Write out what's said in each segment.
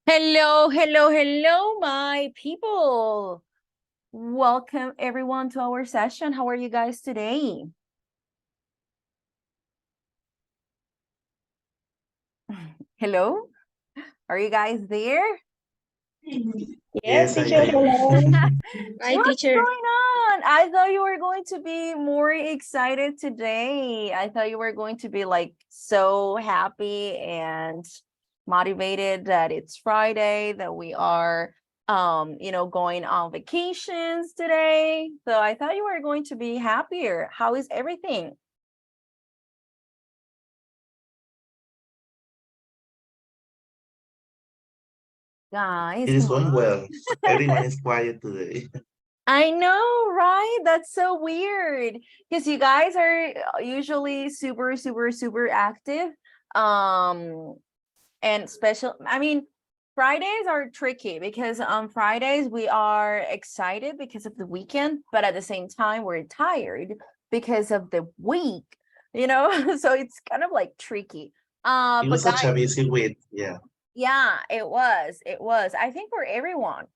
Hello, hello, hello, my people. Welcome everyone to our session. How are you guys today? Hello? Are you guys there? Yes, Yes, I teacher, am. hello. Hi, What's teacher. going on? I thought you were going to be more excited today. I thought you were going to be like so happy and motivated that it's Friday, that we are going on vacations today. So I thought you were going to be happier. How is everything? Guys, It is come going on. well. Everyone is quiet today. I know, right? That's so weird because you guys are usually super, super, super active. Um, and special, I mean, Fridays are tricky because on Fridays we are excited because of the weekend, but at the same time we're tired because of the week, so it's kind of like tricky. It But was such a guys, busy week. Yeah. yeah, it was. I think for everyone.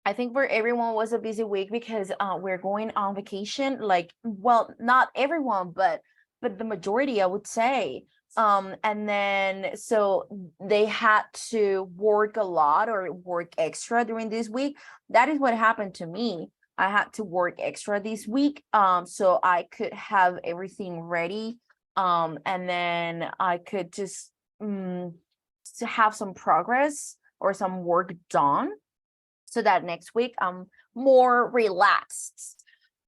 I think for everyone was a busy week because we're going on vacation. Like, well, not everyone, but the majority, I would say. And then so they had to work a lot or work extra during this week. That is what happened to me. I had to work extra this week, so I could have everything ready, and then I could just to have some progress or some work done so that next week I'm more relaxed.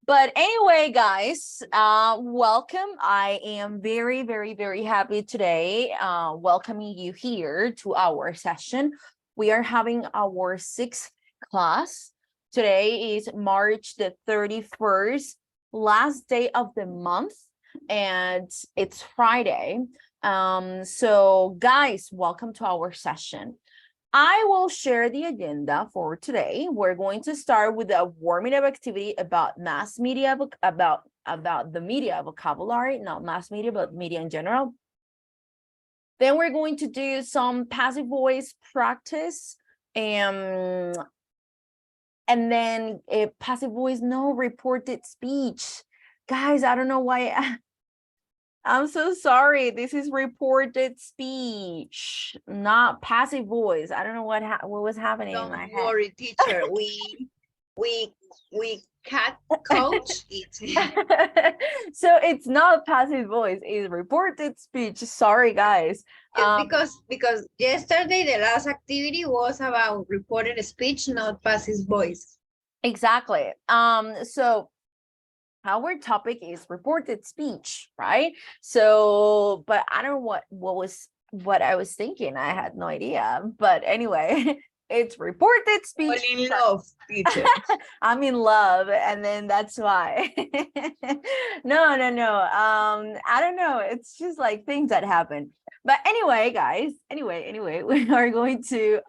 But anyway, guys, welcome. I am very, very, very happy today welcoming you here to our session. We are having our sixth class. Today is March the 31st. last day of the month, and it's Friday. So guys, welcome to our session. I will share the agenda for today. We're going to start with a warming up activity about mass media, about the media vocabulary, not mass media, but media in general. Then we're going to do some passive voice practice, and then a passive voice, no reported speech. Guys, I don't know why. I'm so sorry. This is reported speech, not passive voice. I don't know what was happening in my Don't head. worry, teacher. We cat coach it. So it's not passive voice, it's reported speech. Sorry, guys. Because yesterday the last activity was about reported speech, not passive voice. Exactly. So our topic is reported speech, right? So, but I don't know what I was thinking. I had no idea. But anyway, it's reported speech. All in love, teacher. I'm in love, and then that's why. No. I don't know. It's just like things that happen. But anyway, guys, anyway, we're going to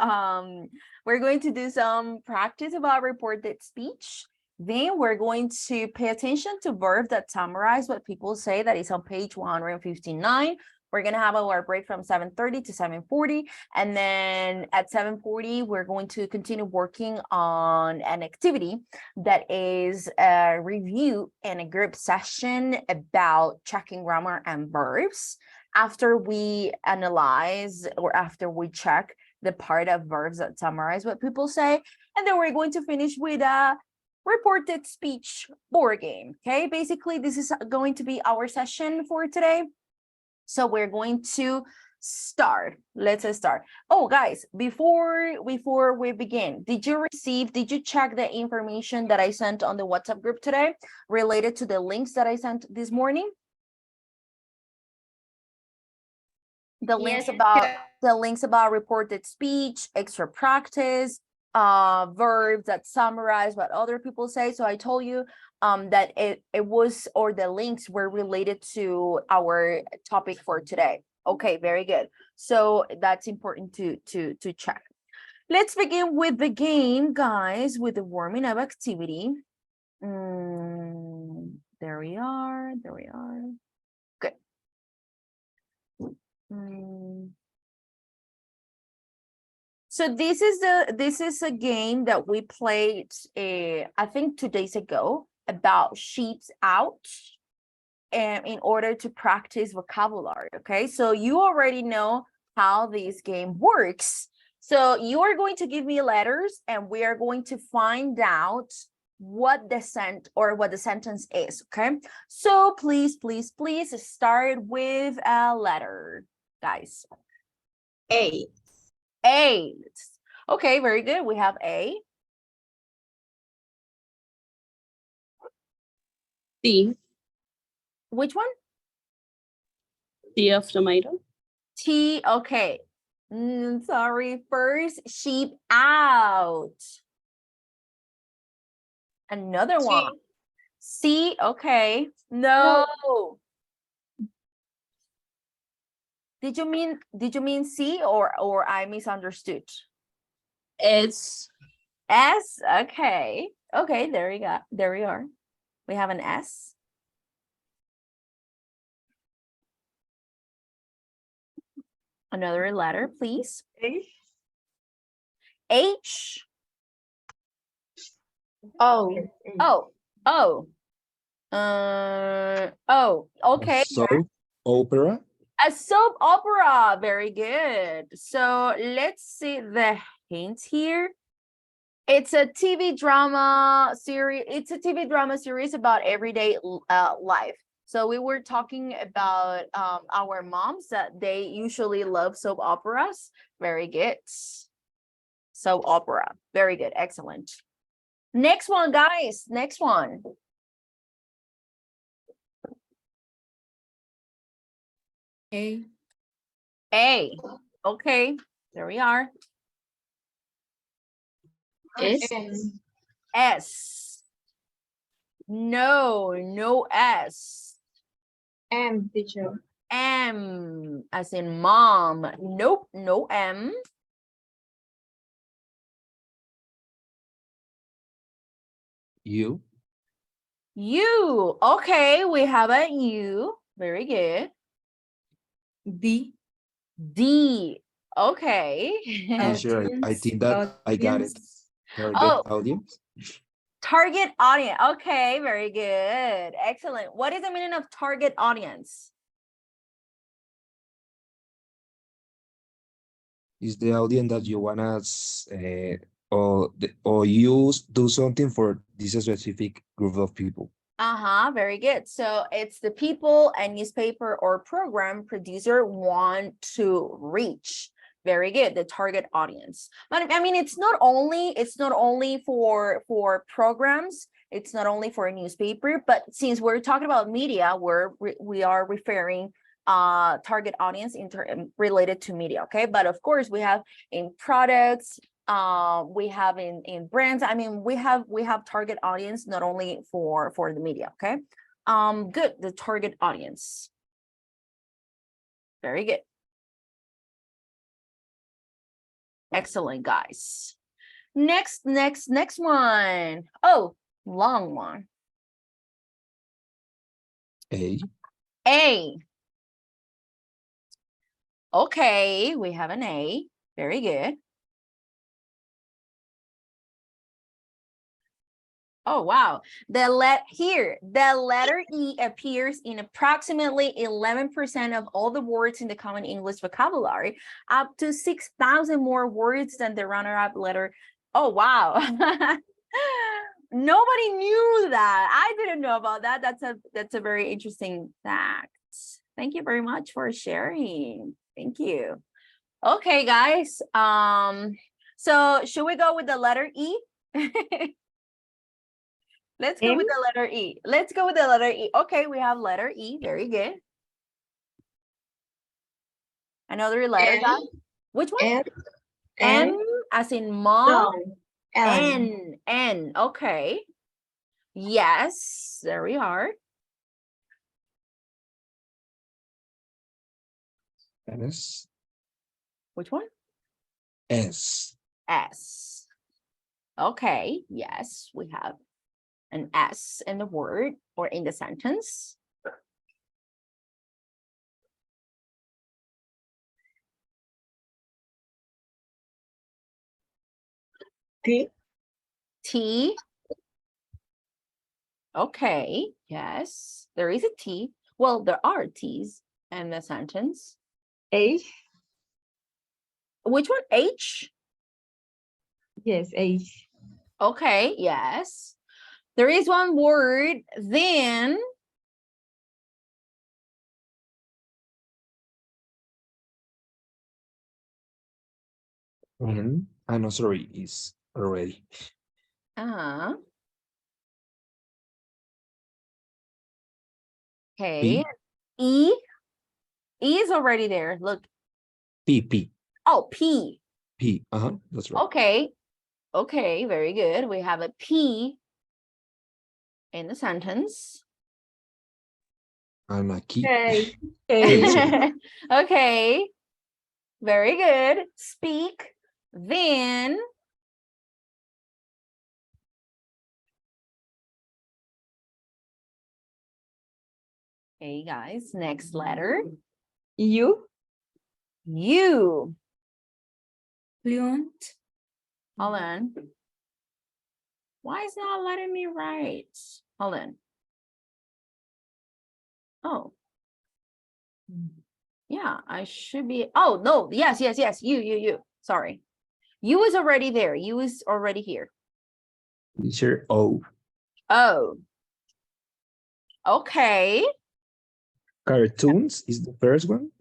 do some practice about reported speech. Then we're going to pay attention to verbs that summarize what people say. That is on page 159. We're going to have our break from 7:30 to 7:40. And then at 7:40, we're going to continue working on an activity that is a review and a group session about checking grammar and verbs. After we analyze or after we check the part of verbs that summarize what people say. And then we're going to finish with a reported speech board game. Okay, basically this is going to be our session for today. So we're going to start. Let's start. Oh, guys, before we begin, did you check the information that I sent on the WhatsApp group today related to the links that I sent this morning? The links about reported speech, extra practice, verbs that summarize what other people say. So I told you that it was, or the links were related to our topic for today. Okay, very good. So that's important to check. Let's begin with the game, guys, with the warming up activity. There we are. Good. So this is a game that we played I think 2 days ago about sheets out, and in order to practice vocabulary. Okay, so you already know how this game works. So you are going to give me letters, and we are going to find out what the sentence is. Okay, so please start with a letter, guys. A. A. Okay, very good. We have A. T. Which one? T of tomato. T. Okay. Sorry. First, sheep out. Another one. C. Okay. No. Did you mean C, or I misunderstood? S. S. Okay. Okay, there we are. We have an S. Another letter, please. H. O. Okay. Soap opera. A soap opera. Very good. So let's see the hints here. It's a TV drama series. It's a TV drama series about everyday life. So we were talking about our moms, that they usually love soap operas. Very good. Soap opera. Very good. Excellent. Next one, guys. Next one. A. A. Okay. There we are. S. S. No, no S. M, teacher. M as in mom. Nope, no M. U. U. Okay, we have a U. Very good. D. D. Okay. Teacher, I think that I got it. Target Oh. audience. Target audience. Okay, very good. Excellent. What is the meaning of target audience? Is the audience that you wanna or use do something for this specific group of people. Very good. So it's the people a newspaper or program producer want to reach. Very good. The target audience. But I mean, it's not only for programs. It's not only for a newspaper, but since we're talking about media, we are referring target audience related to media. Okay, but of course we have in products, we have in brands. I mean, we have target audience not only for the media. Okay, good. The target audience. Very good. Excellent, guys. Next one. Oh, long one. A. A. Okay, we have an A. Very good. Oh, wow. The letter E appears in approximately 11% of all the words in the common English vocabulary, up to 6,000 more words than the runner-up letter. Oh, wow. Nobody knew that. I didn't know about that. That's a very interesting fact. Thank you very much for sharing. Thank you. Okay, guys. So should we go with the letter E? Let's go with the letter E. Let's go with the letter E. Okay, we have letter E. Very good. Another letter, guys. Which one? M as in mom. N. Okay. Yes, there we are. S. Which one? S. S. Okay, yes, we have an S in the word or in the sentence. T. T. Okay, yes, there is a T. Well, there are T's in the sentence. H. Which one? H? Yes, H. Okay, yes. There is one word, then. N. I'm not sorry, is already. Okay. P. E. E is already there. Look. P. Oh, P. P. That's right. Okay. Okay, very good. We have a P in the sentence. I'm a key. K. Okay. Very good. Speak. Then. Okay, guys. Next letter. U. U. Fluent. Hold on. Why is not letting me write? Hold on. Oh. Yeah, I should be. Oh, no. Yes. You. Sorry. U is already there. U is already here. Teacher O. Oh. Okay. Cartoons is the first one.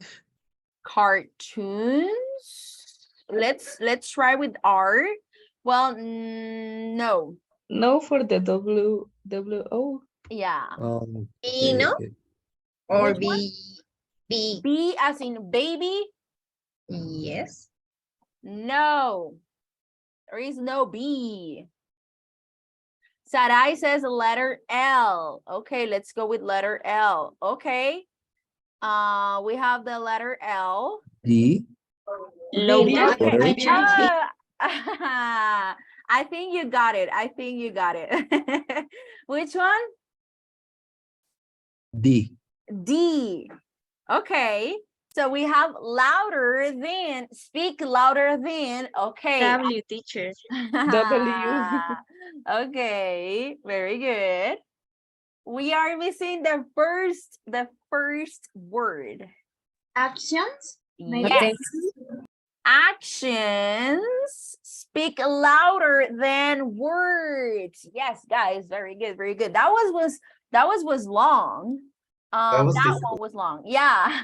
Cartoons. Let's try with R. Well, no. No for the W-O. Yeah. E, no? Or Which one? B. B as in baby? Yes. No. There is no B. Sarai says letter L. Okay, let's go with letter L. Okay. We have the letter L. D. Loaded. Okay. Letter. I think you got it. I think you got it. Which one? D. D. Okay. So we have louder than, speak louder than. Okay. W, teacher. W. Okay, very good. We are missing the first word. Actions. Maybe. Yes. Actions speak louder than words. Yes, guys, very good, very good. That was long. That was That difficult. one was long. Yeah.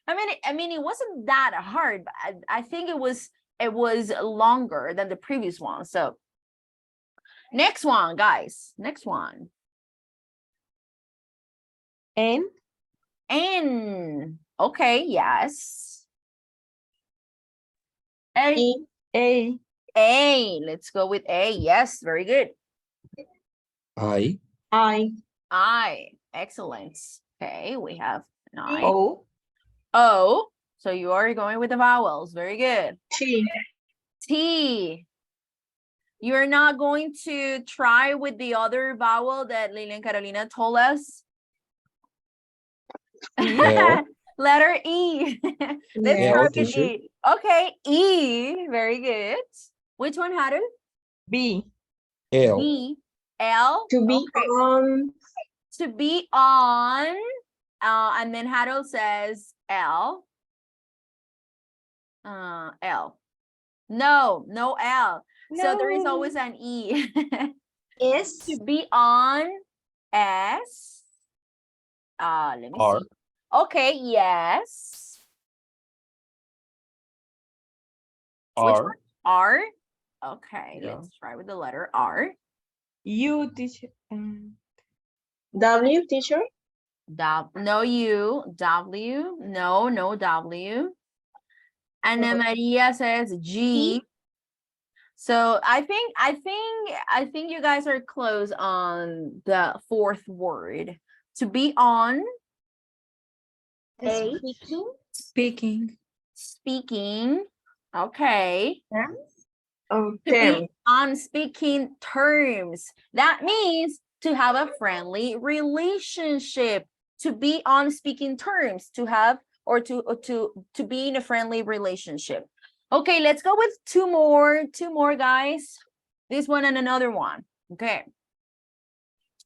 I mean, it wasn't that hard, but I think it was longer than the previous one. So next one, guys. Next one. N. N. Okay, yes. A. A. A. Let's go with A. Yes, very good. I. I. Excellent. Okay, we have an I. O. O. So you are going with the vowels. Very good. T. T. You're not going to try with the other vowel that Lilian Carolina told us? L. Letter E. Let's L, try with teacher. E. Okay, E. Very good. Which one, Haru? B. L. B. L. To be Okay. on. To be on. And then Harold says L. L. No L. So there is always an E. S. To be on S. Let me R. see. Okay, yes. Which R. one? R. Okay, Yeah. let's try with the letter R. U, teacher. W, teacher. No U. W. No W. And then Maria says G. So I think you guys are close on the fourth word. To be on. A. Speaking. Speaking. Okay. Oh, To be on speaking terms. That means to have a friendly relationship. To be on speaking terms. To have or to be in a friendly relationship. Okay, let's go with two more guys. This one and another one. Okay.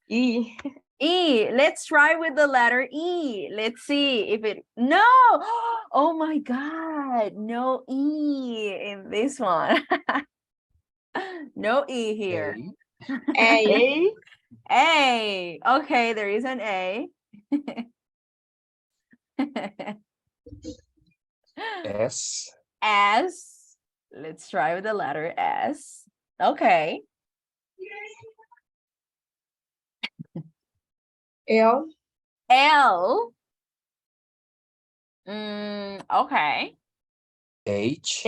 E. E. Let's try with the letter E. Let's see if it. No. Oh my God. No E in this one. No E here. A. A. Okay, there is an A. S. S. Let's try with the letter S. Okay. L. L. Okay. H.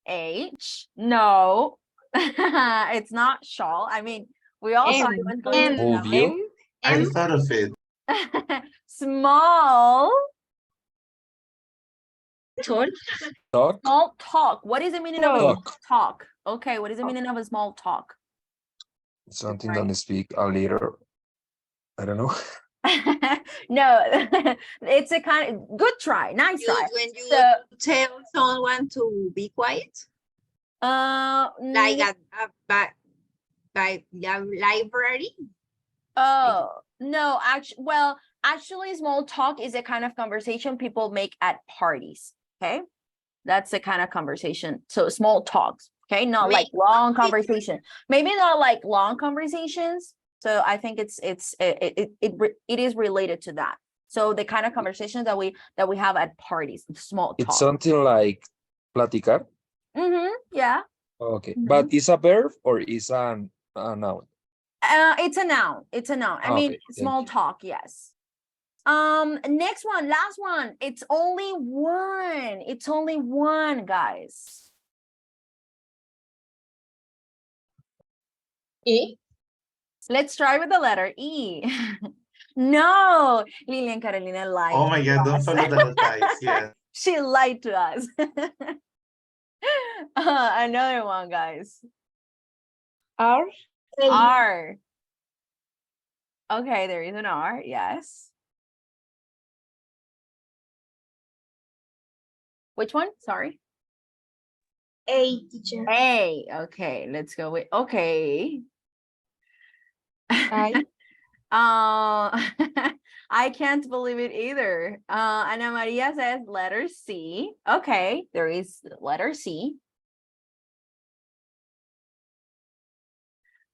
H. No. It's not shawl. I mean, we all thought it was going to be that Mobile. way. I thought of it. Small. Talk. Talk. Small talk. What is the meaning of a small Talk. talk? Okay, what is the meaning of a small talk? Something that they speak a little. I don't know. No, it's a kind of good try. Nice try. When you So, tell someone to be quiet, like n- by library. oh, no, actually, small talk is a kind of conversation people make at parties. Okay, that's the kind of conversation. So small talks. Okay, not like long conversation. Maybe not like long conversations. So I think it is related to that. So the kind of conversations that we have at parties, small talk. It's something like platicar. Yeah. Okay. Mhm. But it's a verb or is a noun? It's a noun. It's a noun. I mean, Okay, thank small you. talk. Yes. Next one, last one. It's only one. It's only one, guys. E. Let's try with the letter E. No, Lilian Carolina lied. Oh my to God, don't us. follow the advice. Yeah. She lied to us. Another one, guys. R. R. Okay, there is an R, yes. Which one? Sorry. A, teacher. A. Okay, let's go with okay. I. I can't believe it either. Ana Maria says letter C. Okay, there is letter C.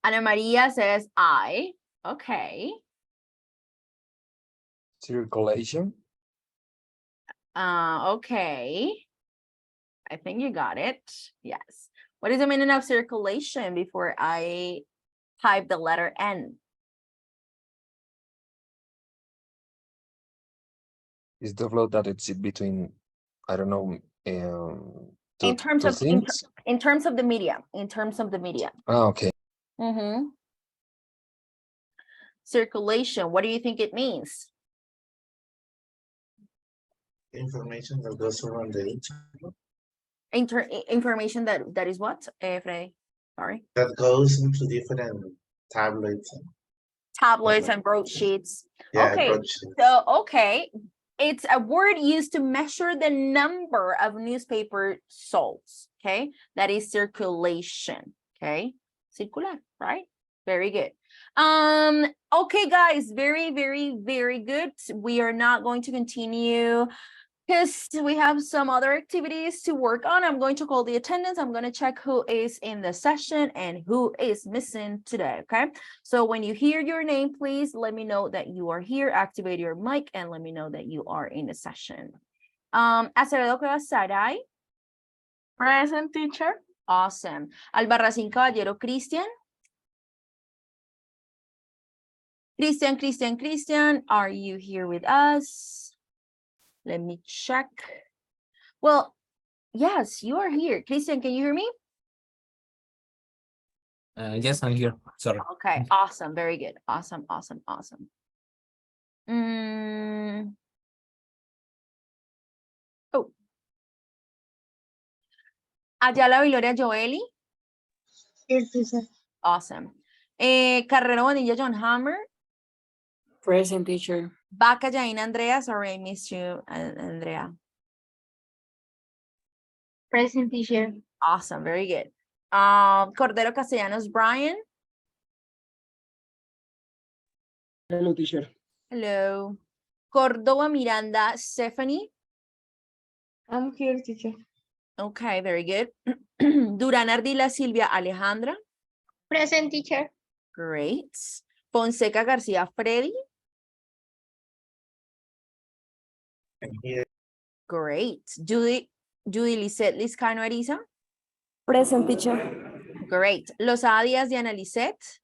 Ana Maria says I. Okay. Circulation. Okay. I think you got it. Yes. What is the meaning of circulation before I type the letter N? Is the flow that it's between, I don't know, In terms two of things? in terms of the media. In terms of the media. Ah, okay. Circulation. What do you think it means? Information that goes around the internet. Information that is what, Freddy? Sorry. That goes into different tablets. Tablets and broadsheets. Yeah, Okay. broadsheets. So, okay. It's a word used to measure the number of newspaper solds. Okay. That is circulation. Okay. Circular, right? Very good. Okay, guys, very, very, very good. We are not going to continue because we have some other activities to work on. I'm going to call the attendance. I'm going to check who is in the session and who is missing today, okay? So when you hear your name, please let me know that you are here, activate your mic, and let me know that you are in the session. Acevedo Cuevas Saray. Present, teacher. Awesome. Albarracín Caballero Cristian. Christian, are you here with us? Let me check. Well, yes, you are here. Christian, can you hear me? Yes, I'm here. Sorry. Okay, awesome. Very good. Awesome. Oh. Ayala Viloria Joeli. Here, teacher. Awesome. Carrero Bonilla John Hammer. Present, teacher. Vaca Jaina Andrea. Sorry, I missed you, Andrea. Present, teacher. Awesome. Very good. Cordero Castellanos Brian. Hello, teacher. Hello. Córdoba Miranda Stephanie. I'm here, teacher. Okay, very good. Durán Ardila Silvia Alejandra. Present, teacher. Great. Fonseca García Freddy. And here, Great. Judy Lisette Liscano Ariza. Present, teacher. Great. Lozada Díaz Diana Lisette.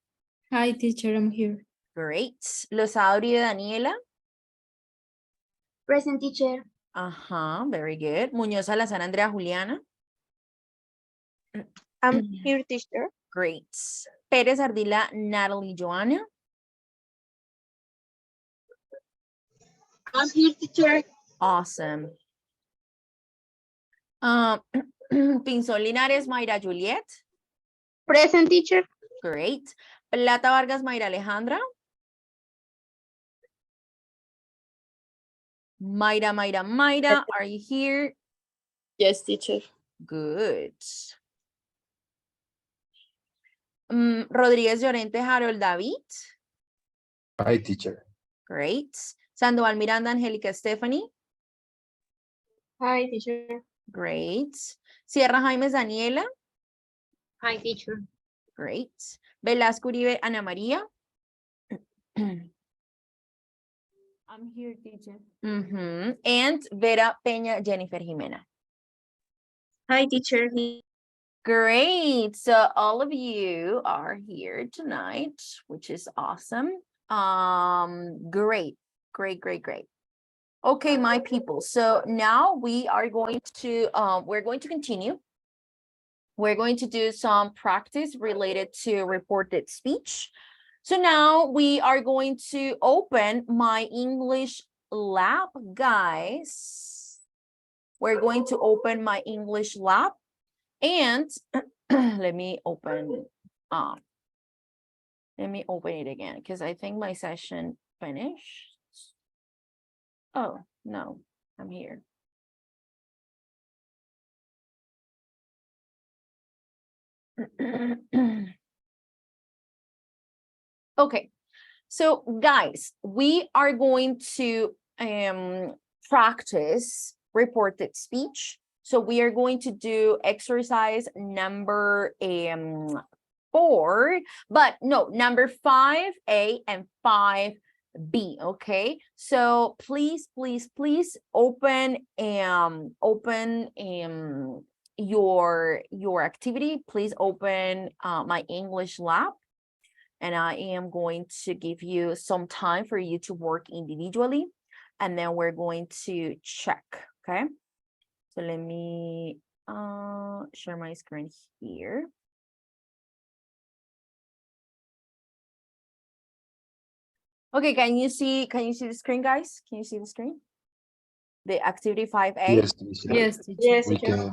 Hi, teacher, I'm here. Great. Lozada Uribe Daniela. Present, teacher. Very good. Muñoz Alazán Andrea Juliana. I'm here, teacher. Great. Pérez Ardila Natalie Joanna. I'm here, teacher. Awesome. Pinzón Linares Mayra Juliet. Present, teacher. Great. Plata Vargas Mayra Alejandra. Mayra, are you here? Yes, teacher. Good. Rodríguez Llorente Harold David. Hi, teacher. Great. Sandoval Miranda Angélica Stephanie. Hi, teacher. Great. Sierra Jaimes Daniela. Hi, teacher. Great. Velasco Uribe Ana María. I'm here, teacher. And Vera Peña Jennifer Jimena. Hi, teacher. Great. So all of you are here tonight, which is awesome. Great. Okay, my people. So now we are going to we're going to continue. We're going to do some practice related to reported speech. So now we are going to open my English lab, guys. We're going to open my English lab and let me open it again because I think my session finished. Oh, no, I'm here. Okay, so guys, we are going to practice reported speech. So we are going to do exercise number 4, but no, number 5A and 5B. Okay, so please open your activity. Please open my English lab. And I am going to give you some time for you to work individually. And then we're going to check, okay? So let me share my screen here. Okay, can you see the screen, guys? Can you see the screen? The activity 5A? Yes, teacher. Yes, teacher. Yes, We teacher.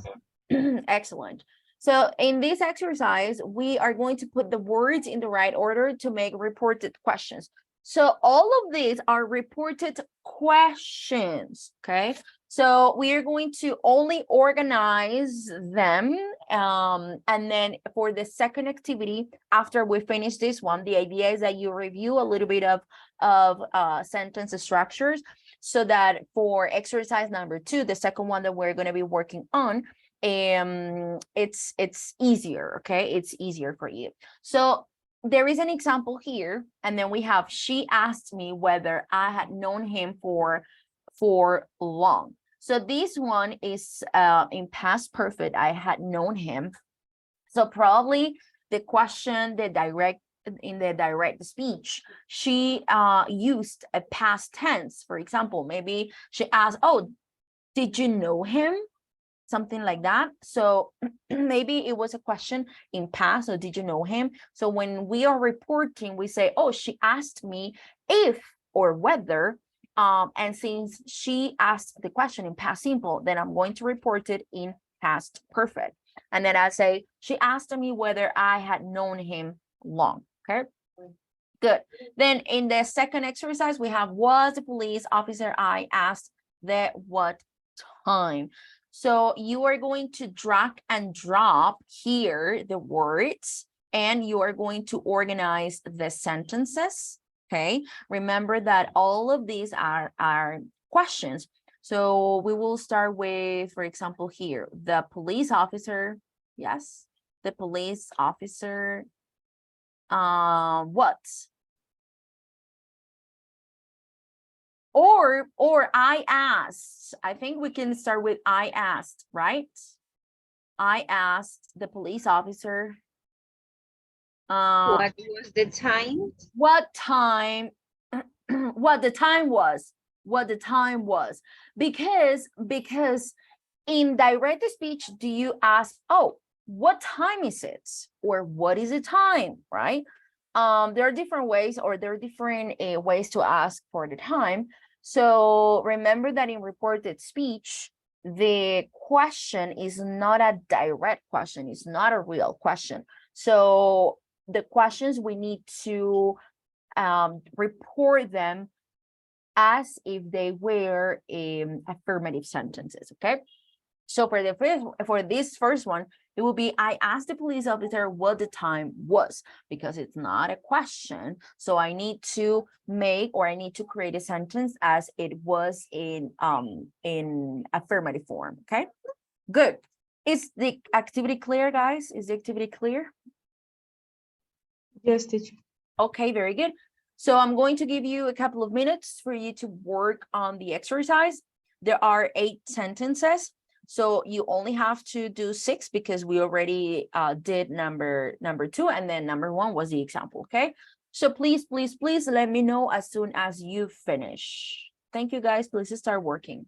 can. Excellent. So in this exercise, we are going to put the words in the right order to make reported questions. So all of these are reported questions, okay? So we are going to only organize them. And then for the second activity, after we finish this one, the idea is that you review a little bit of sentence structures so that for exercise number 2, the second one that we're going to be working on, it's easier, okay? It's easier for you. So there is an example here, and then we have, she asked me whether I had known him for long. So this one is in past perfect, I had known him. So probably the question, in the direct speech, she used a past tense. For example, maybe she asked, oh, did you know him? Something like that. So maybe it was a question in past, or did you know him? So when we are reporting, we say, oh, she asked me if or whether, and since she asked the question in past simple, then I'm going to report it in past perfect. And then I say, she asked me whether I had known him long. Okay, good. Then in the second exercise, we have, was the police officer I asked that what time. So you are going to drag and drop here the words, and you are going to organize the sentences. Okay, remember that all of these are questions. So we will start with, for example, here, the police officer. Yes, the police officer. What? Or I asked. I think we can start with I asked, right? I asked the police officer. What was the time? What time? What the time was? What the time was? Because in direct speech, do you ask, oh, what time is it? Or what is the time, right? There are different ways, or there are different ways to ask for the time. So remember that in reported speech, the question is not a direct question. It's not a real question. So the questions, we need to report them as if they were affirmative sentences, okay? So for this first one, it will be, I asked the police officer what the time was, because it's not a question. So I need to create a sentence as it was in affirmative form. Okay, good. Is the activity clear, guys? Is the activity clear? Yes, teacher. Okay, very good. So I'm going to give you a couple of minutes for you to work on the exercise. There are 8 sentences. So you only have to do 6 because we already did number 2, and then number 1 was the example, okay? So please let me know as soon as you finish. Thank you, guys. Please start working.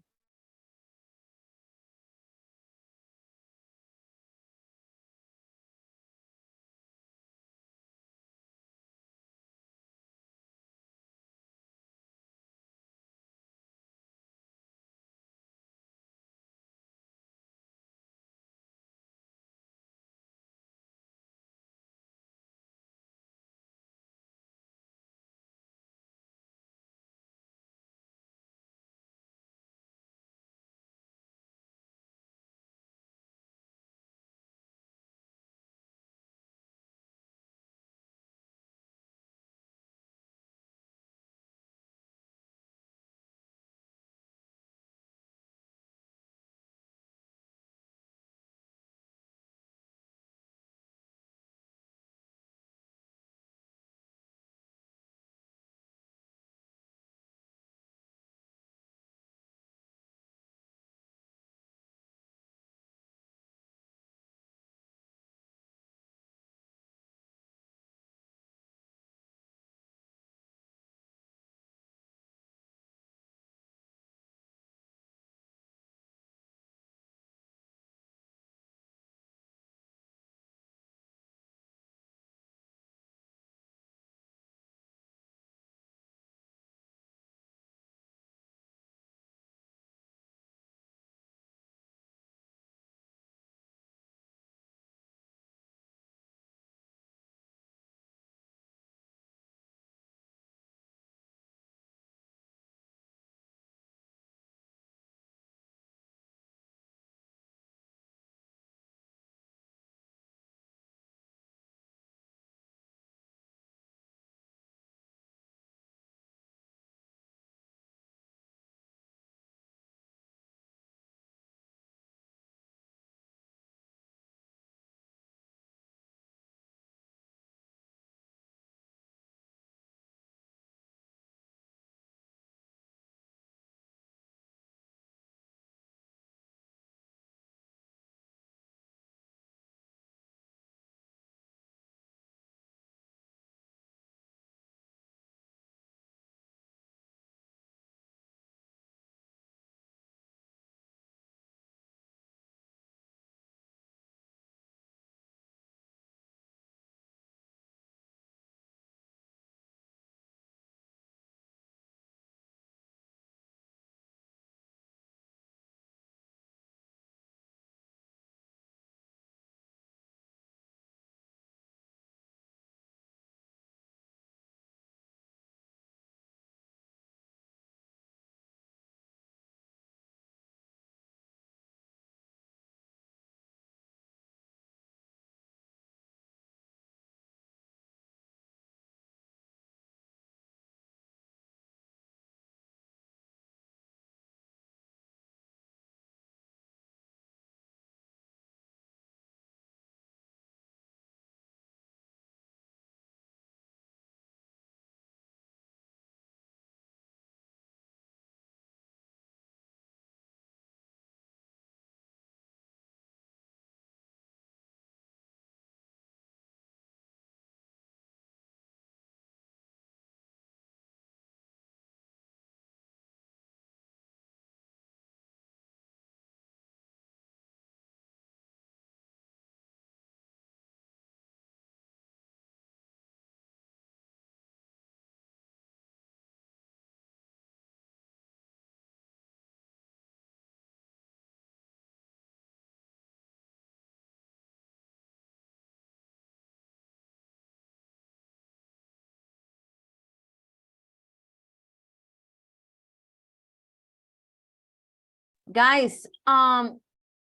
Guys,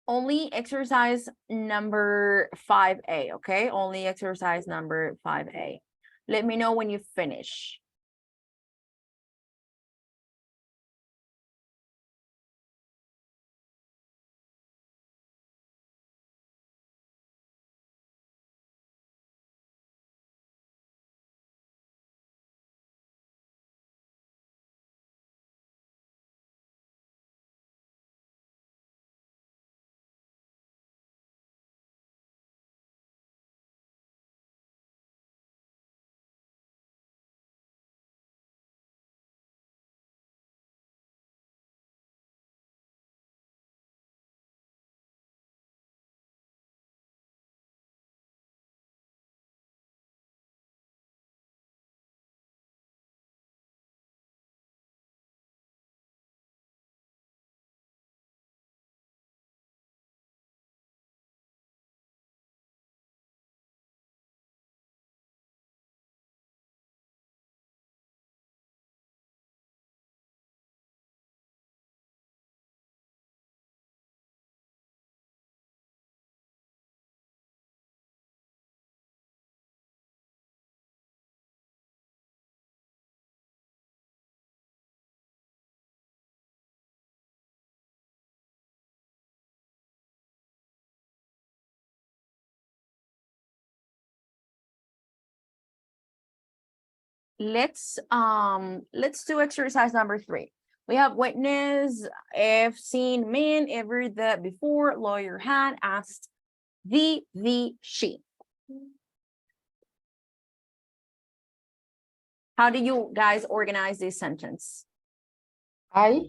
only exercise number 5A, okay? Only exercise number 5A. Let me know when you finish. Let's do exercise number 3. We have witness if seen man ever the before lawyer had asked the she. How do you guys organize this sentence? I.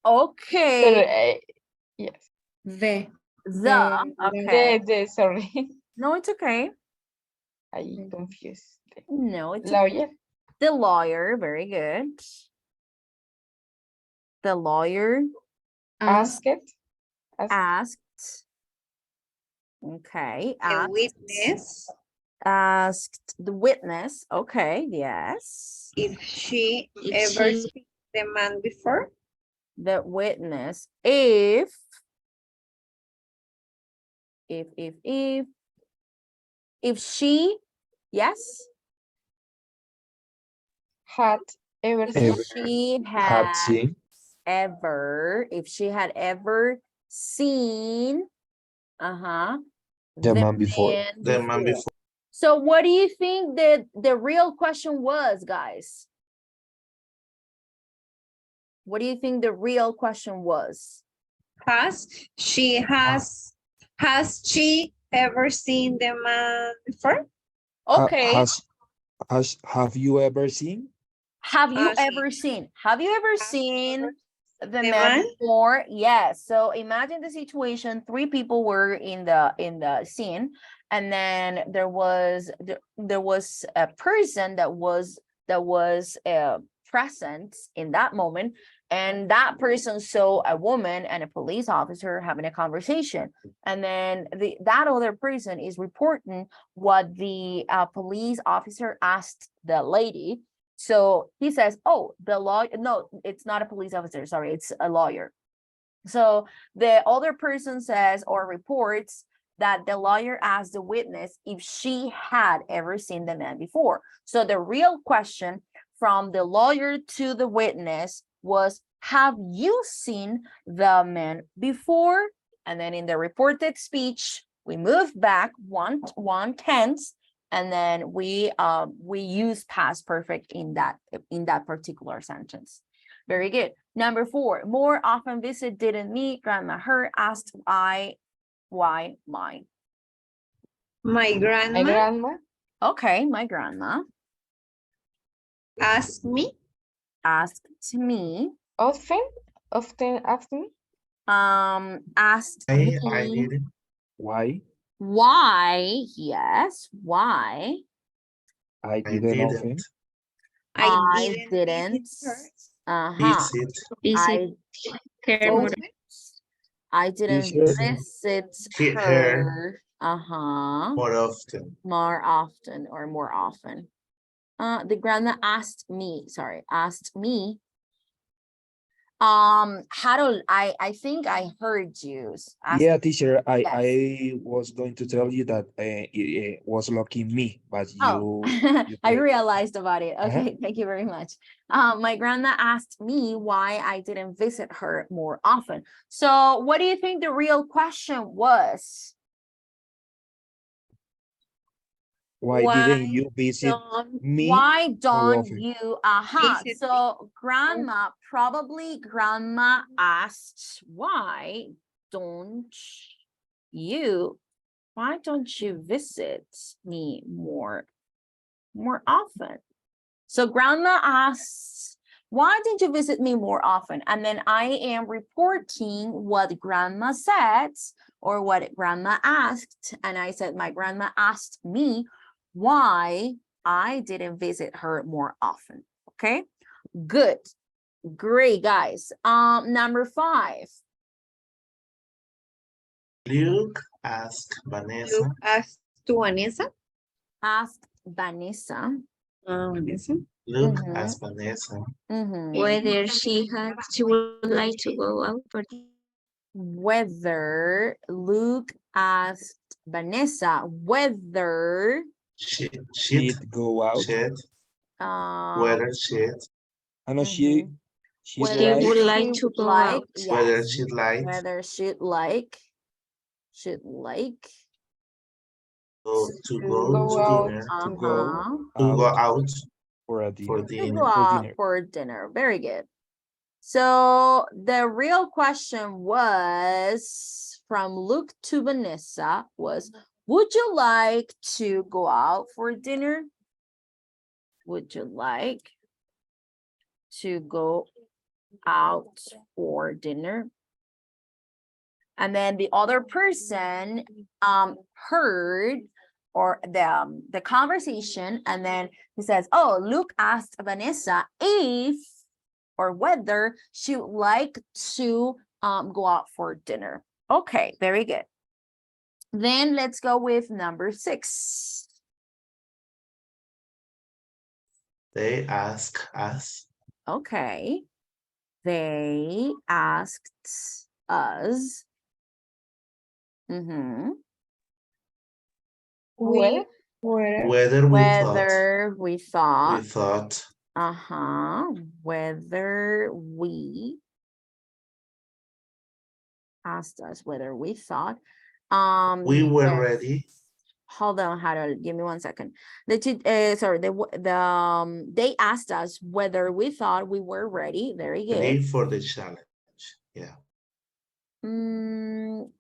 Okay. Yes. The. Okay. Sorry. No, it's okay. I confused. No, it's Lawyer. the lawyer. Very good. The lawyer Ask it. asked. Okay. The witness, Asked the witness. Okay. Yes. if she If ever she- seen the man before. The witness if she, yes, Had ever Ever seen. she had had seen ever, if she had ever seen, the man before. The man before. So what do you think that the real question was, guys? What do you think the real question was? Has she ever seen the man before? Okay. Have you ever seen? Have you Has- ever seen? Have you ever seen the the man man? before? Yes. So imagine the situation. 3 people were in the scene, and then there was a person that was present in that moment, and that person saw a woman and a police officer having a conversation, and then that other person is reporting what the police officer asked the lady. So he says, oh, the law, no, it's not a police officer, sorry, it's a lawyer. So the other person says or reports that the lawyer asked the witness if she had ever seen the man before. So the real question from the lawyer to the witness was, have you seen the man before? And then in the reported speech, we moved back one tense, and then we use past perfect in that particular sentence. Very good. Number 4, more often visit didn't meet grandma her asked why my. My grandma, My grandma. Okay, my grandma asked me. asked me. Often asked me. Asked I me didn't. Why? why. Yes, why I I didn't often. didn't. I didn't. visit her Visit. I Care Oh, more. I didn't Teacher. visit Her. her. More often. More often or more often. The grandma asked me, Harold, I think I heard you ask. Yeah, teacher, Yes. I was going to tell you that it was lucky me, but Oh, you I did. realized about it. Uh-huh. Okay, thank you very much. My grandma asked me why I didn't visit her more often. So what do you think the real question was? Why didn't you visit me Why more don't often? you, Visit so grandma asked, why don't you visit me more often? So grandma asks, why didn't you visit me more often? And then I am reporting what grandma said or what grandma asked. And I said, my grandma asked me why I didn't visit her more often. Okay, good. Great, guys. Number 5. Luke asked Vanessa. You asked to Vanessa. Asked Vanessa. Vanessa. Luke Mhm. asked Vanessa. Whether she would like to go out for Whether Luke asked Vanessa whether She'd She'd go out. Whether she'd. I know she'd whether she like would like she to would go like, out. Whether yes, she'd like whether she'd like to To go go to out dinner. to go uh-huh, To go out out for a for dinner. to dinner. go For out dinner. for dinner. Very good. So the real question was from Luke to Vanessa was, would you like to go out for dinner? Would you like to go out for dinner? And then the other person heard or the conversation, and then he says, oh, Luke asked Vanessa if or whether she would like to go out for dinner. Okay, very good. Then let's go with number 6. They ask us. Okay. They asked us. Whether Whether Whether we thought. we thought Whether we asked us whether we thought. we were yes. ready. Hold on, Harold. Give me 1 second. They asked us whether we thought we were ready. Very good. Ready for the challenge. Yeah.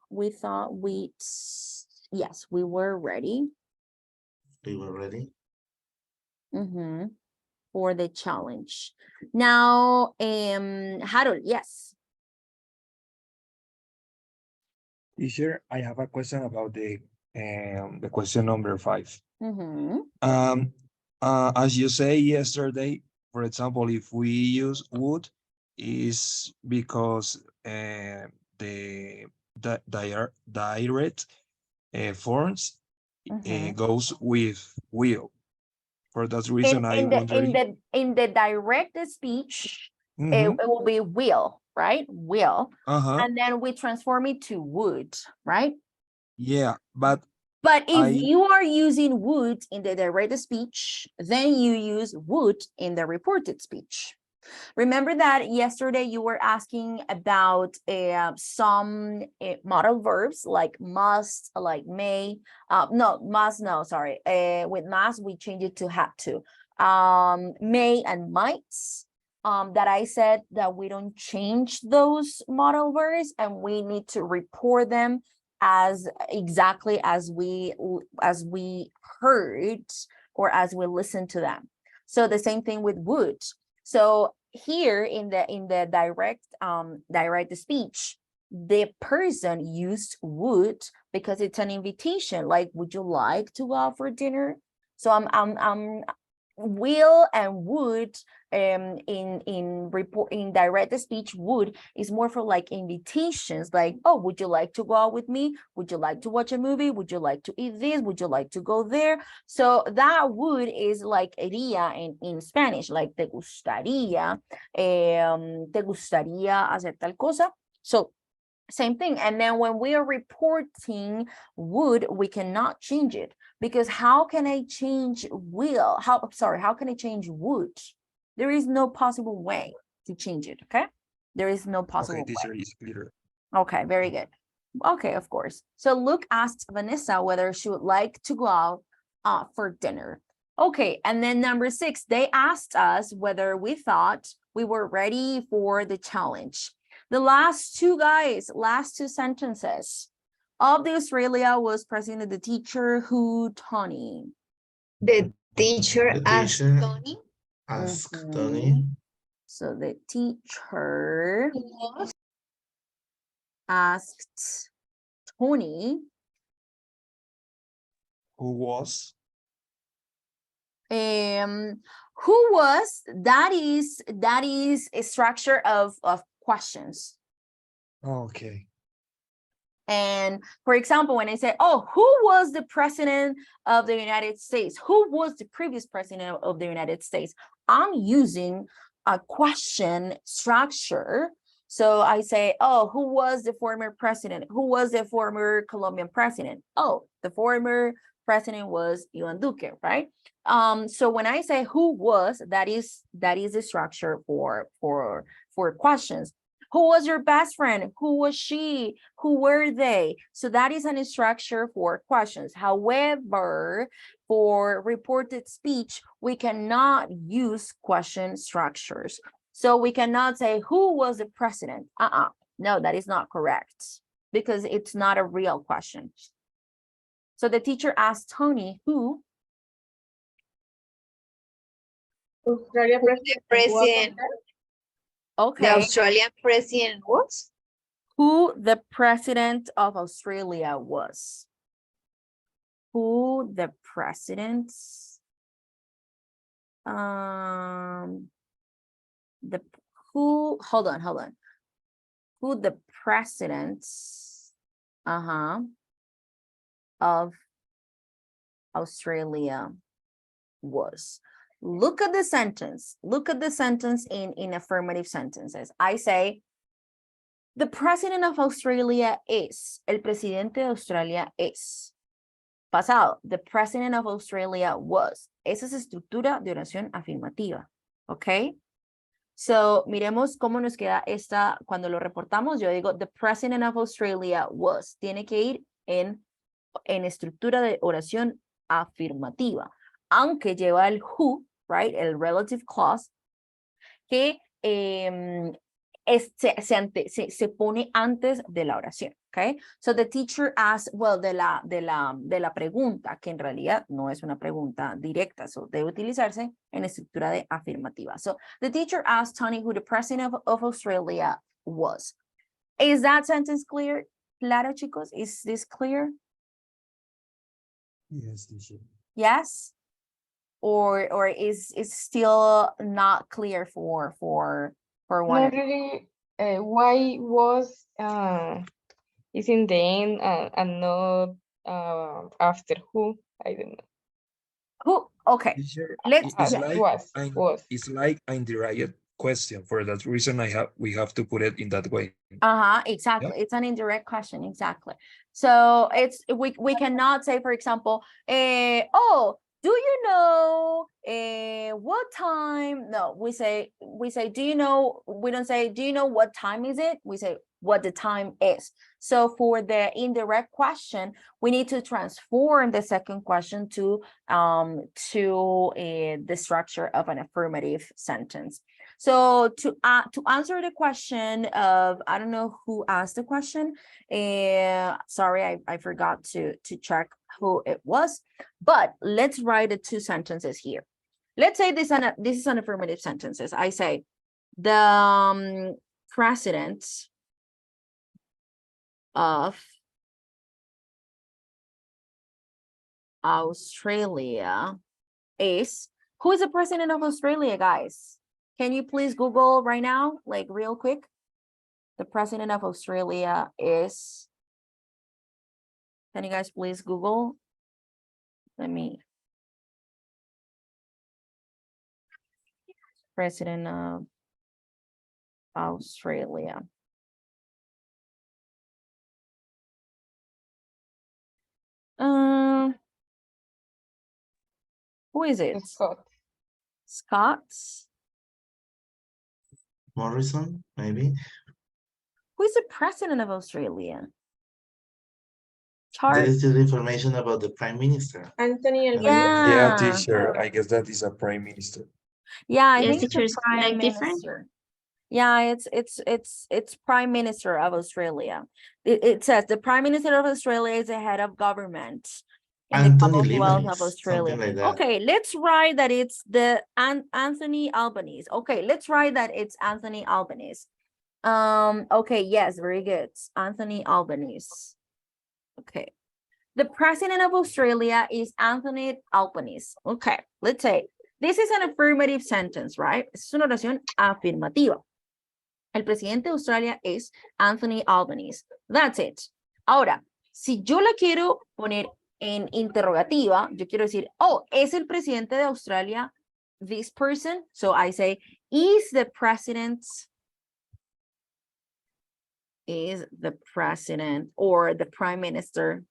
We thought yes, we were ready. We were ready. For the challenge. Now, Harold, yes. Teacher, I have a question about the question number 5. As you say yesterday, for example, if we use would, is because the direct forms goes with will. For that reason, I wondering. In the direct speech, it will be will, right? Will. And then we transform it to would, right? Yeah, but if you are using would in the direct speech, then you use would in the reported speech. Remember that yesterday you were asking about some modal verbs like must, like may. No, must, no, sorry. With must, we change it to have to. May and might. That I said that we don't change those modal verbs and we need to report them as exactly as we heard or as we listened to them. So the same thing with would. So here in the direct speech, the person used would because it's an invitation. Like, would you like to go out for dinner? So will and would in direct speech, would is more for like invitations, like, oh, would you like to go out with me? Would you like to watch a movie? Would you like to eat this? Would you like to go there? So that would is like iría in Spanish, like te gustaría hacer tal cosa. So same thing. And then when we are reporting would, we cannot change it, because how can I change will? How can I change would? There is no possible way to change it, okay? There is no possible Okay, teacher, way. is clear. Okay, very good. Okay, of course. So Luke asked Vanessa whether she would like to go out for dinner. Okay, and then number 6, they asked us whether we thought we were ready for the challenge. The last two sentences. Of the Australia was present the teacher who, Tony. The teacher The asked teacher Tony. asked Mhm. Tony. So the teacher Who was? asked Tony Who was? who was, that is a structure of questions. Okay. And for example, when I say, oh, who was the president of the United States? Who was the previous president of the United States? I'm using a question structure. So I say, oh, who was the former president? Who was the former Colombian president? Oh, the former president was Iván Duque, right? So when I say who was, that is the structure for questions. Who was your best friend? Who was she? Who were they? So that is an structure for questions. However, for reported speech, we cannot use question structures. So we cannot say, who was the president? No, that is not correct, because it's not a real question. So the teacher asked Tony, who? Australia The president, the Okay, Australian president was? who the president of Australia was. Who the president, hold on. Who the president, of Australia was. Look at the sentence. Look at the sentence in affirmative sentences. I say, the president of Australia is. El presidente de Australia es. Pasado, the president of Australia was. Esa es estructura de oración afirmativa. ¿Ok? So, miremos cómo nos queda esta, cuando lo reportamos, yo digo, the president of Australia was. Tiene que ir en estructura de oración afirmativa. Aunque lleva el who, right? El relative clause, que se pone antes de la oración, okay? So the teacher asked, well, de la pregunta, que en realidad no es una pregunta directa, so debe utilizarse en estructura de afirmativa. So the teacher asked Tony who the president of Australia was. Is that sentence clear? Claro, chicos, is this clear? Yes, teacher. Yes? Or is still not clear for one? Not really. Why was is in the end and not after who? I don't know. Who? Okay. Teacher, Let's it's yeah. Was. it's like an indirect question. For that reason, we have to put it in that way. Exactly. Yeah. It's an indirect question. Exactly. So it's we cannot say, for example, oh, do you know what time? No, we say, do you know? We don't say, do you know what time is it? We say what the time is. So for the indirect question, we need to transform the second question to the structure of an affirmative sentence. So to answer the question of, I don't know who asked the question. Sorry, I forgot to check who it was, but let's write the two sentences here. Let's say this is an affirmative sentences. I say, the president of Australia is, Who is the president of Australia, guys? Can you please Google right now, like real quick? The president of Australia is, can you guys please Google? Let me. President of Australia. Who is it? Scott. Scott's. Morrison, maybe. Who is the president of Australia? There Chart. is the information about the prime minister. Anthony Albanese. Yeah. Yeah, teacher, I guess that is a prime minister. Yeah, I Yes, think it's the teachers, prime like different. minister. Yeah, it's prime minister of Australia. It says the prime minister of Australia is the head of government in the Anthony Commonwealth of Albanese, Australia. something like that. Okay, let's write that it's the Anthony Albanese. Okay, let's write that it's Anthony Albanese. Okay, yes, very good. Anthony Albanese. Okay. The president of Australia is Anthony Albanese. Okay, let's say this is an affirmative sentence, right? Es una oración afirmativa. El presidente de Australia es Anthony Albanese. That's it. Ahora, si yo la quiero poner en interrogativa, yo quiero decir, oh, es el presidente de Australia this person? So I say, is the president or the prime minister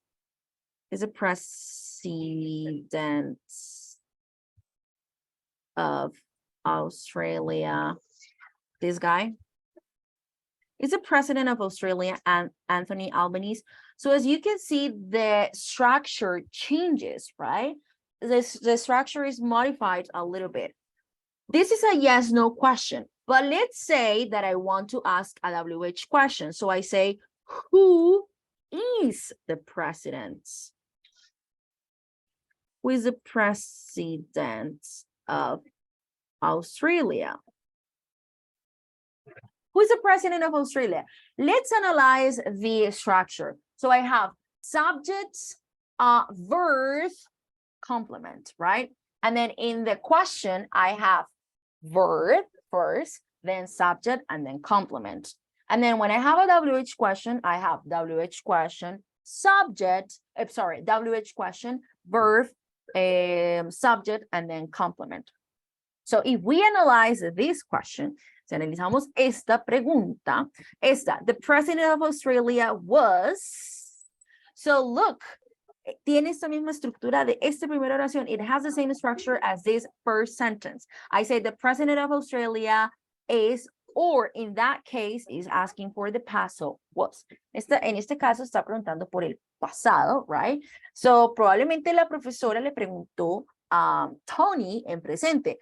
is the president of Australia this guy? Is the president of Australia and Anthony Albanese? So as you can see, the structure changes, right? The structure is modified a little bit. This is a yes/no question, but let's say that I want to ask a WH question. So I say, who is the president? Who is the president of Australia? Who is the president of Australia? Let's analyze the structure. So I have subject, verb, complement, right? And then in the question, I have verb first, then subject, and then complement. And then when I have a WH question, I have WH question, subject, WH question, verb, subject, and then complement. So if we analyze this question, si analizamos esta pregunta, the president of Australia was, so look, tiene esta misma estructura de esta primera oración. It has the same structure as this first sentence. I say the president of Australia is, or in that case, is asking for the past, so was. En este caso está preguntando por el pasado, right? So probablemente la profesora le preguntó a Tony en presente,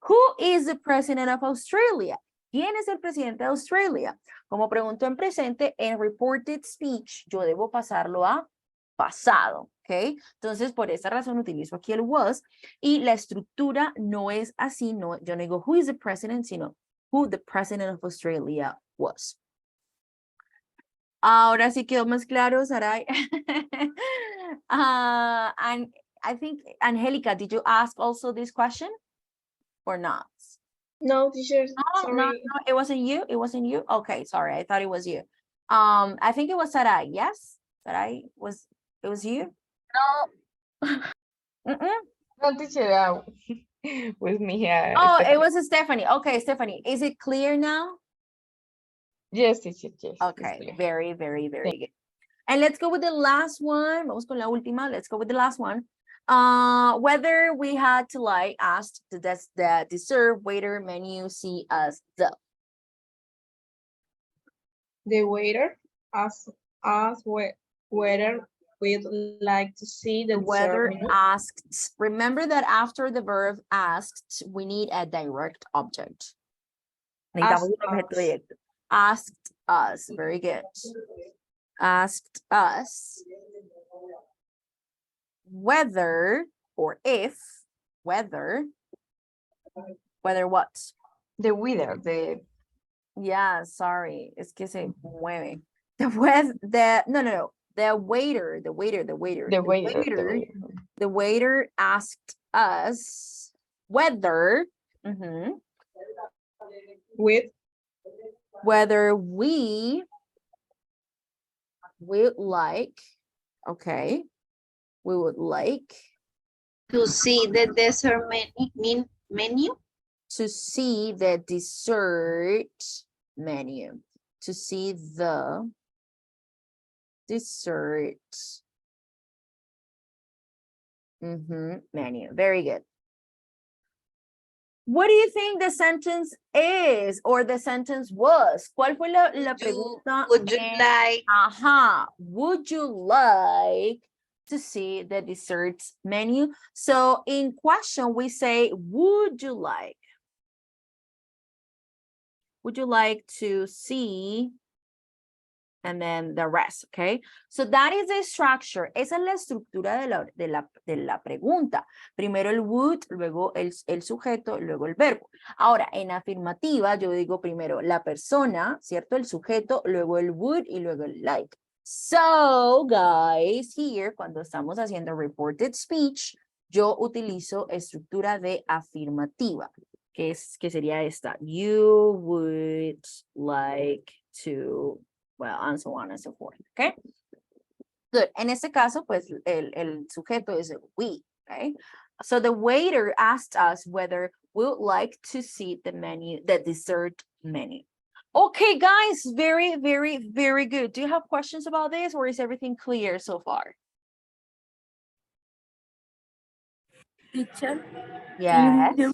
who is the president of Australia? ¿Quién es el presidente de Australia? Como preguntó en presente, en reported speech, yo debo pasarlo a pasado, ¿ok? Entonces, por esa razón utilizo aquí el was, y la estructura no es así, no, yo no digo who is the president, sino who the president of Australia was. Ahora sí quedó más claro, Sarai. And I think, Angelica, did you ask also this question or not? No, teacher. No, it wasn't you. It wasn't you. Okay, sorry. I thought it was you. I think it was Sarai. Yes, Sarai was. It was you. No. No, teacher, with me. Oh, Stephanie. it was Stephanie. Okay, Stephanie. Is it clear now? Yes, teacher, yes. it's Okay, clear. very, very, very good. And let's go with the last one. Vamos con la última. Let's go with the last one. Whether we had to like ask the dessert waiter menu see us The waiter asked us whether we'd like to see the whether dessert menu. asked. Remember that after the verb asked, we need a direct object. Necesitamos un objeto directo. Asked us. Very good. Asked us whether or if, whether what? The weather, Yeah, sorry, es que se mueve. The waiter, the waiter the waiter. the waiter asked us whether, mhm, With whether we would like, okay, we would like to see the dessert menu. to see the dessert menu, to see the dessert menu. Very good. What do you think the sentence is or the sentence was? ¿Cuál fue la pregunta? Would you like Ajá. Would you like to see the desserts menu? So in question, we say, would you like? Would you like to see? And then the rest, okay? So that is the structure. Esa es la estructura de la pregunta. Primero el would, luego el sujeto, luego el verbo. Ahora, en afirmativa, yo digo primero la persona, ¿cierto? El sujeto, luego el would y luego el like. So, guys, here, cuando estamos haciendo reported speech, yo utilizo estructura de afirmativa, que sería esta. You would like to... well, and so on and so forth, okay? Good, en este caso, pues, el sujeto is we, okay? So the waiter asked us whether we would like to see the menu, the dessert menu. Okay, guys, very, very, very good. Do you have questions about this or is everything clear so far? Teacher, Yes.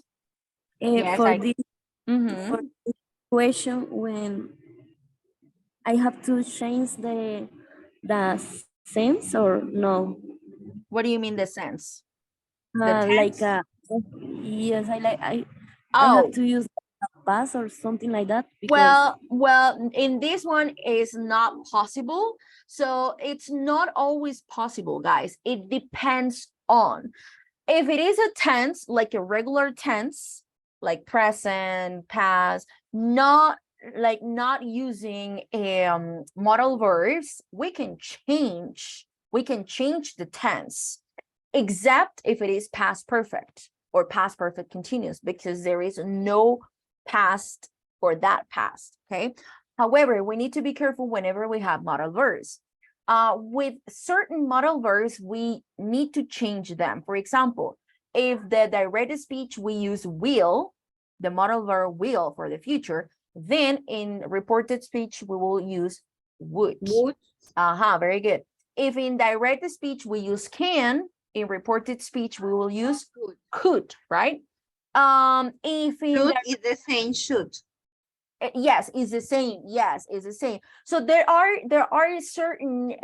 Yes, for I... this for this question, when I have to change the sense or no? What do you mean the sense? The Like tense? yes, I Oh. have to use past or something like that because Well, in this one is not possible. So it's not always possible, guys. It depends on. If it is a tense, like a regular tense, like present, past, not using modal verbs, we can change the tense, except if it is past perfect or past perfect continuous, because there is no past for that past, okay? However, we need to be careful whenever we have modal verbs. With certain modal verbs, we need to change them. For example, if the direct speech we use will, the modal verb will for the future, then in reported speech we will use would. Very good. If in direct speech we use can, in reported speech we will use could, right? If in should is the same should. Yes, it's the same. Yes, it's the same. So there are certain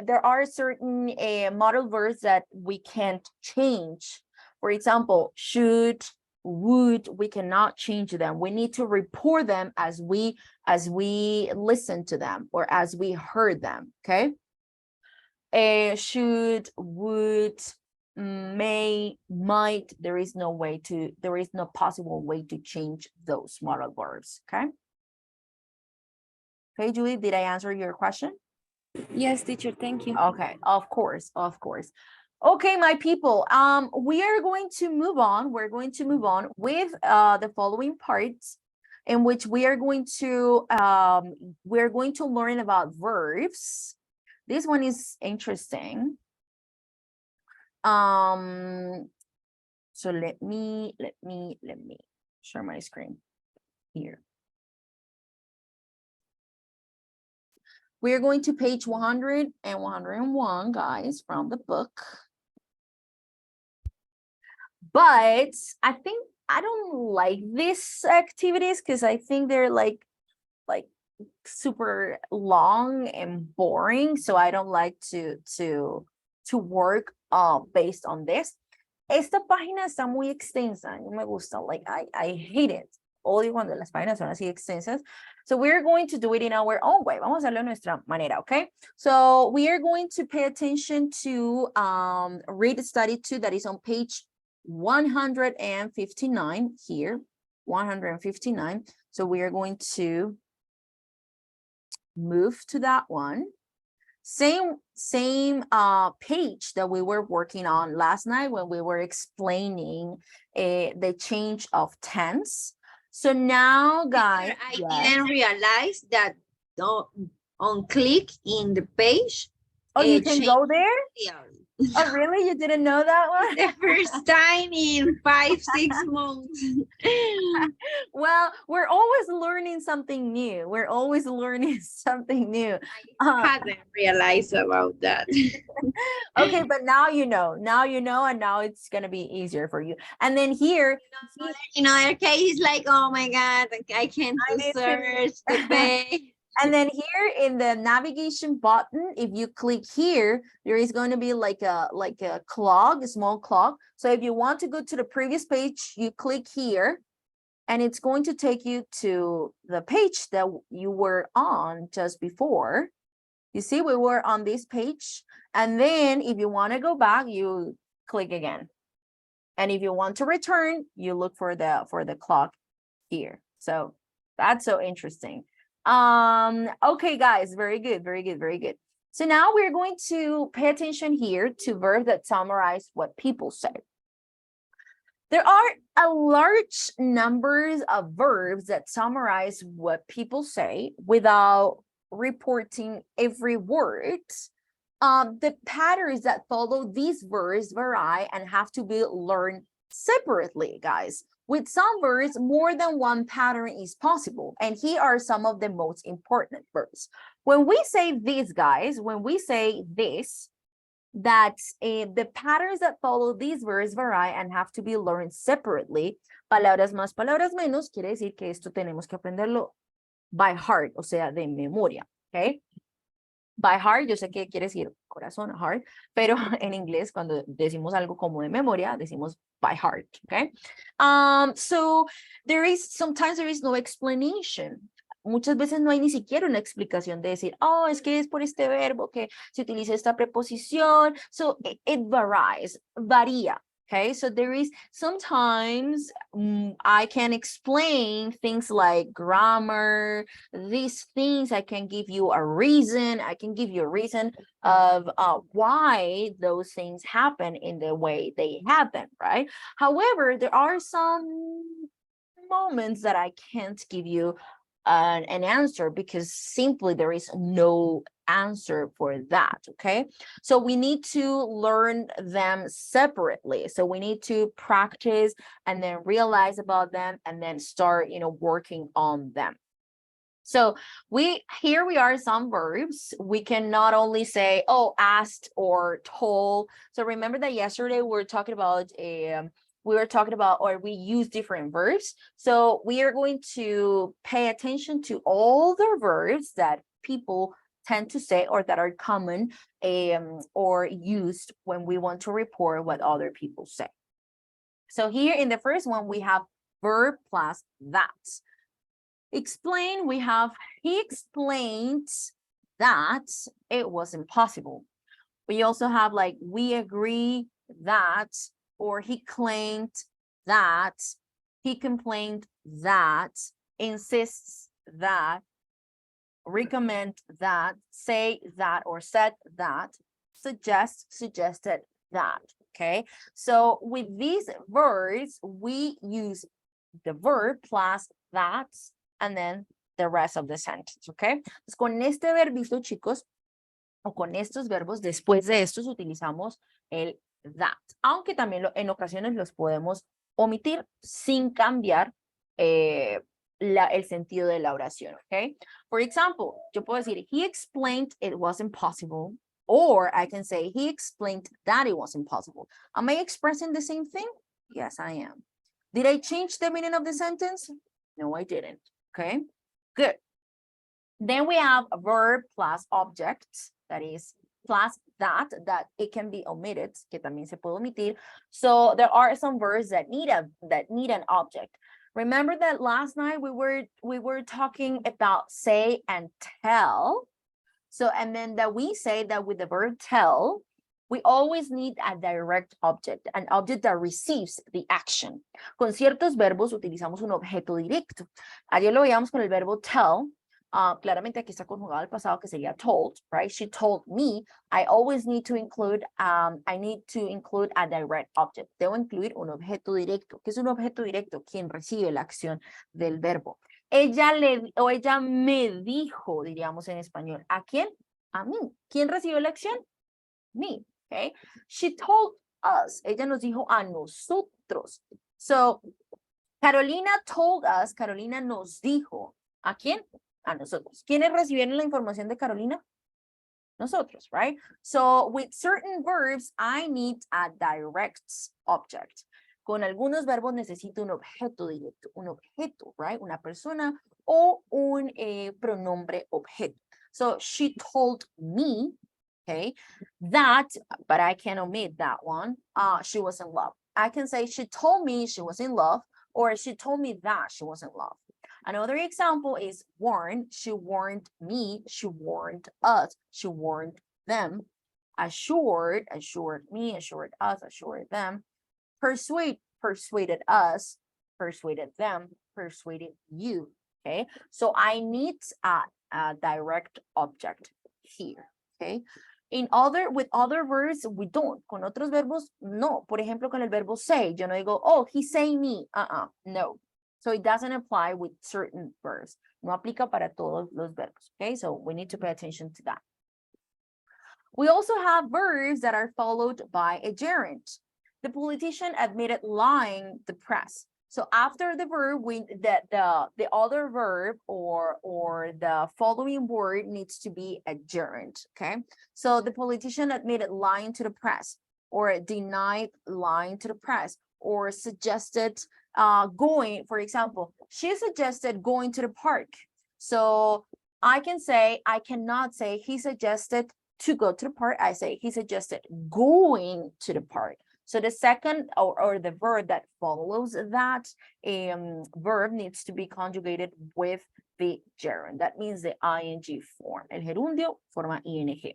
modal verbs that we can't change. For example, should, would, we cannot change them. We need to report them as we listen to them or as we heard them. Okay. Should, would, may, might. There is no possible way to change those modal verbs. Okay. Okay, Julie, did I answer your question? yes, teacher, thank you. Okay, of course. Okay, my people, we are going to move on. We're going to move on with the following parts in which we are going to learn about verbs. This one is interesting. So let me share my screen here. We're going to page 100 and 101, guys, from the book. But I think I don't like these activities because I think they're like super long and boring. So I don't like to work based on this. Esta página está muy extensa. No me gusta. Like I hate it. Odio cuando las páginas son así extensas. So we're going to do it in our own way. Vamos a hacerlo de nuestra manera, okay? So we are going to pay attention to read study 2 that is on page 159 here, 159. So we are going to move to that one. same page that we were working on last night when we were explaining the change of tense. So now, guys, I yes. didn't realize that on click in the page. Oh, you it can changed go there? the- Oh, really? You didn't know that one? The first time in 5-6 months. Well, we're always learning something new. We're always learning something new. I hadn't realized about that. Okay, but now you know. Now you know, and now it's gonna be easier for you. And then here, In other cases, like, oh my God, I can't I need to- search the page. and then here in the navigation button, if you click here, there is going to be like a clock, a small clock. So if you want to go to the previous page, you click here, and it's going to take you to the page that you were on just before. You see, we were on this page. And then if you want to go back, you click again. And if you want to return, you look for the clock here. So that's so interesting. Okay, guys, very good, very good, very good. So now we're going to pay attention here to verbs that summarize what people say. There are a large numbers of verbs that summarize what people say without reporting every word. The patterns that follow these verbs vary and have to be learned separately, guys. With some verbs, more than one pattern is possible. And here are some of the most important verbs. When we say this, guys, when we say this, that the patterns that follow these verbs vary and have to be learned separately. Palabras más, palabras menos, quiere decir que esto tenemos que aprenderlo by heart, o sea, de memoria, ¿ok? By heart, yo sé que quiere decir corazón, heart, pero en inglés cuando decimos algo como de memoria, decimos by heart, okay? So sometimes there is no explanation. Muchas veces no hay ni siquiera una explicación de decir, oh, es que es por este verbo que se utiliza esta preposición. So it varies, varía. Okay, so there is sometimes I can explain things like grammar, these things. I can give you a reason. I can give you a reason of why those things happen in the way they happen, right? However, there are some moments that I can't give you an answer because simply there is no answer for that. Okay, so we need to learn them separately. So we need to practice and then realize about them and then start, working on them. So here we are some verbs. We can not only say, oh, asked or told. So remember that yesterday we were talking about or we use different verbs. So we are going to pay attention to all the verbs that people tend to say or that are common or used when we want to report what other people say. So here in the first one, we have verb plus that. Explain, we have he explained that it was impossible. We also have like we agree that, or he claimed that, he complained that, insists that, recommend that, say that or said that, suggested that. Okay, so with these verbs, we use the verb plus that and then the rest of the sentence. Okay, entonces con este verbito, chicos, o con estos verbos, después de estos utilizamos el that, aunque también en ocasiones los podemos omitir sin cambiar el sentido de la oración, okay? For example, yo puedo decir, he explained it wasn't possible, or I can say, he explained that it wasn't possible. Am I expressing the same thing? Yes, I am. Did I change the meaning of the sentence? No, I didn't, okay? Good. Then we have a verb plus object, that is plus that it can be omitted, que también se puede omitir. So there are some verbs that need an object. Remember that last night we were talking about say and tell. So and then that we say that with the verb tell, we always need a direct object, an object that receives the action. Con ciertos verbos utilizamos un objeto directo. Ayer lo veíamos con el verbo tell. Claramente aquí está conjugado al pasado, que sería told, right? She told me. I always need to include, I need to include a direct object. Debo incluir un objeto directo. ¿Qué es un objeto directo? Quien recibe la acción del verbo. Ella me dijo, diríamos en español. ¿A quién? A mí. ¿Quién recibió la acción? Me, okay? She told us. Ella nos dijo a nosotros. So, Carolina told us. Carolina nos dijo. ¿A quién? A nosotros. ¿Quiénes recibieron la información de Carolina? Nosotros, right? So, with certain verbs, I need a direct object. Con algunos verbos necesito un objeto directo, un objeto, right? Una persona o un pronombre objeto. So, she told me, okay, that, but I can omit that one, she was in love. I can say she told me she was in love, or she told me that she was in love. Another example is warn. She warned me. She warned us. She warned them. Assured me, assured us, assured them. Persuade, persuaded us, persuaded them, persuaded you. Okay, so I need a direct object here. Okay, with other verbs, we don't. Con otros verbos, no. Por ejemplo, con el verbo say, yo no digo, oh, he say me. No. So it doesn't apply with certain verbs. No aplica para todos los verbos. Okay, so we need to pay attention to that. We also have verbs that are followed by a gerund. The politician admitted lying the press. So after the verb, the other verb or the following word needs to be a gerund. Okay, so the politician admitted lying to the press, or denied lying to the press, or suggested going, for example, she suggested going to the park. So I cannot say he suggested to go to the park. I say he suggested going to the park. So the second or the verb that follows that verb needs to be conjugated with the gerund. That means the ing form. El gerundio forma ing.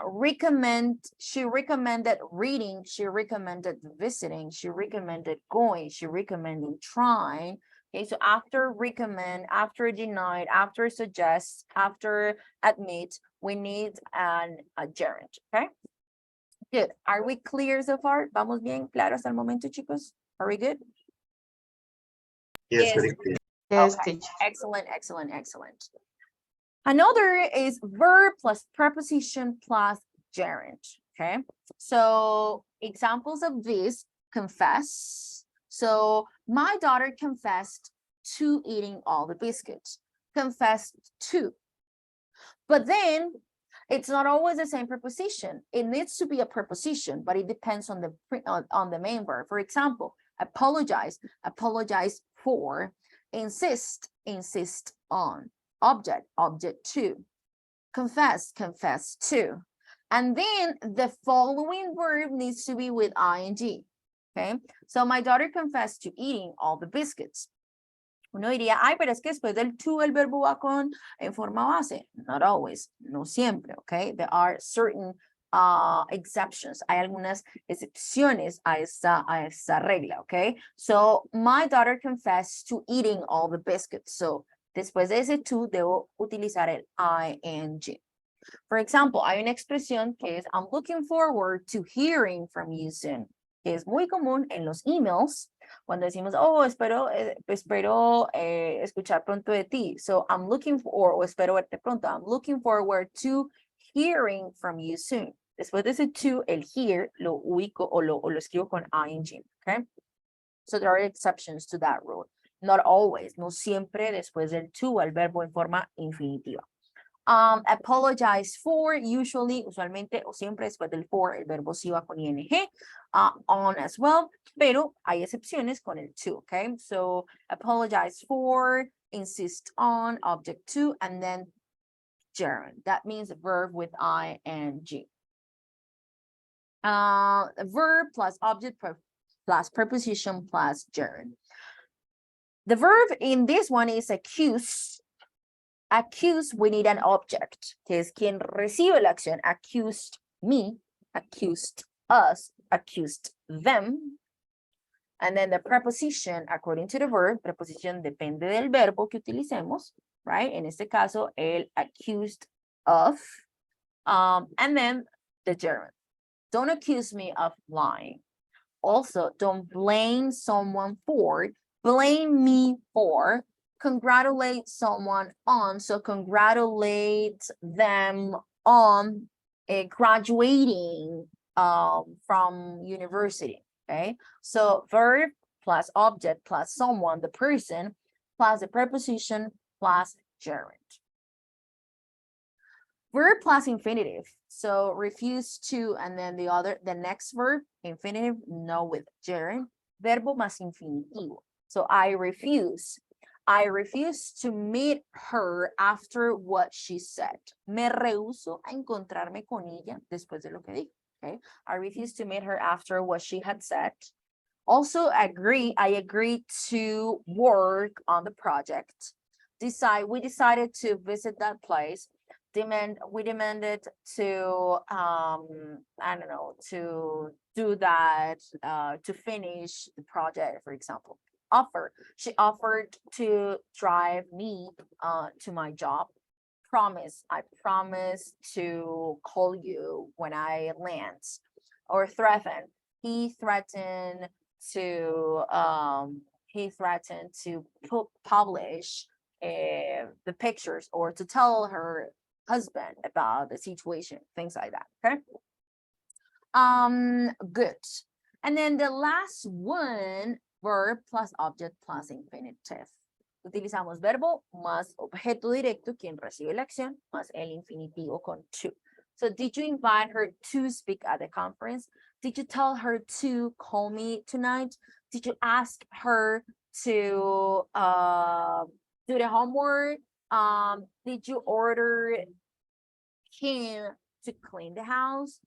Recommend, she recommended reading, she recommended visiting, she recommended going, she recommended trying. Okay, so after recommend, after denied, after suggest, after admit, we need a gerund. Okay, good. Are we clear so far? ¿Vamos bien claro hasta el momento, chicos? Are we good? Yes, Yes. very clear. Yes, Okay. teacher. Excellent, excellent, excellent. Another is verb plus preposition plus gerund. Okay, so examples of this: confess. So my daughter confessed to eating all the biscuits. Confessed to. But then it's not always the same preposition. It needs to be a preposition, but it depends on the main verb. For example, apologize, apologize for. Insist, insist on. Object, object to. Confess, confess to. And then the following verb needs to be with ing. Okay, so my daughter confessed to eating all the biscuits. Uno diría, ay, pero es que después del to el verbo va en forma base. Not always, no siempre, okay? There are certain exceptions. Hay algunas excepciones a esta regla, okay? So, my daughter confessed to eating all the biscuits. So, después de ese to, debo utilizar el ing. For example, hay una expresión que es, I'm looking forward to hearing from you soon, que es muy común en los emails, cuando decimos, oh, espero escuchar pronto de ti. So, I'm looking for, o espero verte pronto. I'm looking forward to hearing from you soon. Después de ese to, el hear, lo ubico o lo escribo con ing, okay? So, there are exceptions to that rule. Not always, no siempre después del to, el verbo en forma infinitiva. Apologize for, usualmente o siempre después del for, el verbo sí va con ing, on as well, pero hay excepciones con el to, okay? So, apologize for, insist on, object to, and then gerund. That means verb with ing. Verb plus object plus preposition plus gerund. The verb in this one is accuse. Accuse, we need an object, que es quien recibe la acción. Accused me, accused us, accused them. And then the preposition, according to the verb, preposition depende del verbo que utilicemos. right? En este caso, el accused of, and then the gerund. Don't accuse me of lying. Also, don't blame someone for, blame me for, congratulate someone on, so congratulate them on graduating from university, okay? So verb plus object plus someone, the person, plus the preposition plus gerund. Verb plus infinitive. So refuse to, and then the next verb, infinitive, no with gerund. Verbo más infinitivo. So I refuse. I refuse to meet her after what she said. Me rehúso a encontrarme con ella después de lo que dijo. Okay. I refuse to meet her after what she had said. Also agree, I agreed to work on the project. We decided to visit that place. We demanded to I don't know, to do that, to finish the project, for example. Offer, she offered to drive me to my job. Promise, I promise to call you when I land. Or threaten, he threatened to publish the pictures, or to tell her husband about the situation, things like that. Okay. Good. And then the last one, verb plus object plus infinitive. Utilizamos verbo más objeto directo, quien recibe la acción, más el infinitivo con to. So did you invite her to speak at the conference? Did you tell her to call me tonight? Did you ask her to do the homework? Did you order him to clean the house?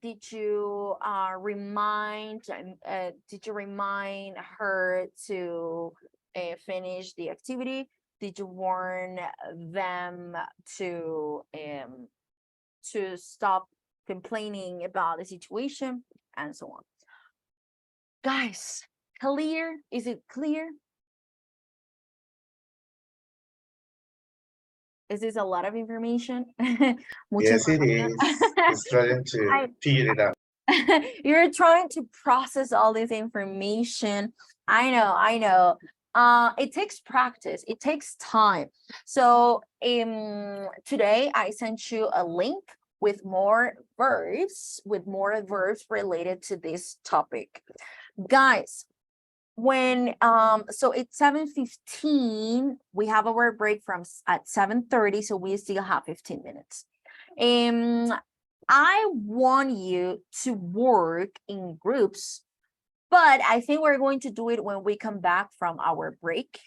Did you remind her to finish the activity? Did you warn them to stop complaining about the situation, and so on? Guys, clear? Is it clear? Is this a lot of information? Yes, it is. It's trying to figure it out. You're trying to process all this information. I know. It takes practice. It takes time. So today I sent you a link with more verbs related to this topic. Guys, when so it's 7:15, we have our break at 7:30, so we still have 15 minutes. I want you to work in groups, but I think we're going to do it when we come back from our break.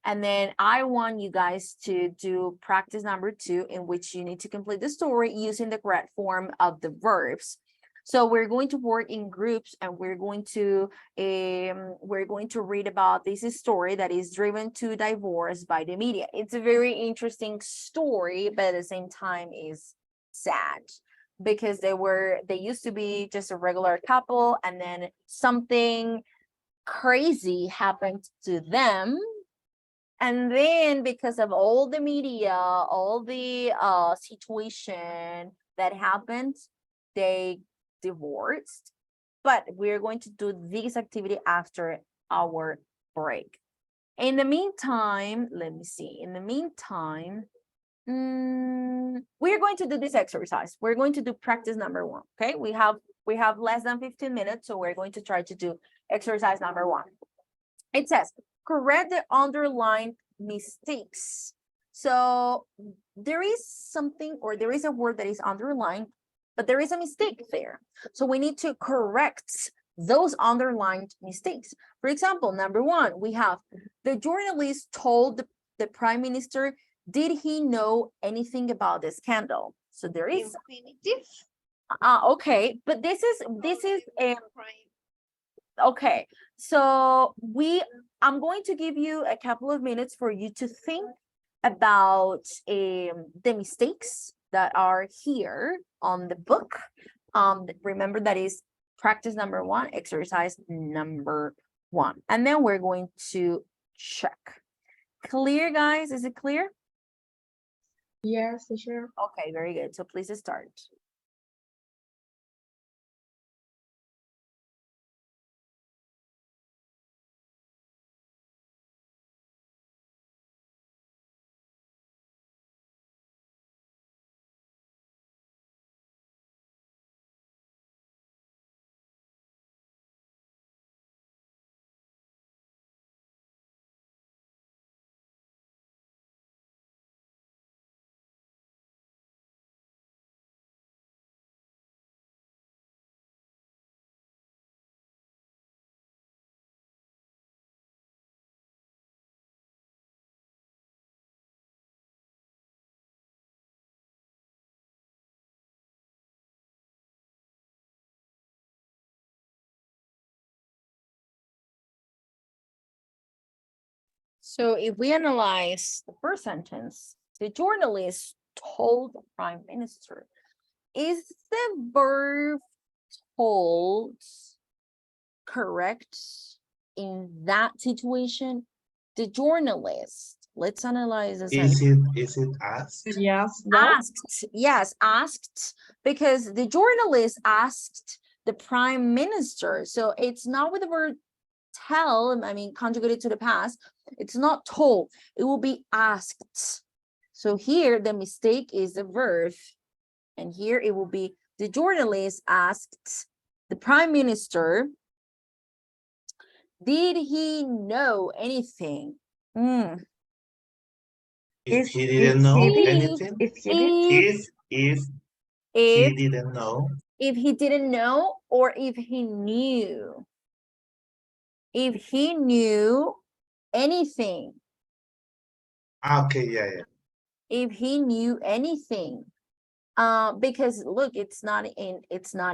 And then I want you guys to do practice number 2, in which you need to complete the story using the correct form of the verbs. So we're going to work in groups, and we're going to read about this story that is driven to divorce by the media. It's a very interesting story, but at the same time is sad, because they used to be just a regular couple, and then something crazy happened to them. And then because of all the media, all the situation that happened, they divorced. But we're going to do this activity after our break. In the meantime, let me see. In the meantime, we're going to do this exercise. We're going to do practice number 1. Okay, we have less than 15 minutes, so we're going to try to do exercise number 1. It says, correct the underlined mistakes. So there is something, or there is a word that is underlined, but there is a mistake there. So we need to correct those underlined mistakes. For example, number 1, we have the journalist told the prime minister, did he know anything about the scandal? So there is Infinitive. Okay, but this is okay. So I'm going to give you a couple of minutes for you to think about the mistakes that are here on the book. Remember, that is practice number 1, exercise number 1, and then we're going to check. clear, guys? Is it clear? Yes, teacher. Okay, very good. So please start. So if we analyze the first sentence, the journalist told the prime minister, is the verb told correct in that situation? The journalist, let's analyze this. Is it asked? Yes, no. Asked, yes, asked, because the journalist asked the prime minister. So it's not with the word tell, I mean, conjugated to the past. It's not told, it will be asked. So here the mistake is the verb. And here it will be the journalist asked the prime minister, did he know anything? If he didn't know anything? If he did, If If he didn't know, if he didn't know, or if he knew. If he knew anything. okay, yeah. If he knew anything. Because look, it's not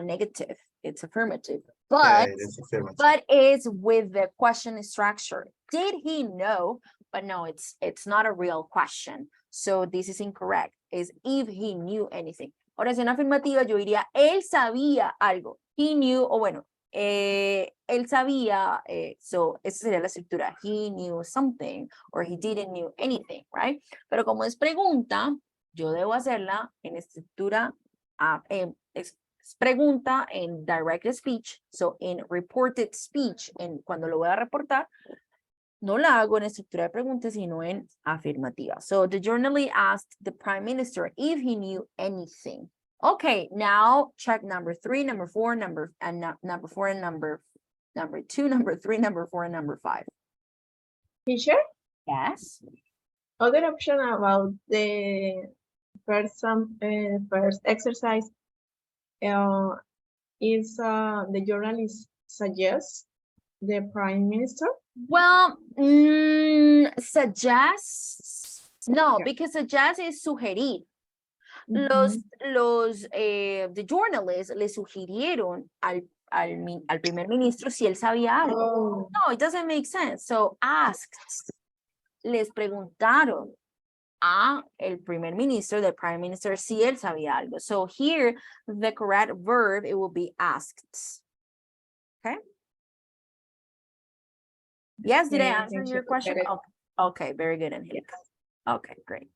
negative, it's affirmative, Yeah, but it's affirmative. it's with the question structure. Did he know? But no, it's not a real question. So this is incorrect. Is if he knew anything. Oración afirmativa, yo diría, él sabía algo. He knew, o bueno, él sabía, so esa sería la estructura. He knew something, or he didn't knew anything, right? Pero como es pregunta, yo debo hacerla en estructura, es pregunta en direct speech, so in reported speech, cuando lo voy a reportar, no la hago en estructura de preguntas, sino en afirmativa. So the journalist asked the prime minister if he knew anything. Okay, now check number 3, number 4, number 4, and number 2, number 3, number 4, and number 5. teacher, Yes. other option about the first exercise is the journalist suggests the prime minister. Well, suggests, no, because suggest is sugerir. The journalists le sugirieron al primer ministro si él sabía algo. Oh, No, it doesn't make sense. So asked, les preguntaron a el primer ministro, the prime minister, si él sabía algo. So here, the correct verb, it will be asked. Okay. Yes, did I yeah, answer think your so. question? Correct. Okay, very good, Angelica. Okay, great.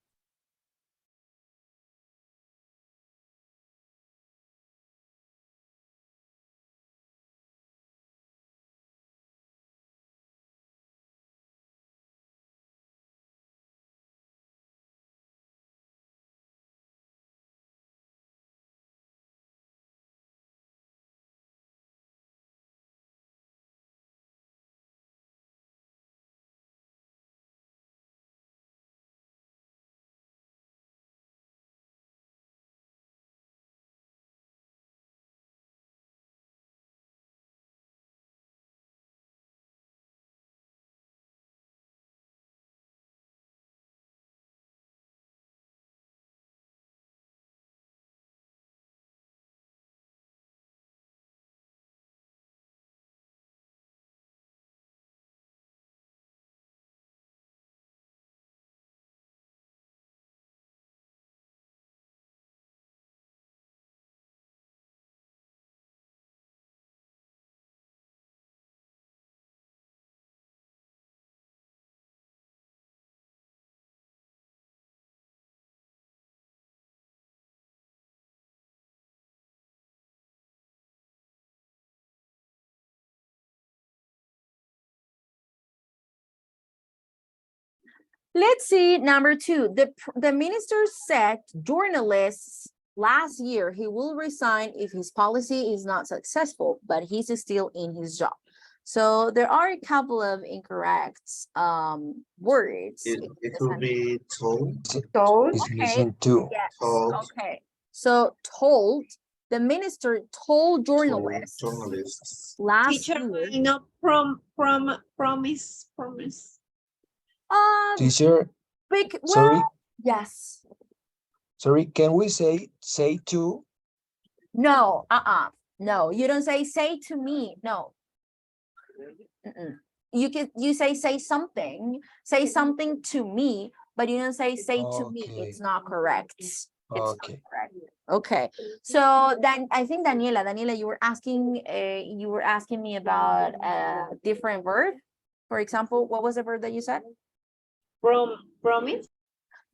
Let's see, number 2. The minister said journalists last year he will resign if his policy is not successful, but he's still in his job. So there are a couple of incorrect words. It will be told. Told. It's Okay. missing two. Yes. Told. Okay. So told, the minister told journalists Journalists. last Teacher, year. I know promise. Teacher, Well, sorry, yes. sorry, can we say to? No, no, you don't say to me. No. Mm-mm. You say something to me, but you don't say to me. Okay. It's not correct. It's not Okay. correct. Okay. So then I think Daniela, you were asking me about a different verb. For example, what was the verb that you said? Promise.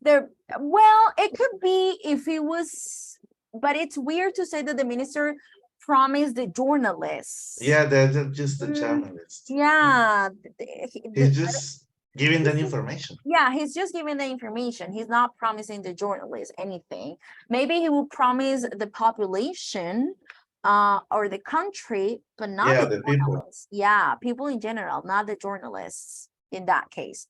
Well, it could be if it was, but it's weird to say that the minister promised the journalists. Yeah, they're just the journalists. Yeah. He's just giving them information. Yeah, he's just giving the information. He's not promising the journalists anything. Maybe he will promise the population or the country, but not the people. journalists. Yeah, people in general, not the journalists in that case.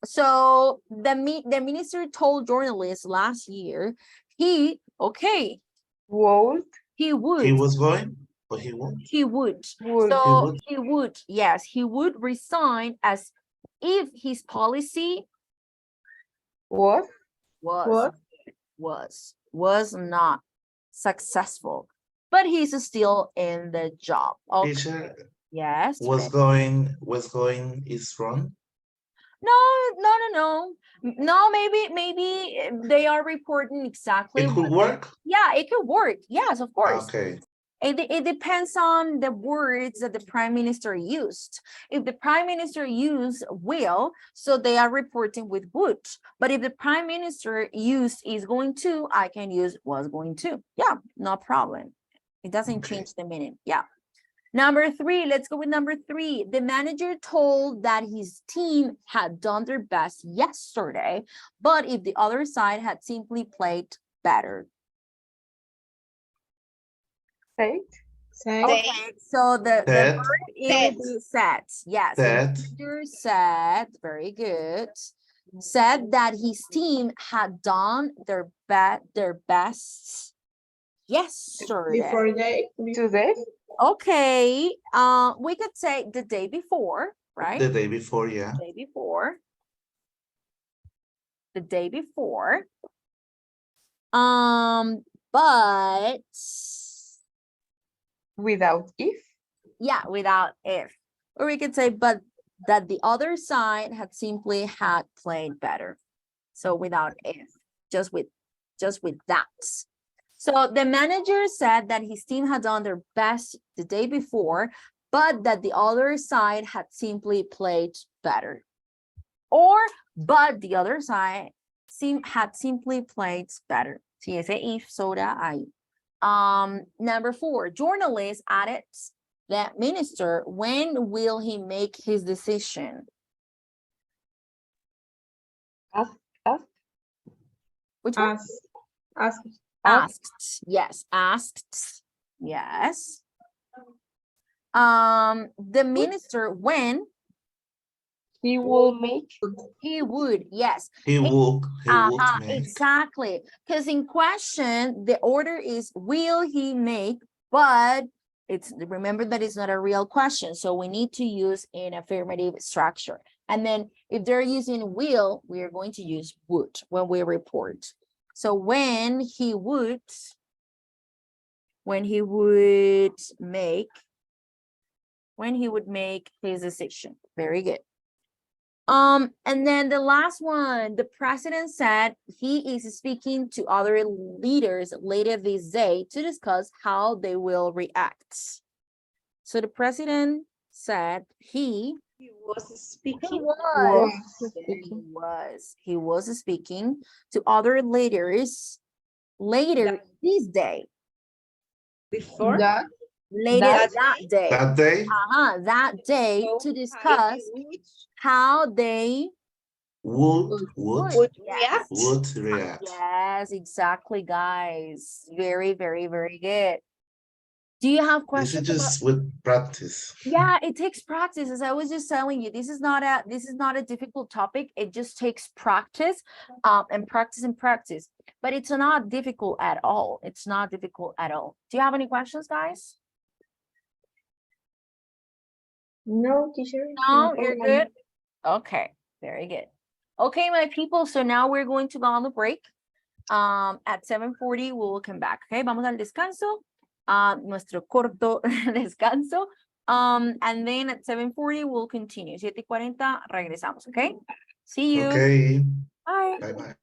So the minister told journalists last year he Would. He was going, but he won't. he would. Would. So he would, yes, he would resign as if his policy Was. was not successful, but he's still in the job. Okay. Teacher, Yes. was going is wrong. No, maybe they are reporting exactly. It could work. Yeah, it could work. Yes, of course. Okay. It depends on the words that the prime minister used. If the prime minister used will, so they are reporting with would. But if the prime minister used is going to, I can use was going to. Yeah, no problem. It doesn't change the meaning. Yeah. Number 3, let's go with number 3. The manager told that his team had done their best yesterday, but if the other side had simply played better. Say. Okay, so the Said. verb it will be said. Yes. Said. The manager said, very good. Said that his team had done their best yesterday. Today. Okay. We could say the day before, right? The day before, yeah. The day before. The day before. But Without if. yeah, without if. Or we could say, but that the other side had simply had played better. So without if, just with that. So the manager said that his team had done their best the day before, but that the other side had simply played better. Or, but the other side had simply played better. Si ese if sobra ahí. Number 4, journalists added that minister, when will he make his decision? Ask. Which one? Asked. Yes, asked. Yes. The minister, when He will make. he would, yes. He would make. Exactly. Because in question, the order is will he make, but remember that it's not a real question. So we need to use an affirmative structure. And then if they're using will, we are going to use would when we report. So when he would make his decision. Very good. And then the last one, the president said he is speaking to other leaders later this day to discuss how they will react. So the president said he was speaking to other leaders later this day. Before That. That day. That day. That day to discuss how they Would react. would react. Yes, exactly, guys. Very, very, very good. Do you have This is questions about? just with practice. Yeah, it takes practice. As I was just telling you, this is not a difficult topic. It just takes practice, and practice and practice. But it's not difficult at all. It's not difficult at all. Do you have any questions, guys? No, teacher. No, you're good. Okay, very good. Okay, my people. So now we're going to go on the break. At 7:40 we will come back. Okay, vamos al descanso. Nuestro corto descanso. And then at 7:40 we'll continue. 7:40 regresamos. Okay. See you. Okay. Bye. Bye bye.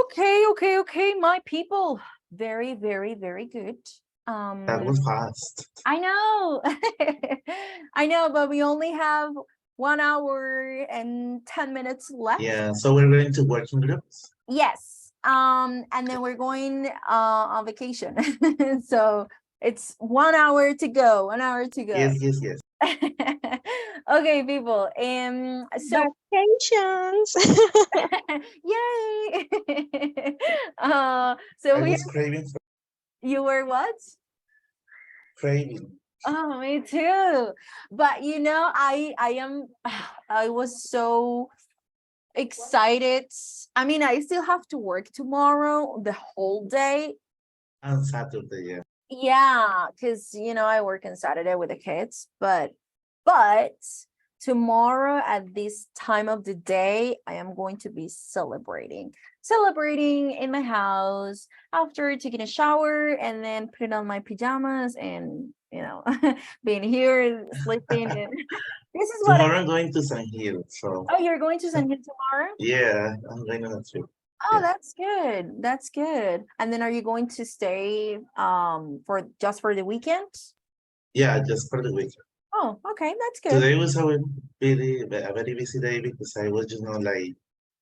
Okay, my people. Very, very, very good. That was fast. I know. I know, but we only have 1 hour and 10 minutes left. Yeah, so we're going to work in groups. Yes. And then we're going on vacation. So it's 1 hour to go, 1 hour to go. Yes. Okay, people. So Vacations. yay. So I we was craving for you were what? craving. Oh, me too. But you know, I was so excited. I mean, I still have to work tomorrow the whole day. On Saturday, yeah. Yeah, because you know, I work on Saturday with the kids, but tomorrow at this time of the day, I am going to be celebrating in my house after taking a shower and then putting on my pajamas and you know being here sleeping and this is what Tomorrow I'm going to San Gil, so oh, you're going to San Gil tomorrow? yeah, I'm going on a trip. Oh, Yeah. that's good. And then are you going to stay for just for the weekend? Yeah, just for the weekend. Oh, okay, that's good. Today was a very busy day because I was like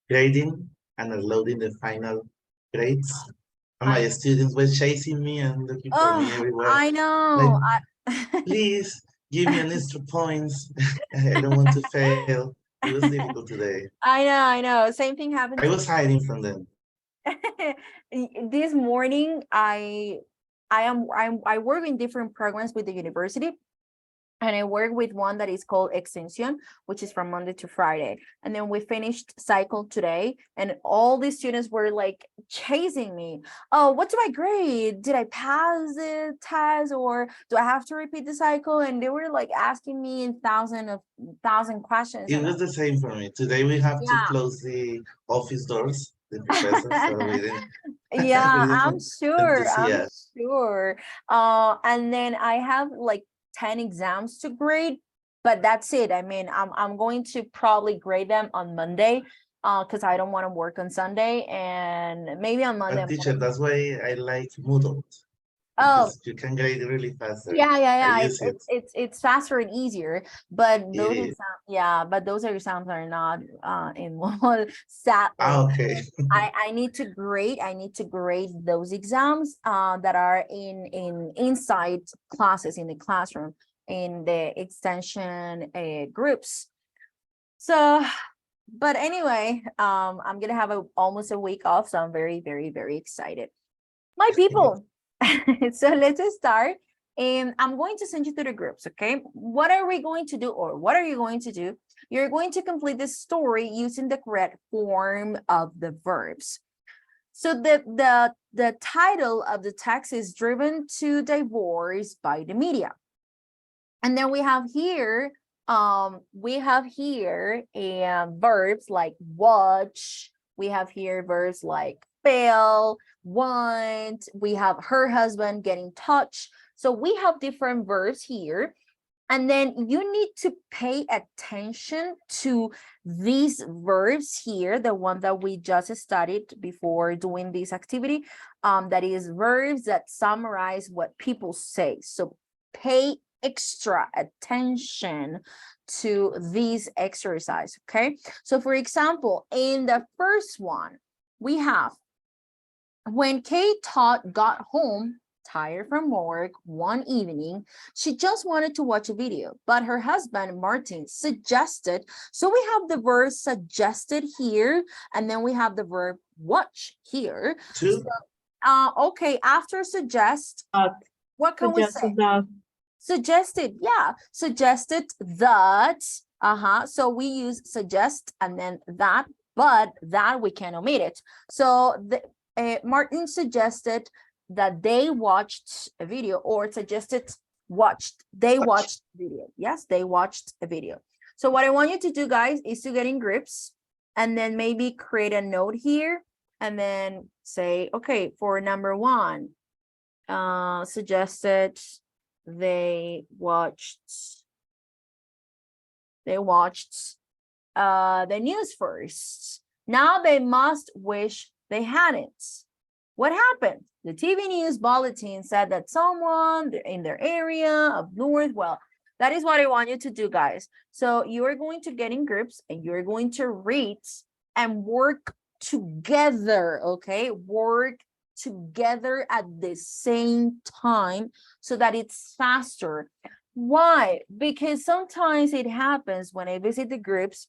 grading and uploading the final grades. And my students were chasing me and looking for me Oh, everywhere. I know. Please give me an extra points. I don't want to fail. It was difficult today. I know. Same thing happened I was hiding from them. this morning. I work in different programs with the university. And I work with one that is called Extension, which is from Monday to Friday. And then we finished cycle today, and all the students were like chasing me. Oh, what's my grade? Did I pass the test, or do I have to repeat the cycle? And they were like asking me thousand questions. It was the same for me. Today we have to Yeah. close the office doors, the professor, so we didn't. Yeah, we didn't I'm want them to sure. see I'm us. sure. And then I have like 10 exams to grade, but that's it. I mean, I'm going to probably grade them on Monday, because I don't want to work on Sunday, and maybe on Monday. But teacher, that's why I like Moodle. Oh, Because you can grade really faster. yeah. I use it. It's faster and easier, but those It is. exams are not in one sadly. Okay. I need to grade those exams that are in inside classes in the classroom in the extension groups. So but anyway, I'm gonna have almost a week off, so I'm very, very, very excited. My people, so let's start. And I'm going to send you to the groups, okay? What are we going to do, or what are you going to do? You're going to complete the story using the correct form of the verbs. So the title of the text is Driven to Divorce by the Media. And then we have here verbs like watch. We have here verbs like fail, want. We have her husband getting touched. So we have different verbs here. And then you need to pay attention to these verbs here, the one that we just studied before doing this activity. That is verbs that summarize what people say. So pay extra attention to these exercise, okay? So for example, in the first one, we have, when Kate Todd got home, tired from work one evening, she just wanted to watch a video, but her husband, Martin, suggested, so we have the verb suggested here, and then we have the verb watch here. Two. So, okay, after suggest, what can we say? Suggested, yeah, suggested that, so we use suggest and then that, but that we can omit it. So Martin suggested that they watched a video, or suggested they watched video. Yes, they watched a video. So what I want you to do, guys, is to get in groups and then maybe create a note here and then say, okay, for number one, suggested they watched the news first. Now they must wish they hadn't. What happened? The TV news bulletin said that someone in their area of north, well, that is what I want you to do, guys. So you are going to get in groups and you're going to read and work together, okay? Work together at the same time so that it's faster. Why? Because sometimes it happens when I visit the groups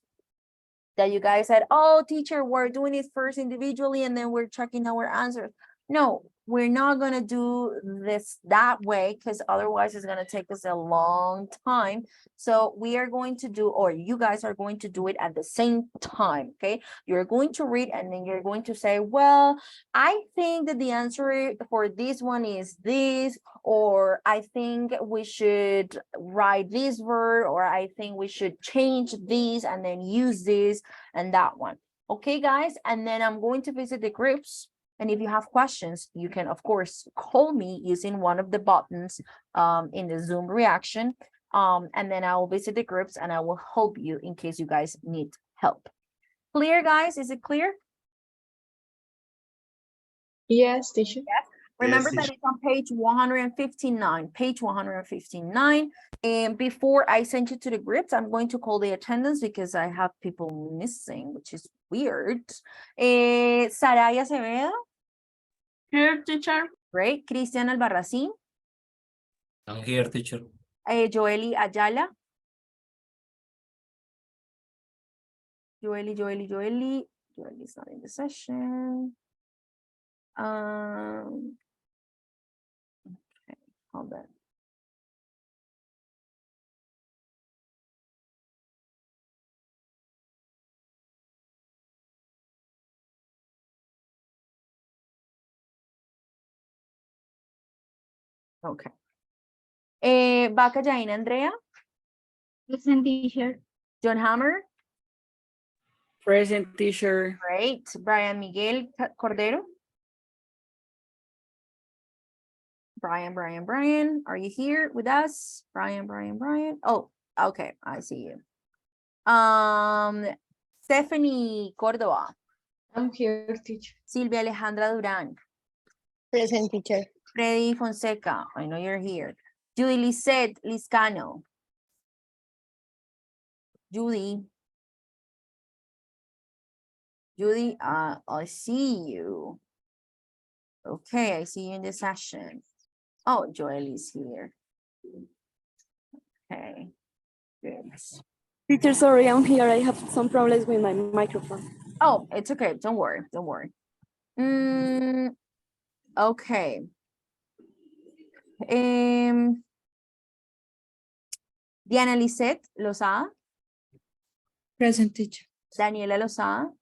that you guys said, oh, teacher, we're doing it first individually and then we're checking our answers. No, we're not going to do this that way because otherwise it's going to take us a long time. So we are going to do, or you guys are going to do it at the same time, okay? You're going to read and then you're going to say, well, I think that the answer for this one is this, or I think we should write this word, or I think we should change this and then use this and that one. Okay, guys? And then I'm going to visit the groups. And if you have questions, you can, of course, call me using one of the buttons in the Zoom reaction. And then I will visit the groups and I will help you in case you guys need help. Clear, guys? Is it clear? Yes, teacher. Remember Yes, that it's on page 159, page 159. And before I send you to the groups, I'm going to call the attendance because I have people missing, which is weird. Saraya Acevedo. Here, teacher. Great. Cristian Albarracín. I'm here, teacher. Joely Ayala. Joely is not in the session. Okay, hold on. Okay. Vaca Jaina Andrea. Present, teacher. John Hammer. Present, teacher. Great. Brian Miguel Cordero. Brian, are you here with us? Brian. Oh, okay, I see you. Stephanie Córdoba. I'm here, teacher. Silvia Alejandra Durán. Present, teacher. Freddy Fonseca, I know you're here. Judy Lisette Liscano. Judy, I see you. Okay, I see you in the session. Oh, Joel is here. Okay, good. Teacher, sorry, I'm here. I have some problems with my microphone. Oh, it's okay. Don't worry. Okay. Diana Lisette Lozada. Present, teacher. Daniela Lozada.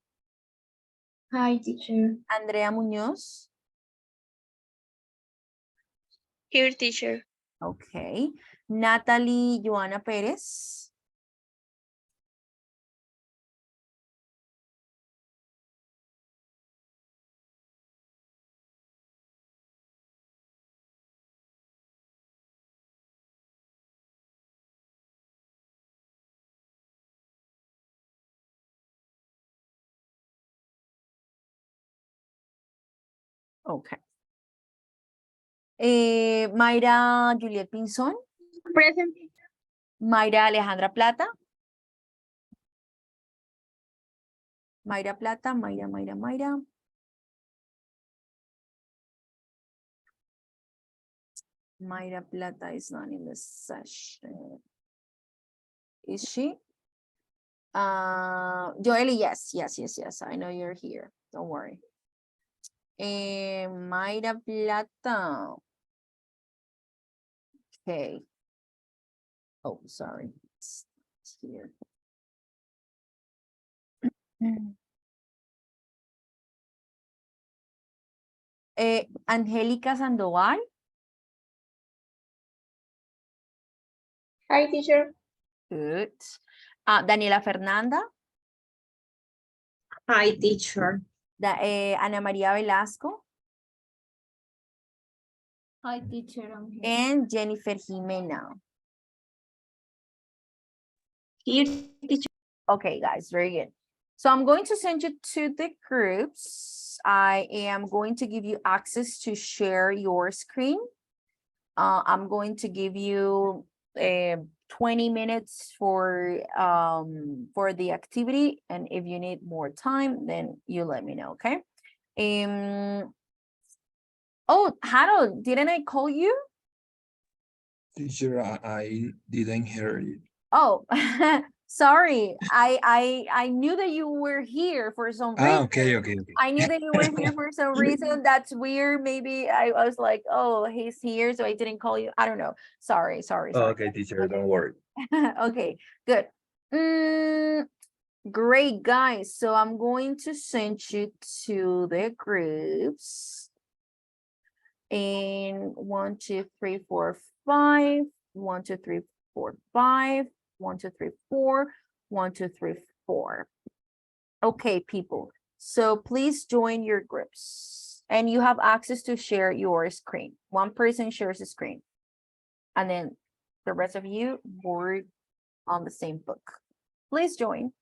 Hi, teacher. Andrea Muñoz. Here, teacher. Okay. Natalie Joana Pérez. Okay. Mayra Juliet Pinzón. Present, teacher. Mayra Alejandra Plata. Mayra Plata, Mayra. Mayra Plata is not in the session. Is she? Joely, yes. I know you're here. Don't worry. Mayra Plata. Okay. Oh, sorry. It's here. Angélica Sandoval. Hi, teacher. Good. Daniela Fernanda. Hi, teacher. Ana María Velasco. Hi, teacher. I'm here. And Jennifer Jimena. Here, teacher. Okay, guys, very good. So I'm going to send you to the groups. I am going to give you access to share your screen. I'm going to give you 20 minutes for the activity. And if you need more time, then you let me know, okay? Oh, Harold, didn't I call you? Teacher, I didn't hear it. Oh, sorry. I knew that you were here for some reason. Okay. I knew that you were here for some reason. That's weird. Maybe I was like, oh, he's here, so I didn't call you. I don't know. Sorry. Okay, teacher, don't worry. Okay, good. Great, guys. So I'm going to send you to the groups. In 1, 2, 3, 4, 5. 1, 2, 3, 4, 5. 1, 2, 3, 4. 1, 2, 3, 4. Okay, people. So please join your groups. And you have access to share your screen. One person shares a screen. And then the rest of you work on the same book. Please join.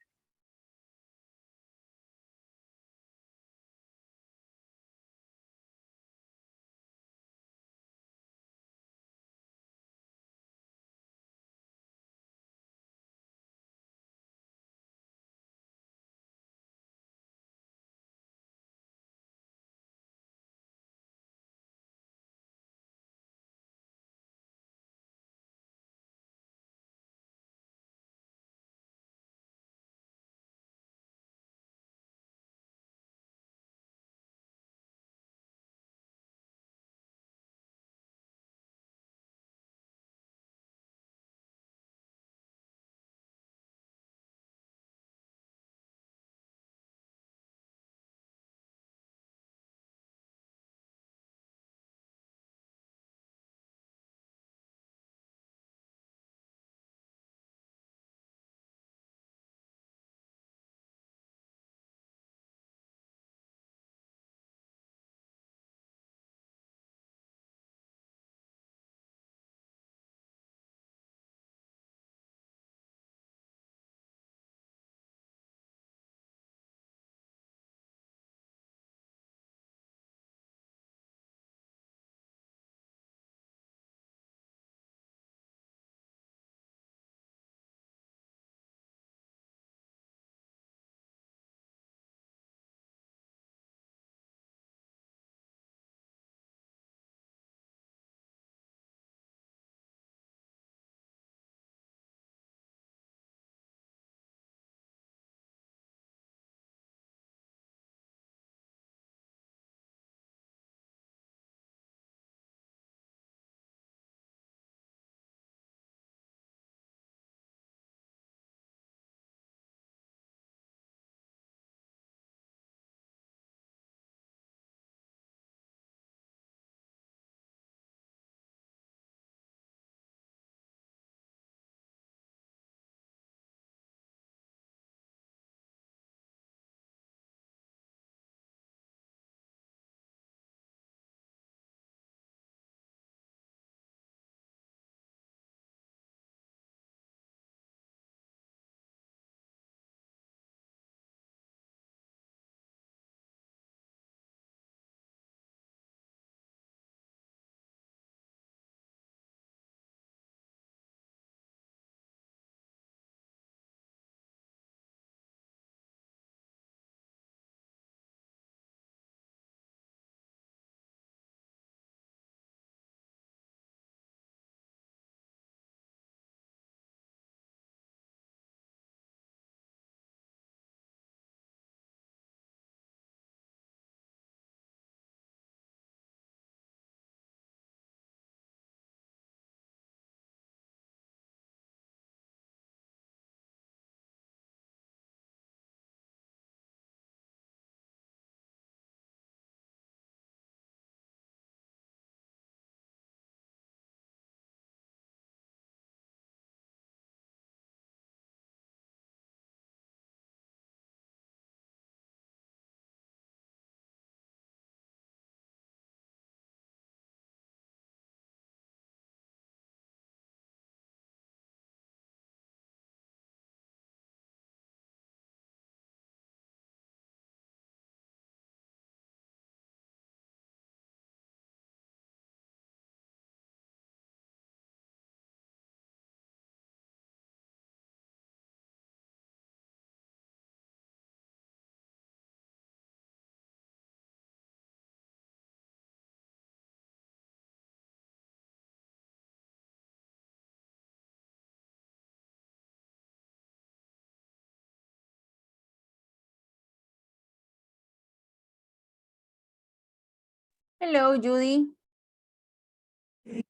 Hello, Judy.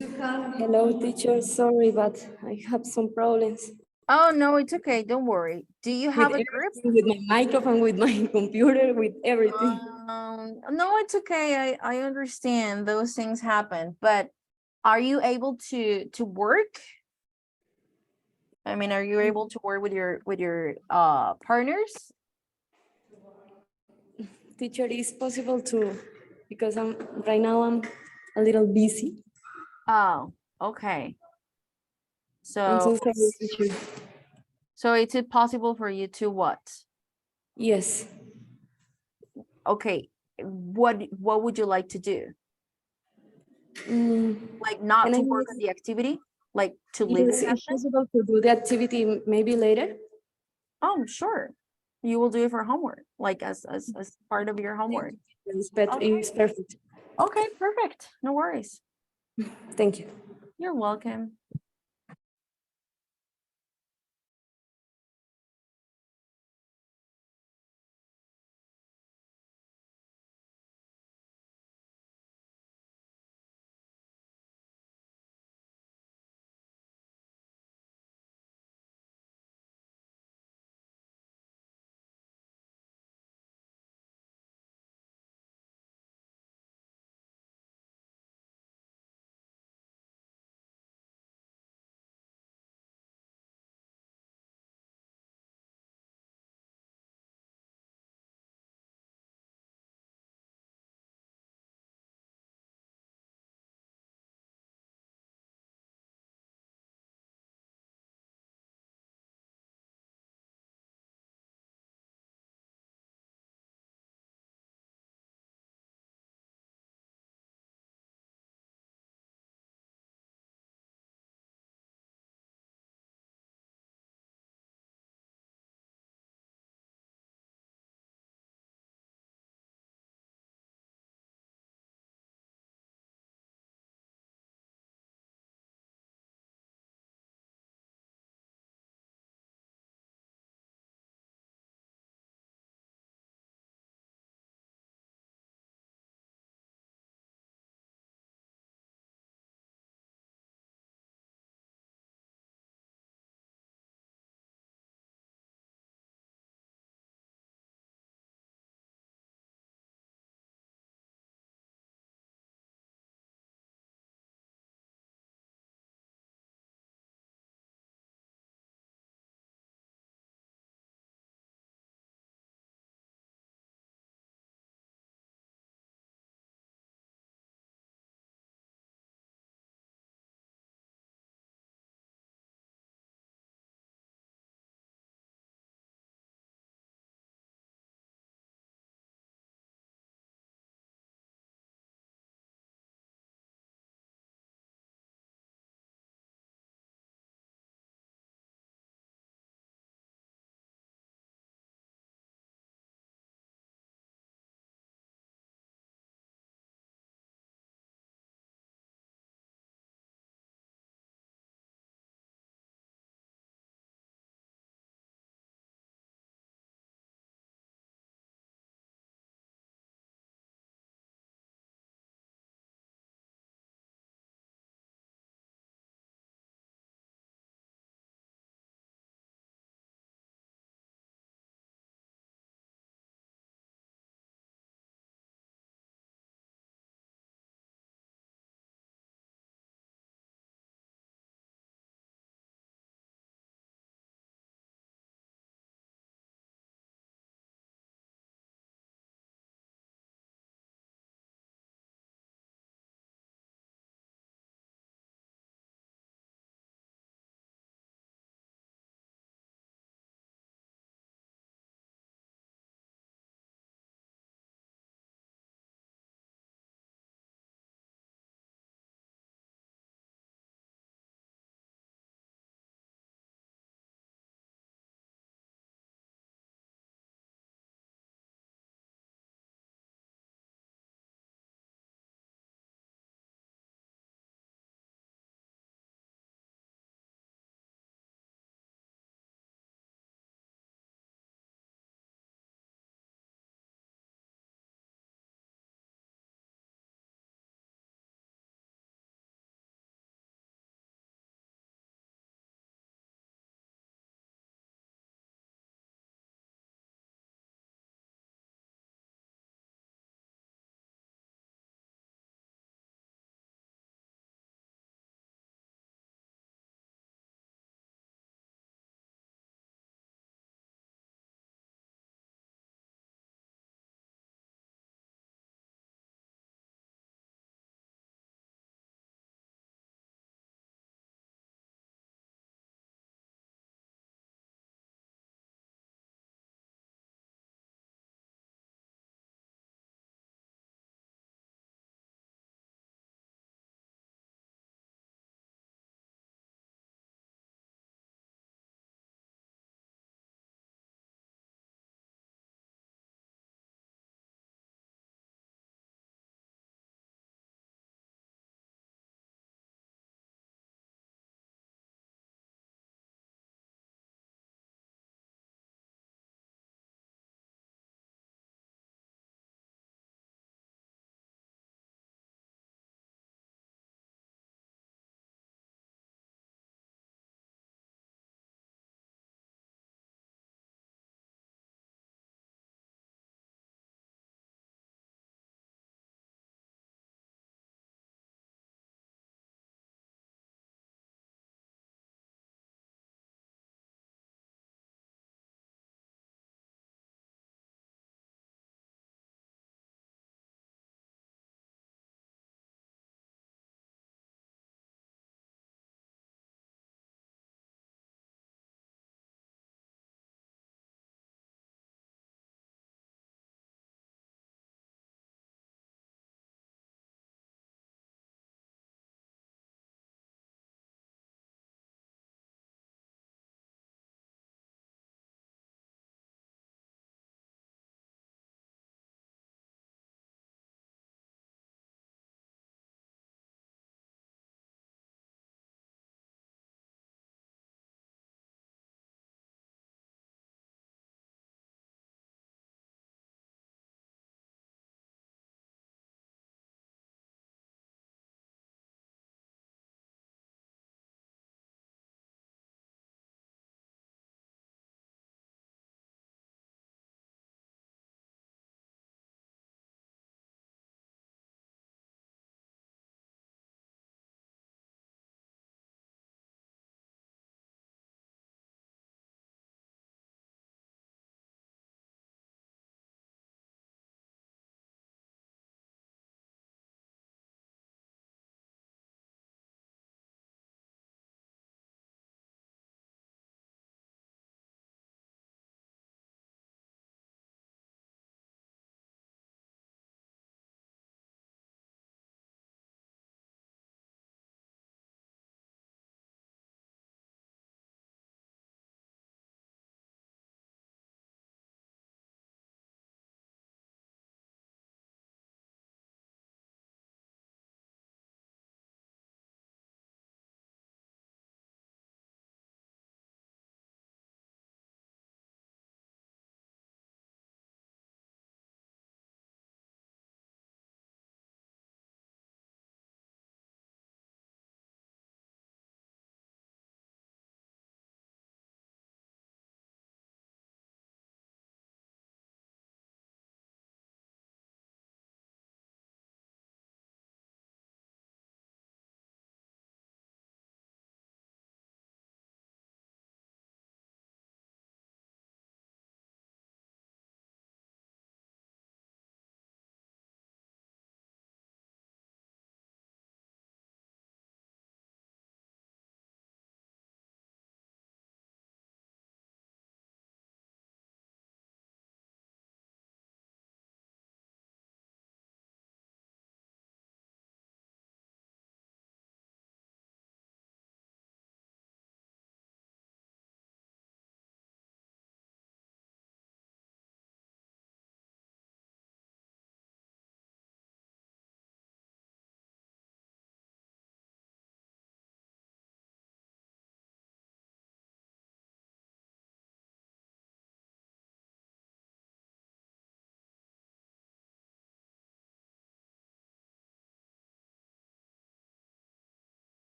Hello, teacher. Sorry, but I have some problems Oh, no, it's okay. Don't worry. Do you with have a group? everything, with my microphone, with my computer, with everything. No, it's okay. I understand those things happen, but are you able to work? I mean, are you able to work with your partners? Teacher, is possible to, because right now I'm a little busy. Oh, okay. I'm So so sorry, teacher. so is it possible for you to what? Yes. Okay, what would you like to do? Mm, Like not can I to work on use, the activity? Like to leave the yes, it's session? possible to do the activity maybe later? Oh, sure. You will do it for homework, like as part of your homework. Okay. It's perfect. Okay, perfect. No worries. Thank you. You're welcome.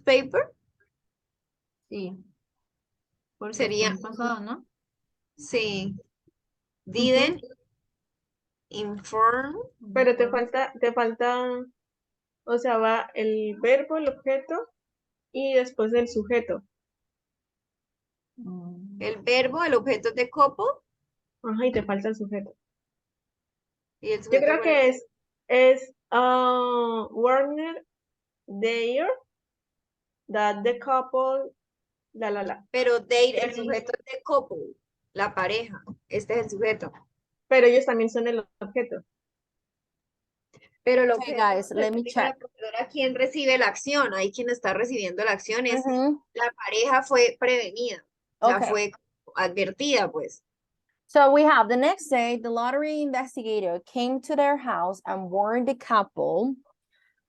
newspaper? Sí. ¿Cuál Fue sería? el pasado, ¿no? Sí. Didn't inform. Pero te falta, o sea, va el verbo, el objeto y después el sujeto. El verbo, el objeto de couple Ajá, y te falta el sujeto. y el Yo sujeto. creo ¿cuál que es Warner there that the couple, la. Pero date, el sujeto es de couple, la pareja. Este es el sujeto. Pero ellos también son el objeto. Pero el Okay, objeto guys, let me explica a la check. profesora quién recibe la acción. Ahí quien está recibiendo la acción es Mhm. la pareja fue prevenida. O sea, Okay. fue advertida, pues. So we have the next day, the lottery investigator came to their house and warned the couple.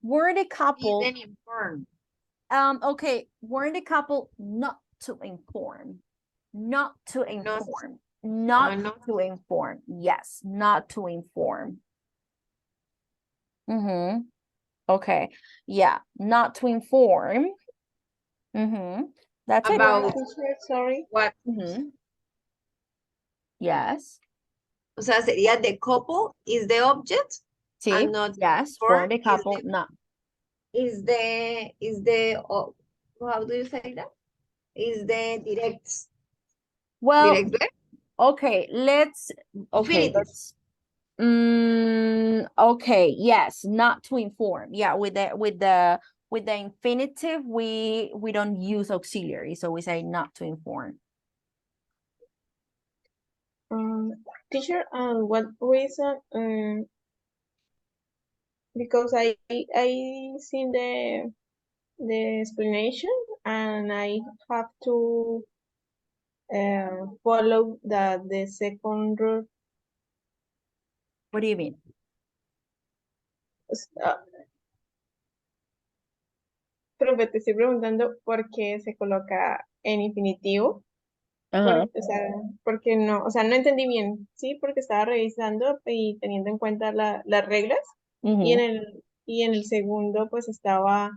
Warned the couple. Didn't inform. Okay, warned the couple not to inform. Not to inform. Not no. to inform. Yes, not to inform. Mm-hmm. Okay. Yeah, not to inform. Mm-hmm. That's it. About Sorry. what? Mm-hmm. Yes. O sea, sería the couple is the object See? and not Yes. inform Warned the couple not. is the oh, how do you say that? Is the direct Well, direct verb? okay, let's Infinitive. let's okay, yes, not to inform. Yeah, with the infinitive, we don't use auxiliary, so we say not to inform. Teacher, what reason? Because I seen the explanation and I have to follow the second rule. What do you mean? Profe, te estoy preguntando por qué se coloca en infinitivo. Uh-huh. O sea, porque no, o sea, no entendí bien, sí, porque estaba revisando y teniendo en cuenta las reglas y en el segundo pues estaba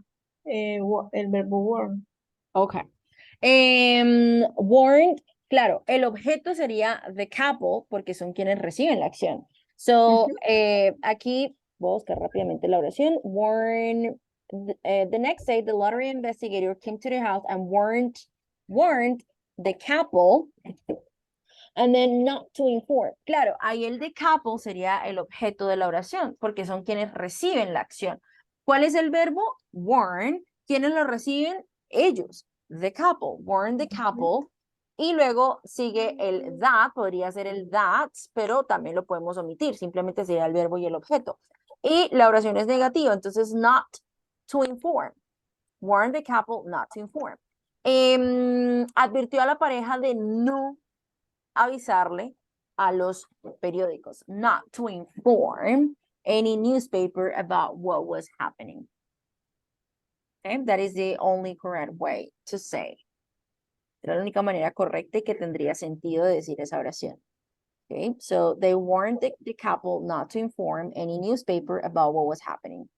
el verbo warn. Okay. Warned, claro, el objeto sería the couple porque son quienes reciben la acción. So, aquí voy a buscar rápidamente la oración. Warn, the next day, the lottery investigator came to the house and warned the couple and then not to inform. Claro, ahí el de couple sería el objeto de la oración porque son quienes reciben la acción. ¿Cuál es el verbo? Warn. ¿Quiénes lo reciben? Ellos. The couple. Warn the couple. Y luego sigue el that, podría ser el that, pero también lo podemos omitir. Simplemente sería el verbo y el objeto. Y la oración es negativa, entonces not to inform. Warn the couple not to inform. Advirtió a la pareja de no avisarle a los periódicos, not to inform any newspaper about what was happening. Okay, that is the only correct way to say. Es la única manera correcta y que tendría sentido de decir esa oración. Okay, so they warned the couple not to inform any newspaper about what was happening.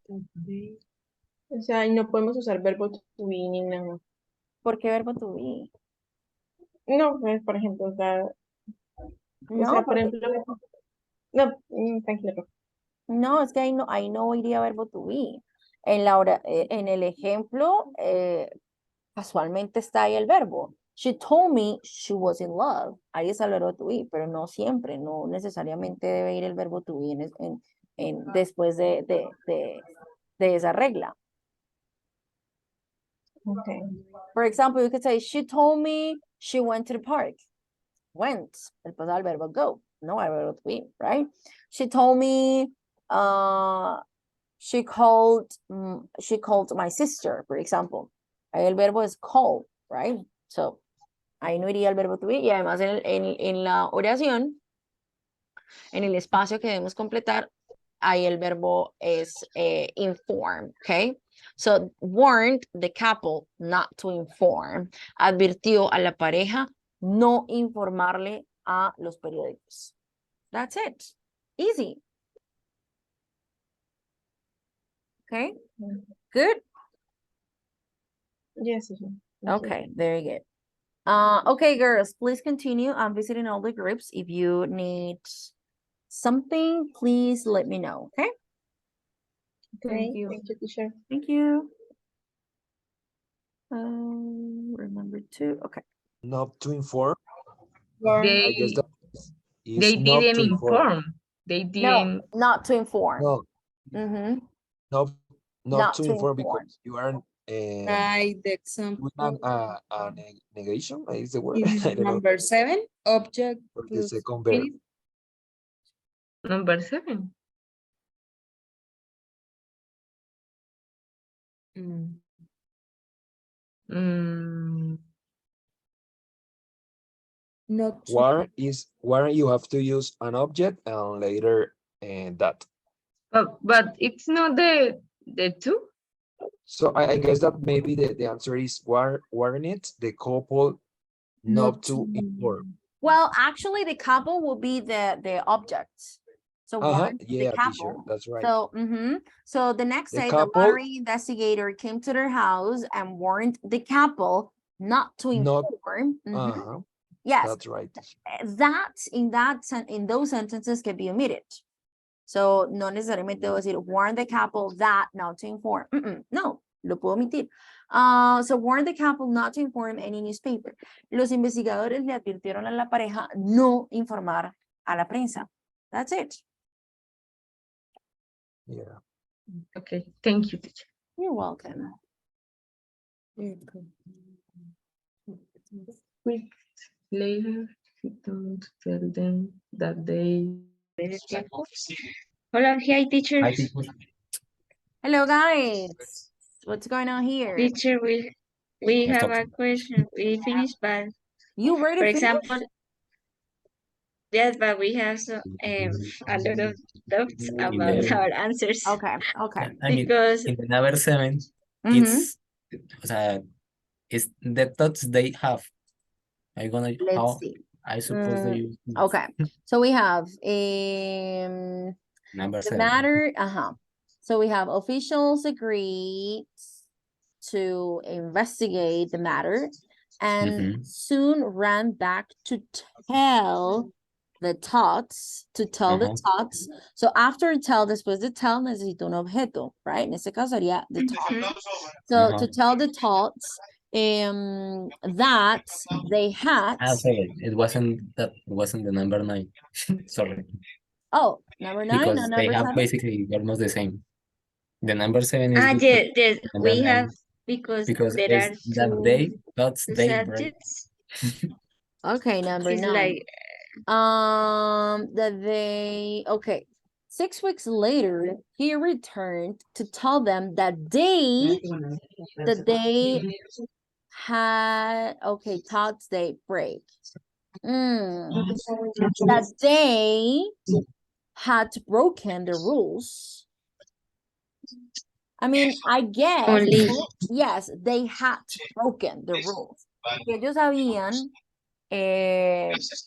O sea, y no podemos usar verbo to be ni nada. ¿Por qué verbo to be? No, pues, por ejemplo, o sea, No, por ejemplo, no, tranquilo. no, es que ahí no iría verbo to be. En el ejemplo, casualmente está ahí el verbo. She told me she was in love. Ahí está el verbo to be, pero no siempre, no necesariamente debe ir el verbo to be después de esa regla. Okay. For example, you could say, she told me she went to the park. Went, el pasado del verbo go, no hay verbo to be, right? She told me, she called my sister, for example. Ahí el verbo es call, right? So, ahí no iría el verbo to be. Y además en la oración, en el espacio que debemos completar, ahí el verbo es inform, okay? So, warned the couple not to inform. Advirtió a la pareja no informarle a los periódicos. That's it. Easy. Okay, good. Yes, teacher. Okay, very good. Okay, girls, please continue. I'm visiting all the groups. If you need something, please let me know, okay? Okay, thank you, teacher. Thank you. Remember to, okay. Not to inform. They I guess that they is not didn't to inform. inform. They No, didn't. not to inform. No, Mm-hmm. not not Not to to inform inform. because you are Like the doing example a negation is the word. in I don't know number 7, object for the plus second verb. finished. Number 7. Mm. Mm, Not to, Where you have to use an object and later that. but it's not the two. So I guess that maybe the answer is weren't it the couple not to inform. Well, actually, the couple will be the object. So warrant the Yeah, teacher, couple. that's right. So, so the next The day, the couple- lottery investigator came to their house and warned the couple not to Not- inform. Yes, That's right. that in those sentences can be omitted. So no necesariamente debo decir warn the couple that not to inform. No, lo puedo omitir. So warn the couple not to inform any newspaper. Los investigadores le advirtieron a la pareja no informar a la prensa. That's it. Yeah. Okay, thank you, teacher. You're welcome. Weeks later, he don't tell them that they. Hola, hi teacher. Hi, teacher. Hello, guys. What's going on here? Teacher, we Let's have talk. a question. We finished, but You already for finished? example, yes, but we have a lot of doubts about the- our answers. Okay, okay. I mean, Because in the number 7, it's the thoughts they have. I'm gonna Let's how see. I suppose they use Okay, so we have number the 7. matter, so we have officials agreed to investigate the matter and soon ran back to tell the tots, So after tell, después de tell, necesito un objeto, right? En este caso sería the tots. So to tell the tots that they had. Sorry, it wasn't the number 9. Sorry. Oh, number 9 Because or they number have 7? basically almost the same. The number 7 is yes, number we 9 have because there are it's that two, they thoughts two they break. subjects. Okay, number It's 9. like That they, okay. 6 weeks later, he returned to tell them that they had, okay, thoughts they break. That they had broken the rules. I mean, I guess, only yes, they had broken the rules. Que ellos habían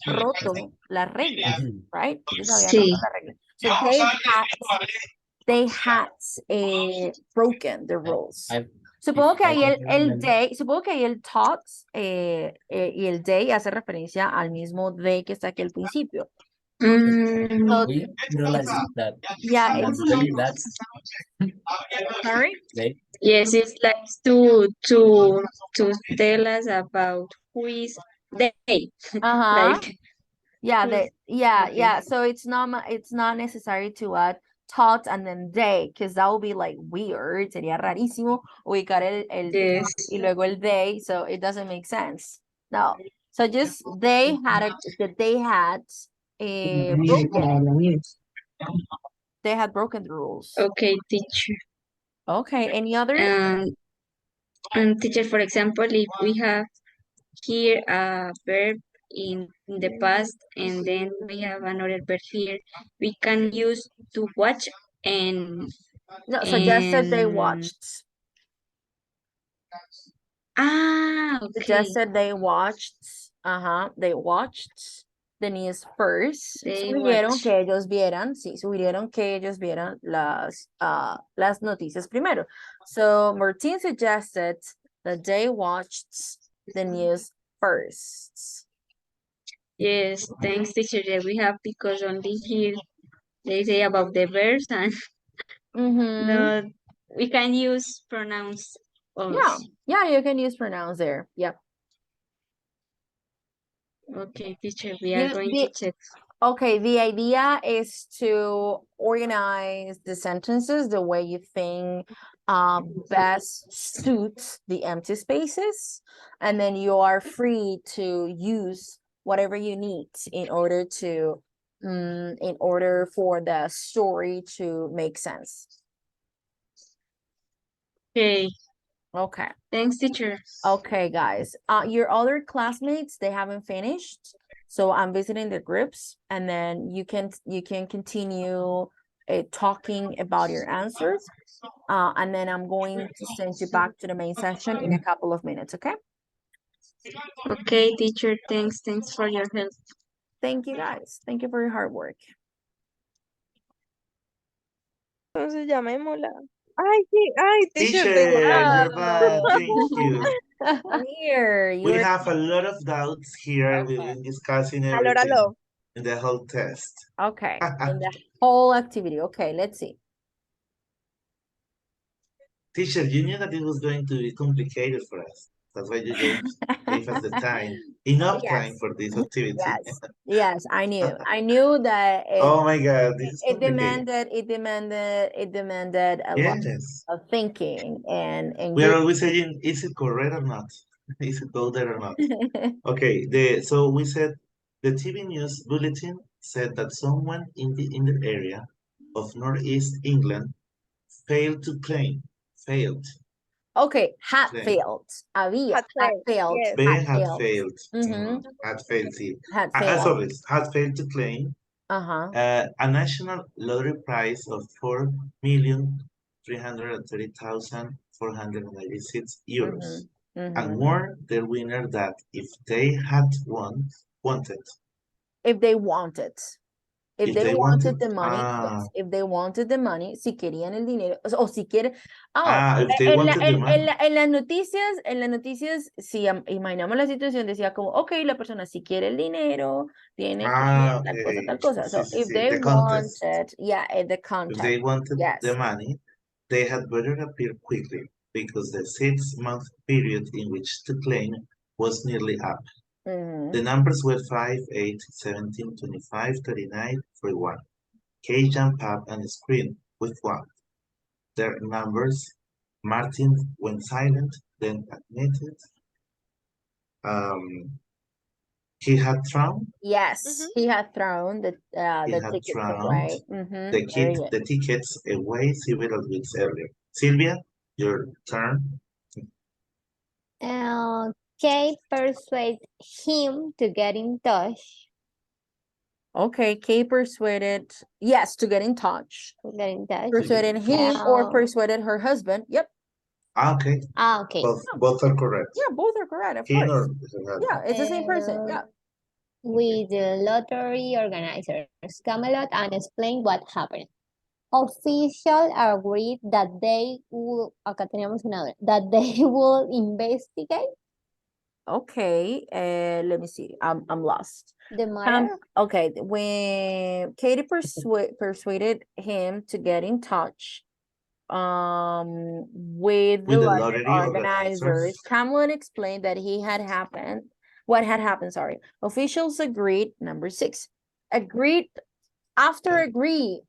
roto las reglas, right? Ellos habían roto las reglas. So they had broken the rules. Supongo que ahí supongo que ahí el thoughts y el they hace referencia al mismo they que está aquí al principio. So, We realize that. Yeah, it's really that. Sorry? yes, it's like to tell us about who is they. Like Yeah, who's- yeah. So it's not necessary to add thoughts and then they, because that would be like weird. Sería rarísimo ubicar el yes. y luego el they, so it doesn't make sense. No. So just they had broken the rules. Okay, teacher. Okay, any other? And teacher, for example, if we have here a verb in the past and then we have another verb here, we can use to watch and No, suggested they and- watched. okay. Suggested they watched. They watched the news first. They Sugirieron watch. que ellos vieran, sí, sugirieron que ellos vieran las noticias primero. So Martin suggested that they watched the news first. Yes, thanks, teacher. Yeah, we have because only here they say about the verbs and no, we can use pronouns Yeah, also. yeah, you can use pronouns there. Yep. Okay, teacher, we are going the- to check. Okay, the idea is to organize the sentences the way you think best suits the empty spaces, and then you are free to use whatever you need in order to in order for the story to make sense. Okay, Okay. thanks, teacher. Okay, guys. Your other classmates, they haven't finished. So I'm visiting the groups, and then you can continue talking about your answers. And then I'm going to send you back to the main session in a couple of minutes, okay? Okay, teacher, thanks for your help. Thank you, guys. Thank you for your hard work. Entonces llamémosla. Ay, sí, ay, teacher, Teacher, tengo you're back. Thank you. Here, We you're have a lot of doubts here. We've okay. been discussing aló, everything aló. in the whole test. Okay. In the whole activity. Okay, let's see. Teacher, you knew that it was going to be complicated for us. That's why you gave us the time, enough time Yes. for this activity. Yes, I knew. I knew that Oh my God, this is it complicated. demanded a lot Yes. of thinking and We you are always saying, is it correct or not? Is it go there or not? Okay, so we said the TV news bulletin said that someone in the area of Northeast England failed to claim, failed, okay, had claim. failed. Había, Had had failed, failed, yes. They had had failed. failed, Mhm. had failed, sí. Had failed. Sorry, had failed to claim Uh-huh. a national lottery prize of 4,330,496 euros and warned their winner that if they had wanted. If they wanted. If If they they wanted wanted, the money, yes. If they wanted the money, si querían el dinero, o si quieren, if they wanted the money. en las noticias, si imaginamos la situación, decía como, ok, la persona si quiere el dinero, tiene que Okay. tal cosa. Sí, So sí, if sí, they the contest. wanted, yeah, the If context, they wanted yes. the money, they had better appear quickly because the 6-month period in which to claim was nearly up. The numbers were 5, 8, 17, 25, 39, 41. Kay jumped up and screamed with one. Their numbers. Martin went silent, then admitted he had thrown. Yes, he had thrown the had tickets thrown away. the Very good. the tickets away several weeks earlier. Sylvia, your turn. Kate persuaded him to get in touch. Okay, Kay persuaded, yes, to get in touch. Get in touch. Persuaded him or persuaded her husband. Yep. Okay. Okay. Both are correct. Yeah, both are correct, of Him course. or her Yeah, it's the same person. Yeah. With the lottery organizers, Camelot, and explain what happened. Officials agreed that they will, acá teníamos una, that they will investigate Okay, let me see. I'm lost. the matter. Okay, when Katie persuaded him to get in touch with the With the lottery lottery organizers, Cameron explained that what had happened, sorry. Officials agreed, number 6, agreed, after agree,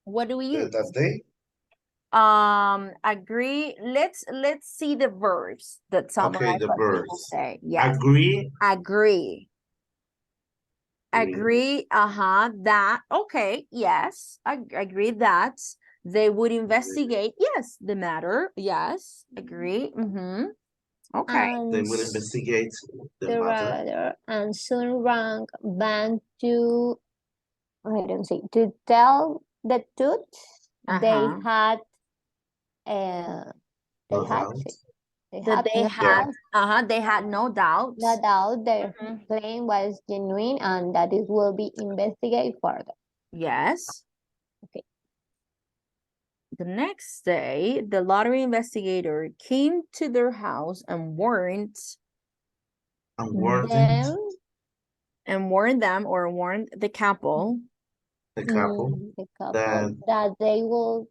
what do we use? That they? Agree, let's see the verbs that summarize the what people verbs. say. Yes. Agree. Agree, that, okay, yes, I agree that they would investigate, yes, the matter, yes, agree, okay. They will investigate the matter. And soon rang back to, I don't see, to tell the truth. They had, No doubt. They had no doubt. No doubt their claim was genuine and that it will be investigated further. Yes. Okay. the next day, the lottery investigator came to their house and warned Them, them or warned the couple. the couple the couple, that that they will,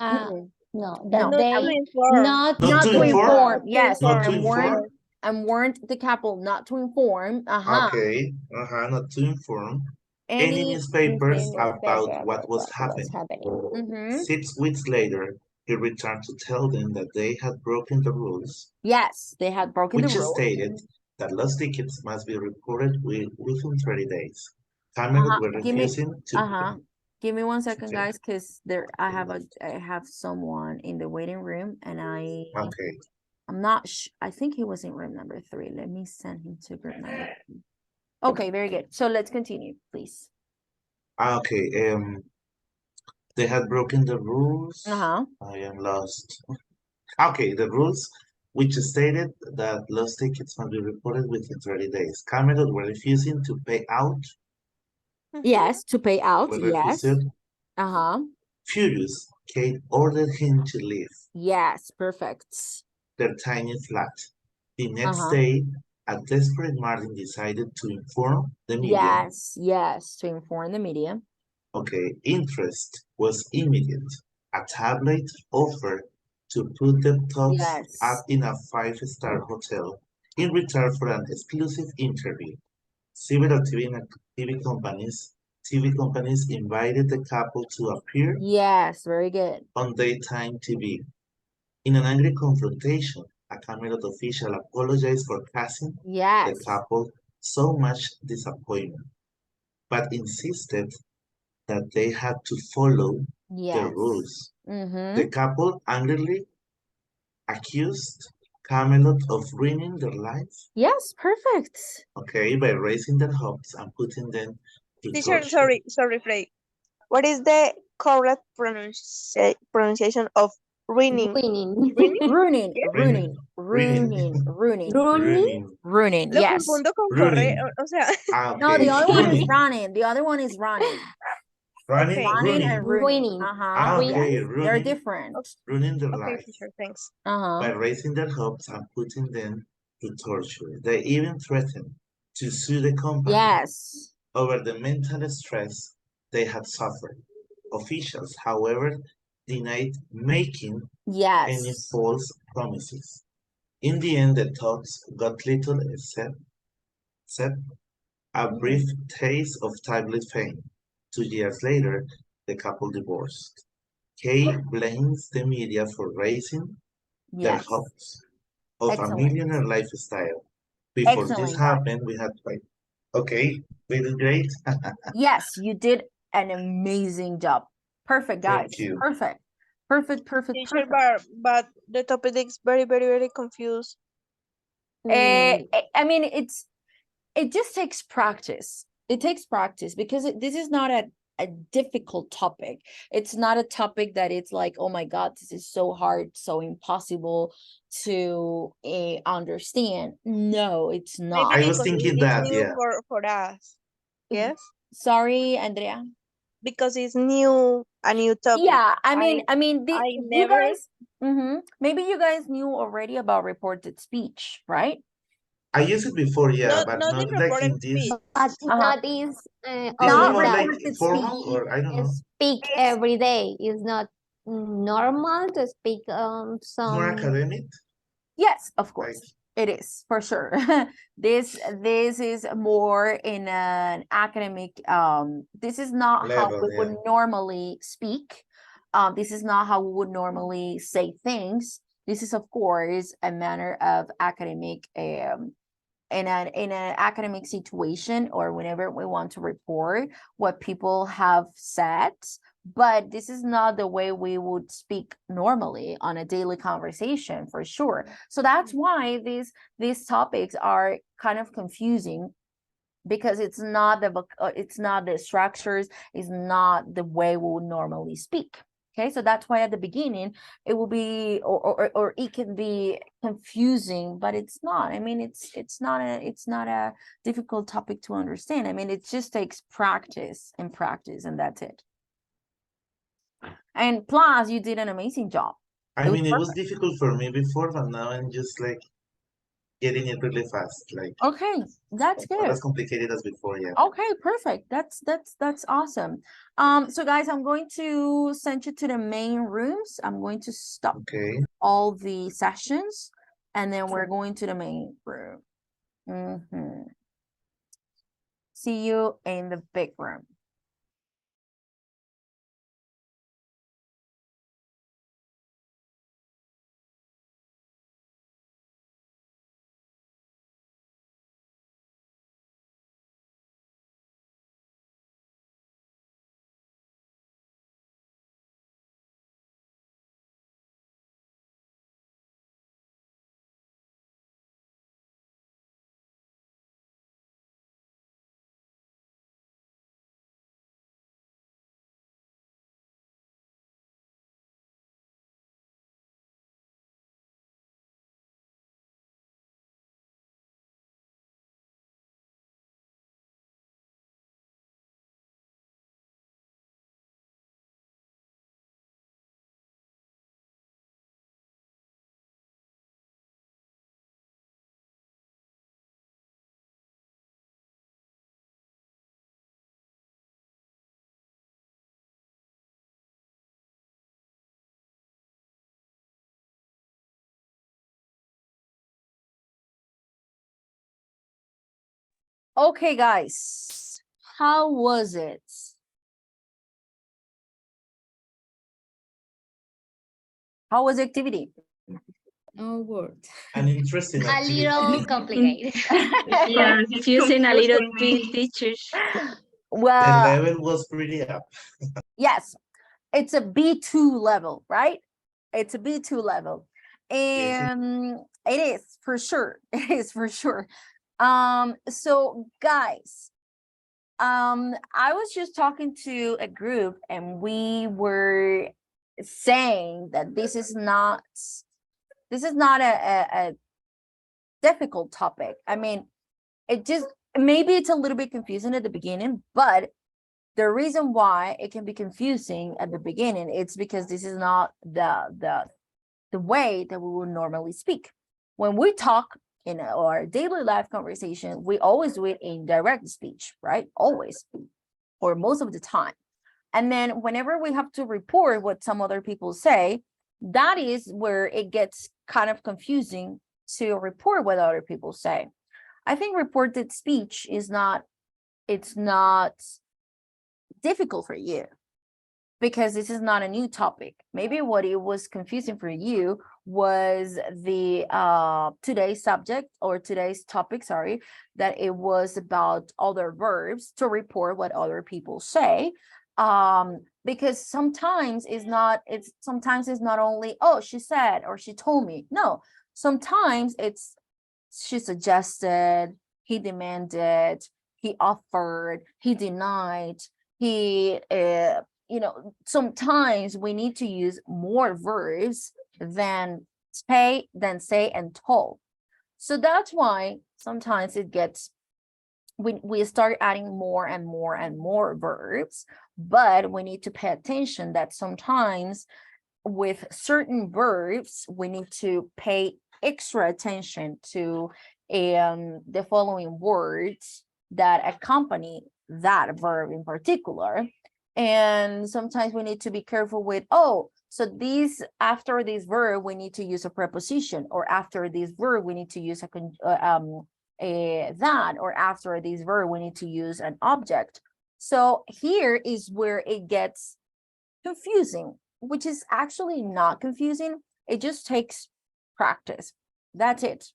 Mm-mm. no, No. that Not they, to inform. not Not to to inform? inform. Yes, Not to and inform? warned the couple not to inform. Okay, not to inform any Any. newspapers about newspaper what was what's happening. happening. Mhm. 6 weeks later, he returned to tell them that they had broken the rules, Yes, they had broken the which rules. stated that lost tickets must be reported within 30 days. Cameras were Give me. refusing to. Give me 1 second, Okay. guys, because I have someone in the waiting room, and Okay. I'm not I think he was in room number 3. Let me send him to group number 3. Okay, very good. So let's continue, please. Okay. They had broken the rules. Uh-huh. I am lost. Okay, the rules which stated that lost tickets must be reported within 30 days. Cameras were refusing to pay out. Yes, to pay out. Were Yes. refused. Uh-huh. Furious, Kate ordered him to leave Yes, perfect. their tiny flat. The next day, a desperate Martin decided to inform the media. Yes, to inform the media. Okay, interest was immediate. A tabloid offered to put the Tubbs up in a 5-star hotel in return for an exclusive interview. Several TV companies invited the couple to appear. Yes, very good. On daytime TV. In an angry confrontation, a Camelot official apologized for causing the couple so much disappointment, but insisted that they had to follow the rules. The couple angrily accused Camelot of ruining their lives. Yes, perfect. Okay, by raising their hopes and putting them to Teacher, torture. sorry, Frey. What is the correct pronunciation of ruining? Ruining. Ruining? Ruining. Lo Yes. confundo con Ruining. correr, o sea, No, the Okay, other one is ruining. running. The other one is running. Running, okay. Running ruining. and ruining. Okay, Yes. They're ruining, different. ruining their Okay, lives. teacher, thanks. By raising their hopes and putting them to torture. They even threatened to sue the company Yes. over the mental stress they had suffered. Officials, however, denied making any false promises. In the end, the talks got little except a brief taste of tablet fame. 2 years later, the couple divorced. Kay blames the media for raising their hopes of a millionaire lifestyle. Before this happened, we had like, okay, we did great. Yes, you did an amazing job. Perfect, guys. Thank you. Perfect. Teacher, but the topic is very confused. I mean, it just takes practice. It takes practice because this is not a difficult topic. It's not a topic that it's like, oh my God, this is so hard, so impossible to understand. No, it's not. Maybe I was because thinking it's that, new yeah. for us. Yes? Sorry, Andrea. Because it's new, a new topic. Yeah, I mean, you never. Maybe you guys knew already about reported speech, right? I used it before, yeah, but not not in like reported in this. speech. But not is This is Not more like reported formal, speech. or I don't know. speak every day. It's not normal to speak It's more some. academic. Yes, of course. It is for sure. This is more in an academic. This is not how Level, we would yeah. normally speak. This is not how we would normally say things. This is, of course, a manner of academic in an academic situation, or whenever we want to report what people have said, but this is not the way we would speak normally on a daily conversation, for sure. So that's why these topics are kind of confusing, because it's not the structures, it's not the way we would normally speak. Okay, so that's why at the beginning it will be, or it can be confusing, but it's not. I mean, it's not a difficult topic to understand. I mean, it just takes practice, and that's it. And plus, you did an amazing job. I mean, it was difficult for me before, but now I'm just like getting it really fast. Like, Okay, that's not good. as complicated as before, yeah. Okay, perfect. That's awesome. So guys, I'm going to send you to the main rooms. I'm going to stop all the sessions, and then we're going to the main room. See you in the big room. Okay, guys, how was it? How was the activity? No word. An interesting A activity. little complicated. Yeah, confusing a little bit, teachers. The Well, level was pretty up. yes, it's a B2 level, right? It's a B2 level. And it is for sure. It is for sure. So guys, I was just talking to a group and we were saying that this is not a difficult topic. I mean, it just maybe it's a little bit confusing at the beginning, but the reason why it can be confusing at the beginning, it's because this is not the way that we would normally speak. When we talk in our daily life conversation, we always do it in direct speech, right? Always, or most of the time. And then whenever we have to report what some other people say, that is where it gets kind of confusing to report what other people say. I think reported speech is not, it's not difficult for you because this is not a new topic. Maybe what it was confusing for you was the today's subject or today's topic, sorry, that it was about other verbs to report what other people say. Because sometimes it's not only, oh, she said or she told me. No, sometimes it's she suggested, he demanded, he offered, he denied, he sometimes we need to use more verbs than say, and told. So that's why sometimes it gets, we start adding more and more and more verbs, but we need to pay attention that sometimes with certain verbs, we need to pay extra attention to the following words that accompany that verb in particular. And sometimes we need to be careful with, oh, so these, after this verb, we need to use a preposition, or after this verb, we need to use that, or after this verb, we need to use an object. So here is where it gets confusing, which is actually not confusing. It just takes practice. That's it.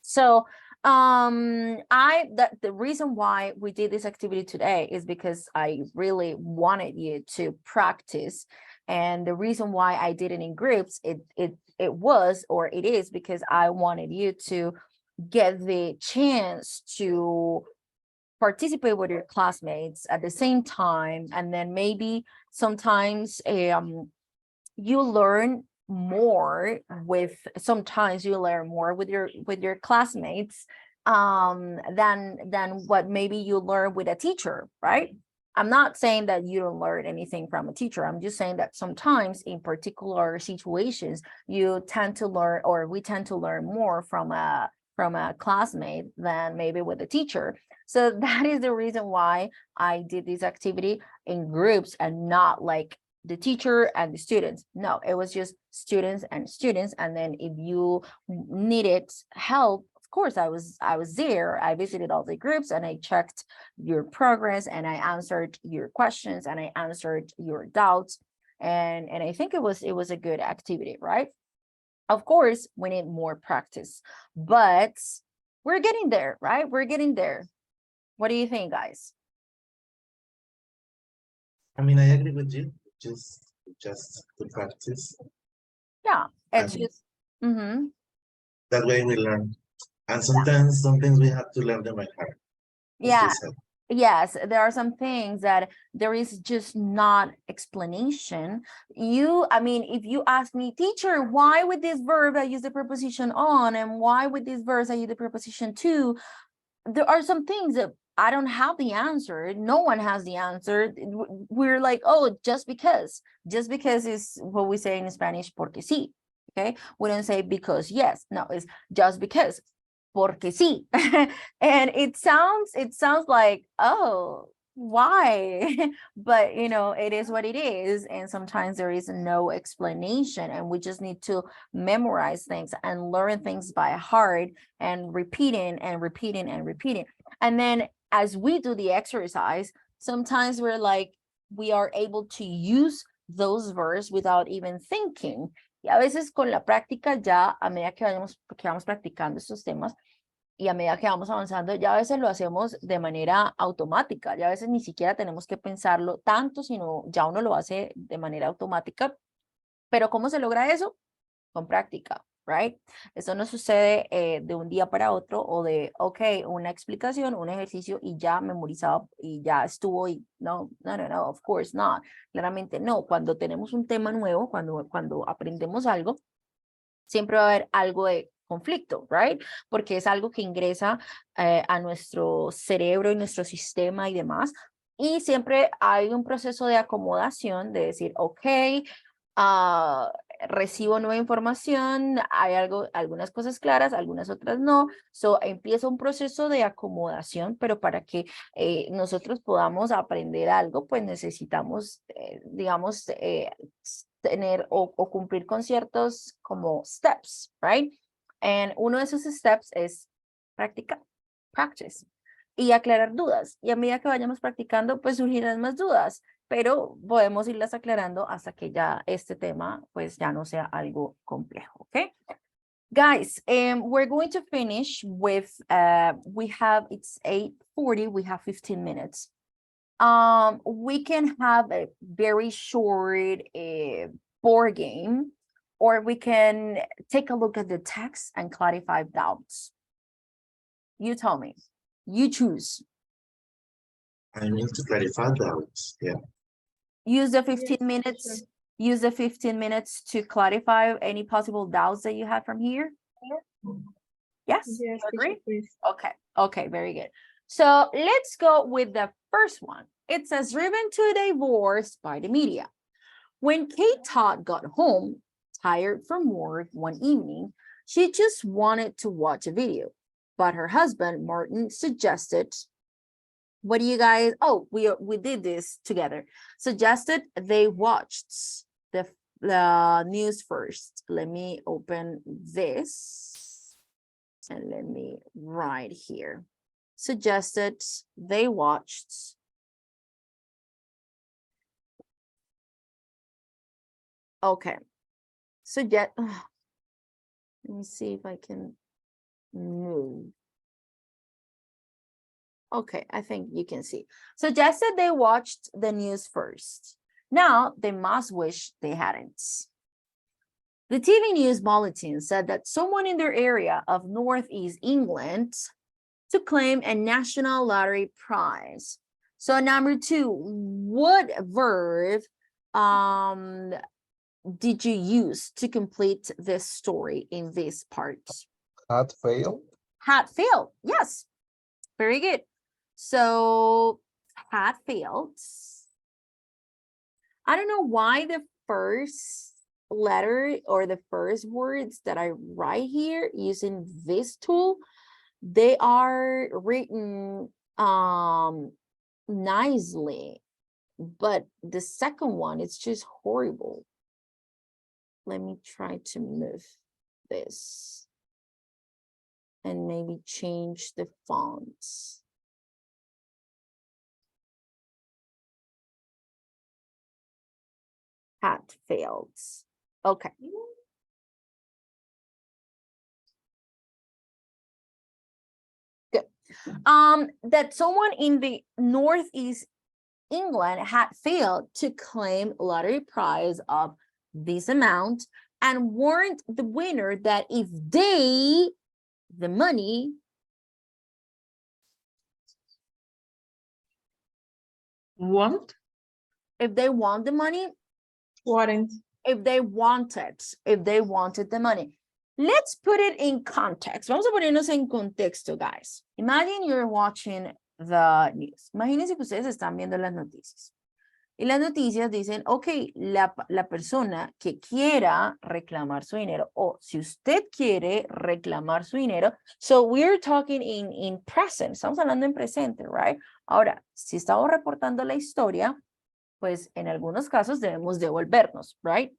So the reason why we did this activity today is because I really wanted you to practice. And the reason why I did it in groups, it was, or it is, because I wanted you to get the chance to participate with your classmates at the same time, and then maybe sometimes you learn more with your classmates than what maybe you learn with a teacher, right? I'm not saying that you don't learn anything from a teacher. I'm just saying that sometimes in particular situations, you tend to learn, or we tend to learn more from a classmate than maybe with a teacher. So that is the reason why I did this activity in groups and not like the teacher and the students. No, it was just students and students. And then if you needed help, of course, I was there. I visited all the groups and I checked your progress and I answered your questions and I answered your doubts. And I think it was a good activity, right? Of course, we need more practice, but we're getting there, right? We're getting there. What do you think, guys? I mean, I agree with you. Just to practice. Yeah, it's And just that way we learn. And sometimes some things we have to learn them by heart. as you yeah. said. Yes, there are some things that there is just not explanation. I mean, if you ask me, teacher, why with this verb I use the preposition on, and why with this verb I use the preposition to, there are some things that I don't have the answer. No one has the answer. We're like, oh, just because is what we say in Spanish, porque sí. Okay, we don't say because yes. No, it's just because, porque sí. And it sounds like, oh, why? But you know, it is what it is, and sometimes there is no explanation, and we just need to memorize things and learn things by heart and repeating and repeating and repeating. And then as we do the exercise, sometimes we're like, we are able to use those verbs without even thinking. Y a veces con la práctica ya, a medida que vamos practicando estos temas, y a medida que vamos avanzando, ya a veces lo hacemos de manera automática, ya a veces ni siquiera tenemos que pensarlo tanto, sino ya uno lo hace de manera automática. Pero ¿cómo se logra eso? Con práctica, right? Eso no sucede de un día para otro o de, ok, una explicación, un ejercicio y ya memorizado y ya estuvo y no, of course not. Claramente no. Cuando tenemos un tema nuevo, cuando aprendemos algo, siempre va a haber algo de conflicto, right? Porque es algo que ingresa a nuestro cerebro y nuestro sistema y demás. Y siempre hay un proceso de acomodación, de decir, ok, recibo nueva información, hay algunas cosas claras, algunas otras no. So, empieza un proceso de acomodación, pero para que nosotros podamos aprender algo, pues necesitamos, digamos, tener o cumplir con ciertos como steps, right? And uno de esos steps es practicar, practice, y aclarar dudas. Y a medida que vayamos practicando, pues surgirán más dudas, pero podemos irlas aclarando hasta que ya este tema pues ya no sea algo complejo, ¿ok? Guys, we're going to finish with, it's 8:40, we have 15 minutes. We can have a very short board game, or we can take a look at the text and clarify doubts. You tell me, you choose. I need to clarify doubts, yeah. Use the 15 minutes. Use the 15 minutes to clarify any possible doubts that you had from here. Yes, Yes, you agree? please. Okay, very good. So let's go with the first one. It says, driven to divorce by the media. When Kate Todd got home, tired from work one evening, she just wanted to watch a video. But her husband, Martin, suggested, what do you guys, oh, we did this together. Suggested they watched the news first. Let me open this and let me write here. Suggested they watched okay. Let me see if I can move. Okay, I think you can see. Suggested they watched the news first. Now they must wish they hadn't. The TV news bulletin said that someone in their area of Northeast England to claim a national lottery prize. So number 2, what verb did you use to complete this story in this part? Had failed. Had failed, yes. Very good. So had failed. I don't know why the first letter or the first words that I write here using this tool, they are written nicely, but the second one, it's just horrible. Let me try to move this and maybe change the fonts. Had failed. Okay. Good. That someone in the Northeast England had failed to claim lottery prize of this amount and warned the winner that if they, the money, Want? if they want the money, Warrant. if they wanted the money. Let's put it in context. Vamos a ponernos en contexto, guys. Imagine you're watching the news. Imagínense que ustedes están viendo las noticias. Y las noticias dicen, ok, la persona que quiera reclamar su dinero, o si usted quiere reclamar su dinero, so we're talking in present, estamos hablando en presente, right? Ahora, si estamos reportando la historia, pues en algunos casos debemos devolvernos, right?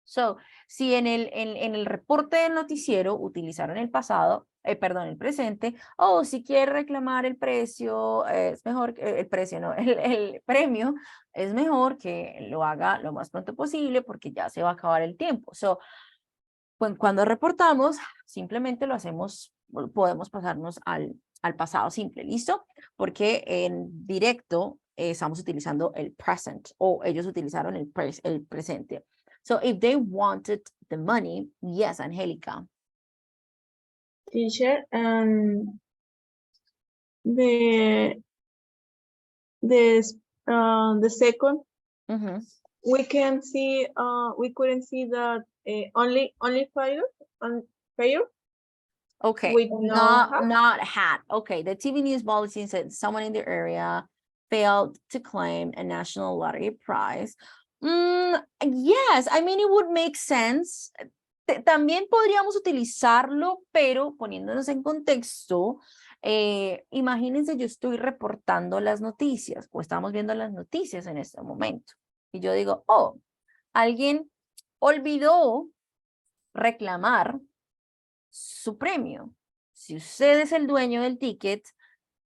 So, si en el reporte del noticiero utilizaron el pasado, perdón, el presente, o si quiere reclamar el precio, es mejor, el precio no, el premio, es mejor que lo haga lo más pronto posible porque ya se va a acabar el tiempo. So, cuando reportamos, simplemente lo hacemos, podemos pasarnos al pasado simple, ¿listo? Porque en directo estamos utilizando el present o ellos utilizaron el presente. So if they wanted the money, yes, Angelica. Teacher, the second, we can see, we couldn't see that only failure, failure. Okay, With not had. Okay, the TV news bulletin said someone in the area failed to claim a national lottery prize. Yes, I mean, it would make sense. También podríamos utilizarlo, pero poniéndonos en contexto, imagínense, yo estoy reportando las noticias o estamos viendo las noticias en este momento. Y yo digo, oh, alguien olvidó reclamar su premio. Si usted es el dueño del ticket,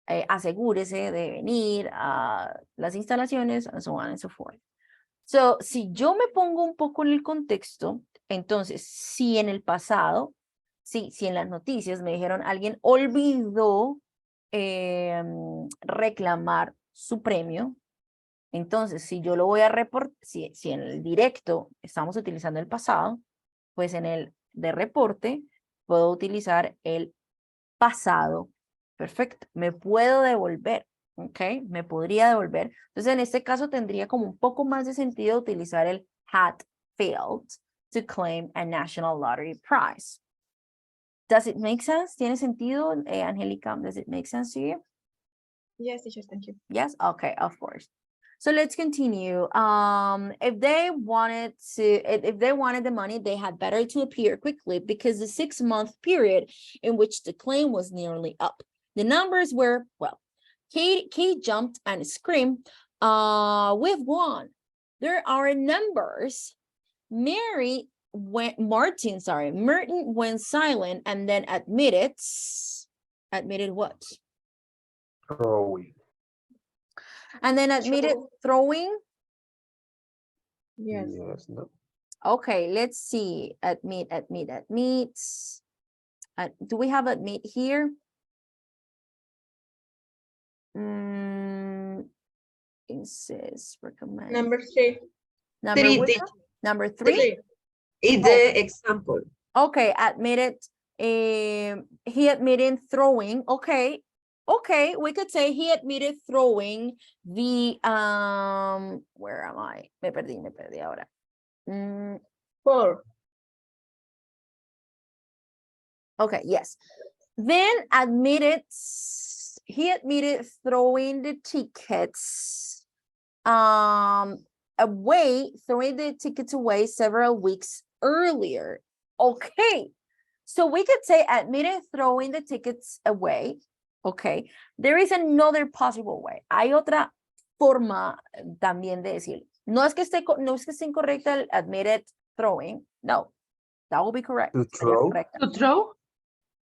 asegúrese de venir a las instalaciones, and so on and so forth. So, si yo me pongo un poco en el contexto, entonces, si en el pasado, si en las noticias me dijeron alguien olvidó reclamar su premio, entonces, si yo lo voy a reportar, si en el directo estamos utilizando el pasado, pues en el de reporte puedo utilizar el pasado perfecto. Me puedo devolver. ¿Ok? Me podría devolver. Entonces, en este caso tendría como un poco más de sentido utilizar el had failed to claim a national lottery prize. Does it make sense? ¿Tiene sentido, Angelica? Does it make sense to you? Yes, teacher, thank you. Yes? Okay, of course. So let's continue. If they wanted the money, they had better to appear quickly because the 6-month period in which the claim was nearly up. The numbers were, well, Kate jumped and screamed, we've won. There are numbers. Martin went silent and then admitted what? Throwing. And then admitted throwing? Yes. Yes, no. Okay, let's see. Admit. Do we have admit here? It says recommend. Number 3. Number 3? Is the example. Okay, admitted. He admitted throwing. Okay, we could say he admitted throwing the where am I? Me perdí ahora. 4. Okay, yes. Then admitted he admitted throwing the tickets away, throwing the tickets away several weeks earlier. Okay, so we could say admitted throwing the tickets away. Okay, there is another possible way. Hay otra forma también de decir. No es que esté incorrecta el admitted throwing. No, that will be correct. To Sería throw? correcta. To throw?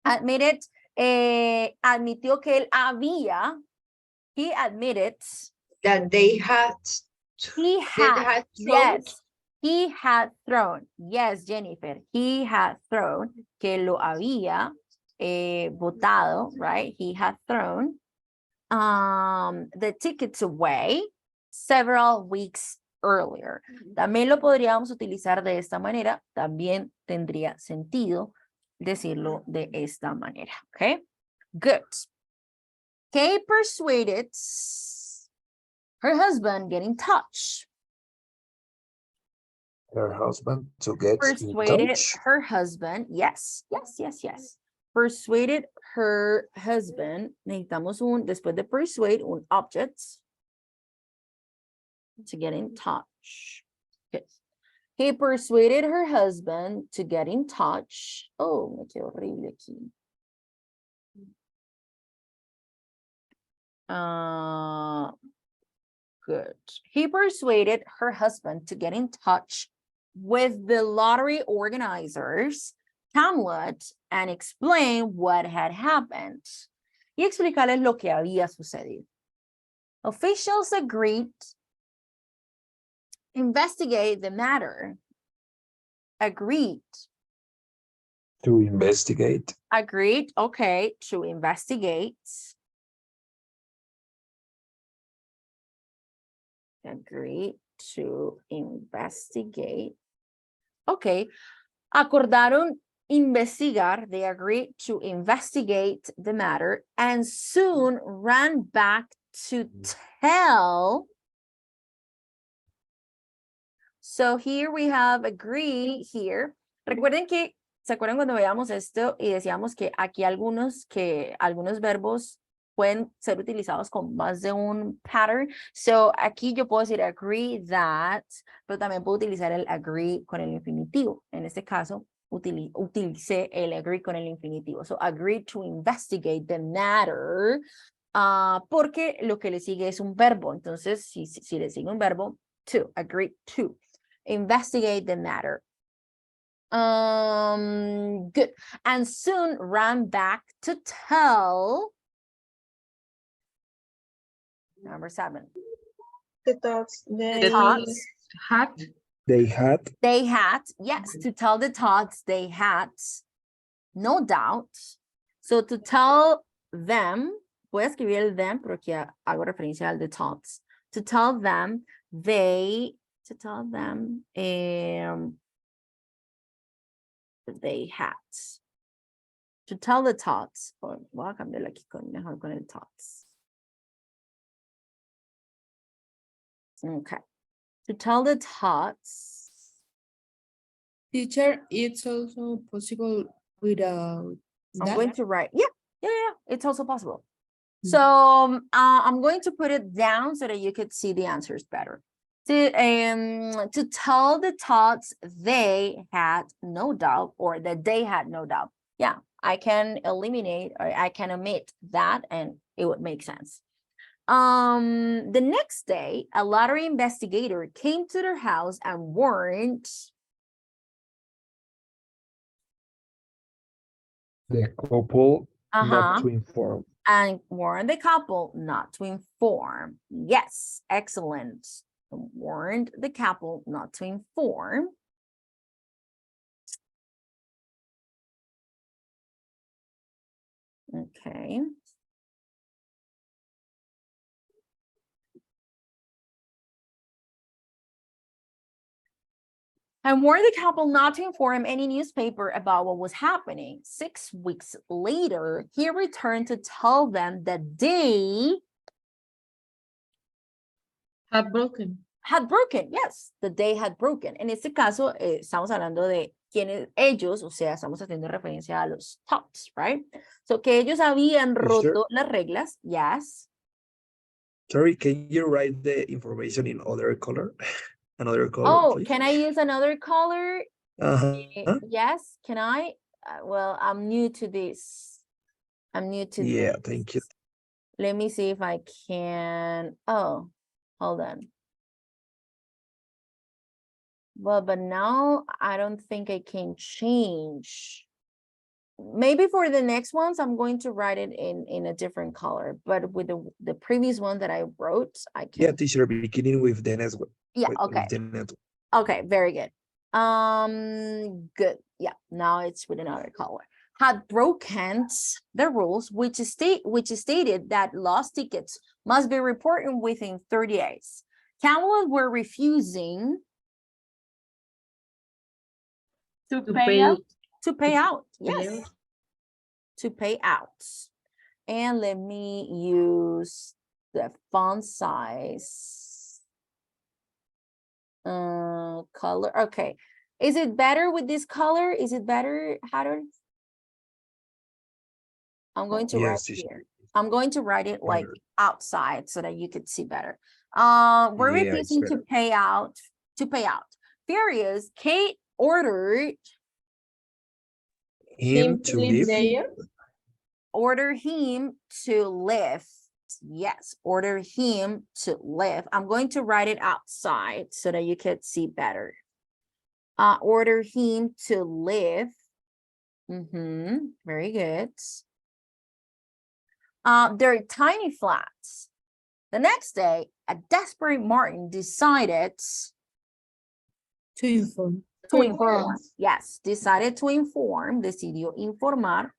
Admitted, admitió que él había, he admitted, That they had. he That had, had thrown. yes, he had thrown, yes, Jennifer, he had thrown, que lo había botado, right, he had thrown the tickets away several weeks earlier. También lo podríamos utilizar de esta manera, también tendría sentido decirlo de esta manera, okay? Good. Kay persuaded her husband get in touch. Her husband to get in Persuaded touch. her husband, yes, yes, yes, yes. Persuaded her husband, necesitamos después de persuade, un object to get in touch. Okay. He persuaded her husband to get in touch. Oh, me quedó horrible aquí. Good. He persuaded her husband to get in touch with the lottery organizers, Hamlet, and explain what had happened. Y explicarles lo que había sucedido. Officials agreed to investigate the matter. Agreed. To investigate. Agreed, okay, to investigate. Agreed to investigate. Okay, acordaron investigar. They agreed to investigate the matter and soon ran back to tell. So here we have agree here. Recuerden que, ¿se acuerdan cuando veíamos esto y decíamos que aquí algunos verbos pueden ser utilizados con más de un pattern? So aquí yo puedo decir agree that, pero también puedo utilizar el agree con el infinitivo. En este caso, utilicé el agree con el infinitivo. So agree to investigate the matter, porque lo que le sigue es un verbo. Entonces, si le sigue un verbo, to, agree to. Investigate the matter. Good. And soon ran back to tell. Number 7. The thoughts The thoughts had. They had. They had, yes, to tell the thoughts they had, no doubt. So to tell them, voy a escribir el them, pero aquí hago referencia al the thoughts. To tell them, they had. To tell the thoughts, voy a cambiarlo aquí mejor con el thoughts. Okay. To tell the thoughts. Teacher, it's also possible without I'm that? going to write, yeah, it's also possible. So I'm going to put it down so that you could see the answers better. To tell the thoughts they had no doubt, or that they had no doubt. Yeah, I can eliminate, or I can omit that and it would make sense. The next day, a lottery investigator came to their house and warned the couple not to inform. And warned the couple not to inform. Yes, excellent. Warned the couple not to inform. Okay. And warned the couple not to inform any newspaper about what was happening. 6 weeks later, he returned to tell them that they Had broken. Had broken, yes, the day had broken. En este caso, estamos hablando de quienes ellos, o sea, estamos haciendo referencia a los Tots, right? So que ellos habían You sure? roto las reglas, yes. Sorry, can you write the information in other color? Another color, Oh, please. can I use another color? Uh-huh. Yes, can I? Well, I'm new to this. I'm new to Yeah, this. thank you. Let me see if I can. Oh, hold on. Well, but now I don't think I can change. Maybe for the next ones, I'm going to write it in a different color. But with the previous one that I wrote, I Yeah, can. teacher, beginning with the next one. Yeah, With okay. the next one. Okay, very good. Good. Yeah, now it's with another color. Had broken the rules, which stated that lost tickets must be reported within 30 days. Camelot were refusing to pay out. To pay out, yes. To pay out. And let me use the font size. Color, okay. Is it better with this color? Is it better, Harold? I'm going to write Yes, teacher. here. I'm going to write it like Better. outside so that you could see better. We're Yeah, it's refusing to better. pay out. Furious, Kate ordered Him to leave. there. order him to lift. Yes, order him to lift. I'm going to write it outside so that you can see better. Order him to live. Very good. They're tiny flats. The next day, a desperate Martin decided To inform. to inform. Yes, decided to inform. Decidió informar.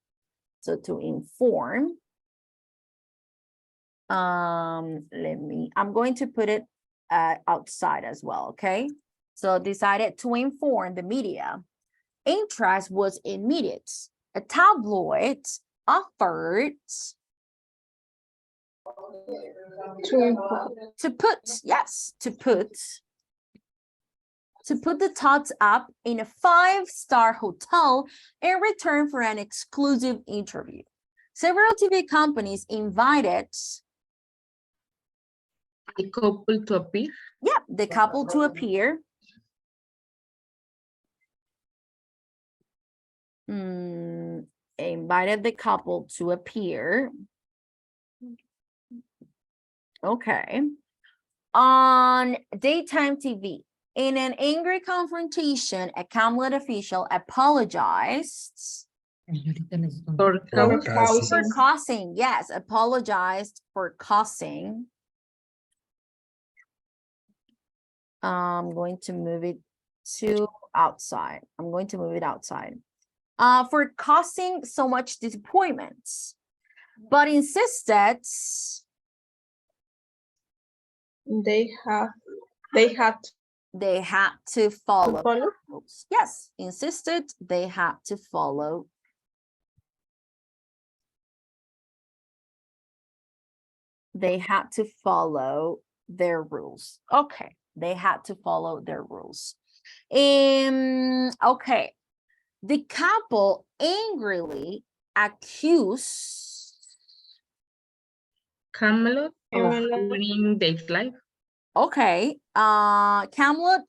So to inform. I'm going to put it outside as well, okay? So decided to inform the media. Interest was immediate. A tabloid offered to put the Tots up in a 5-star hotel in return for an exclusive interview. Several TV companies invited The couple to appear. yeah, the couple to appear. Invited the couple to appear. Okay. On daytime TV. In an angry confrontation, a Camelot official apologized For for causing. Yes, apologized for causing. I'm going to move it to outside. I'm going to move it outside. For causing so much disappointment, but insisted They had to follow. follow? Rules. Yes, insisted they had to follow. They had to follow their rules. Okay, they had to follow their rules. Okay, the couple angrily accused Camelot of ruining their life. Okay, Camelot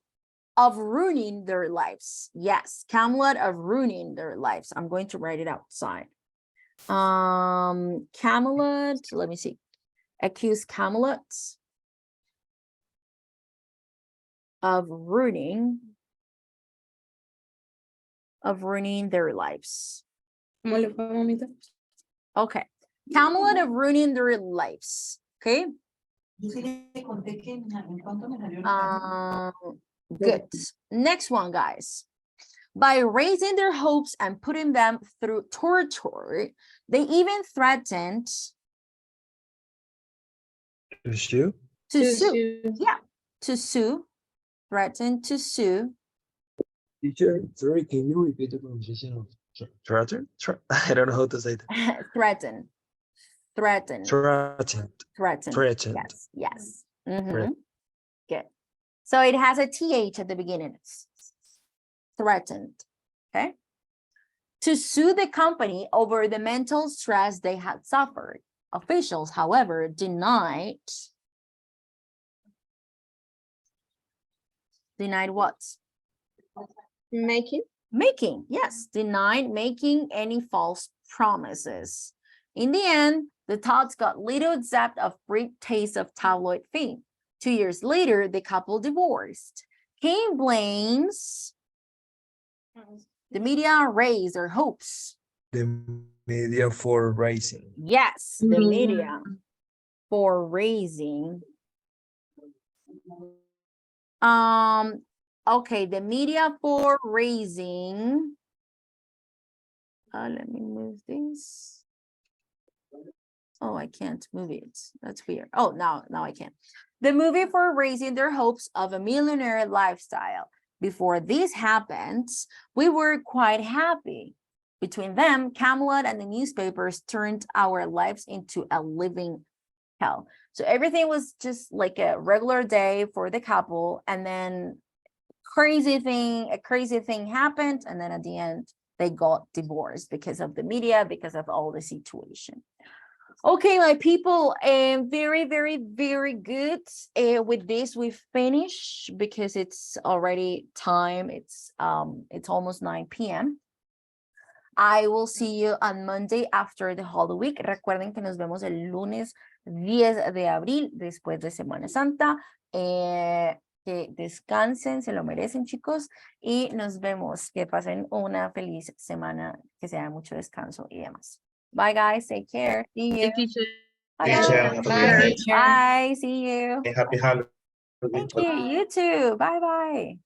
of ruining their lives. Yes, Camelot of ruining their lives. I'm going to write it outside. Camelot, let me see. Accuse Camelot of ruining their lives. Okay, Camelot of ruining their lives. Okay. Good. Next one, guys. By raising their hopes and putting them through torture, they even threatened To sue? to sue. Yeah, to sue. Threatened to sue. Teacher, sorry, can you repeat the pronunciation of threaten? I don't know how to say that. Threaten. Threatened. Yes. Good. So it has a TH at the beginning. Threatened. Okay. To sue the company over the mental stress they had suffered. Officials, however, denied what? Making, yes, denied making any false promises. In the end, the Todds got little except a brief taste of tabloid fame. 2 years later, the couple divorced. Kane blames the media raised their hopes. The media for raising. Yes, the media for raising. Okay, the media for raising. Let me move this. Oh, I can't move it. That's weird. Oh, now I can. The movie for raising their hopes of a millionaire lifestyle. Before this happened, we were quite happy. Between them, Camelot and the newspapers turned our lives into a living hell. So everything was just like a regular day for the couple, and then a crazy thing happened, and then at the end they got divorced because of the media, because of all the situation. Okay, my people, very, very, very good. With this, we finish because it's already time. It's almost 9 p.m. I will see you on Monday after the Holy Week. Recuerden que nos vemos el lunes 10 de abril, después de Semana Santa. Que descansen, se lo merecen, chicos. Y nos vemos. Que pasen una feliz semana, que sea mucho descanso y demás. Bye, guys. Take care. See you. Bye. Bye. See you. Happy Halloween. Thank you. You too. Bye, bye.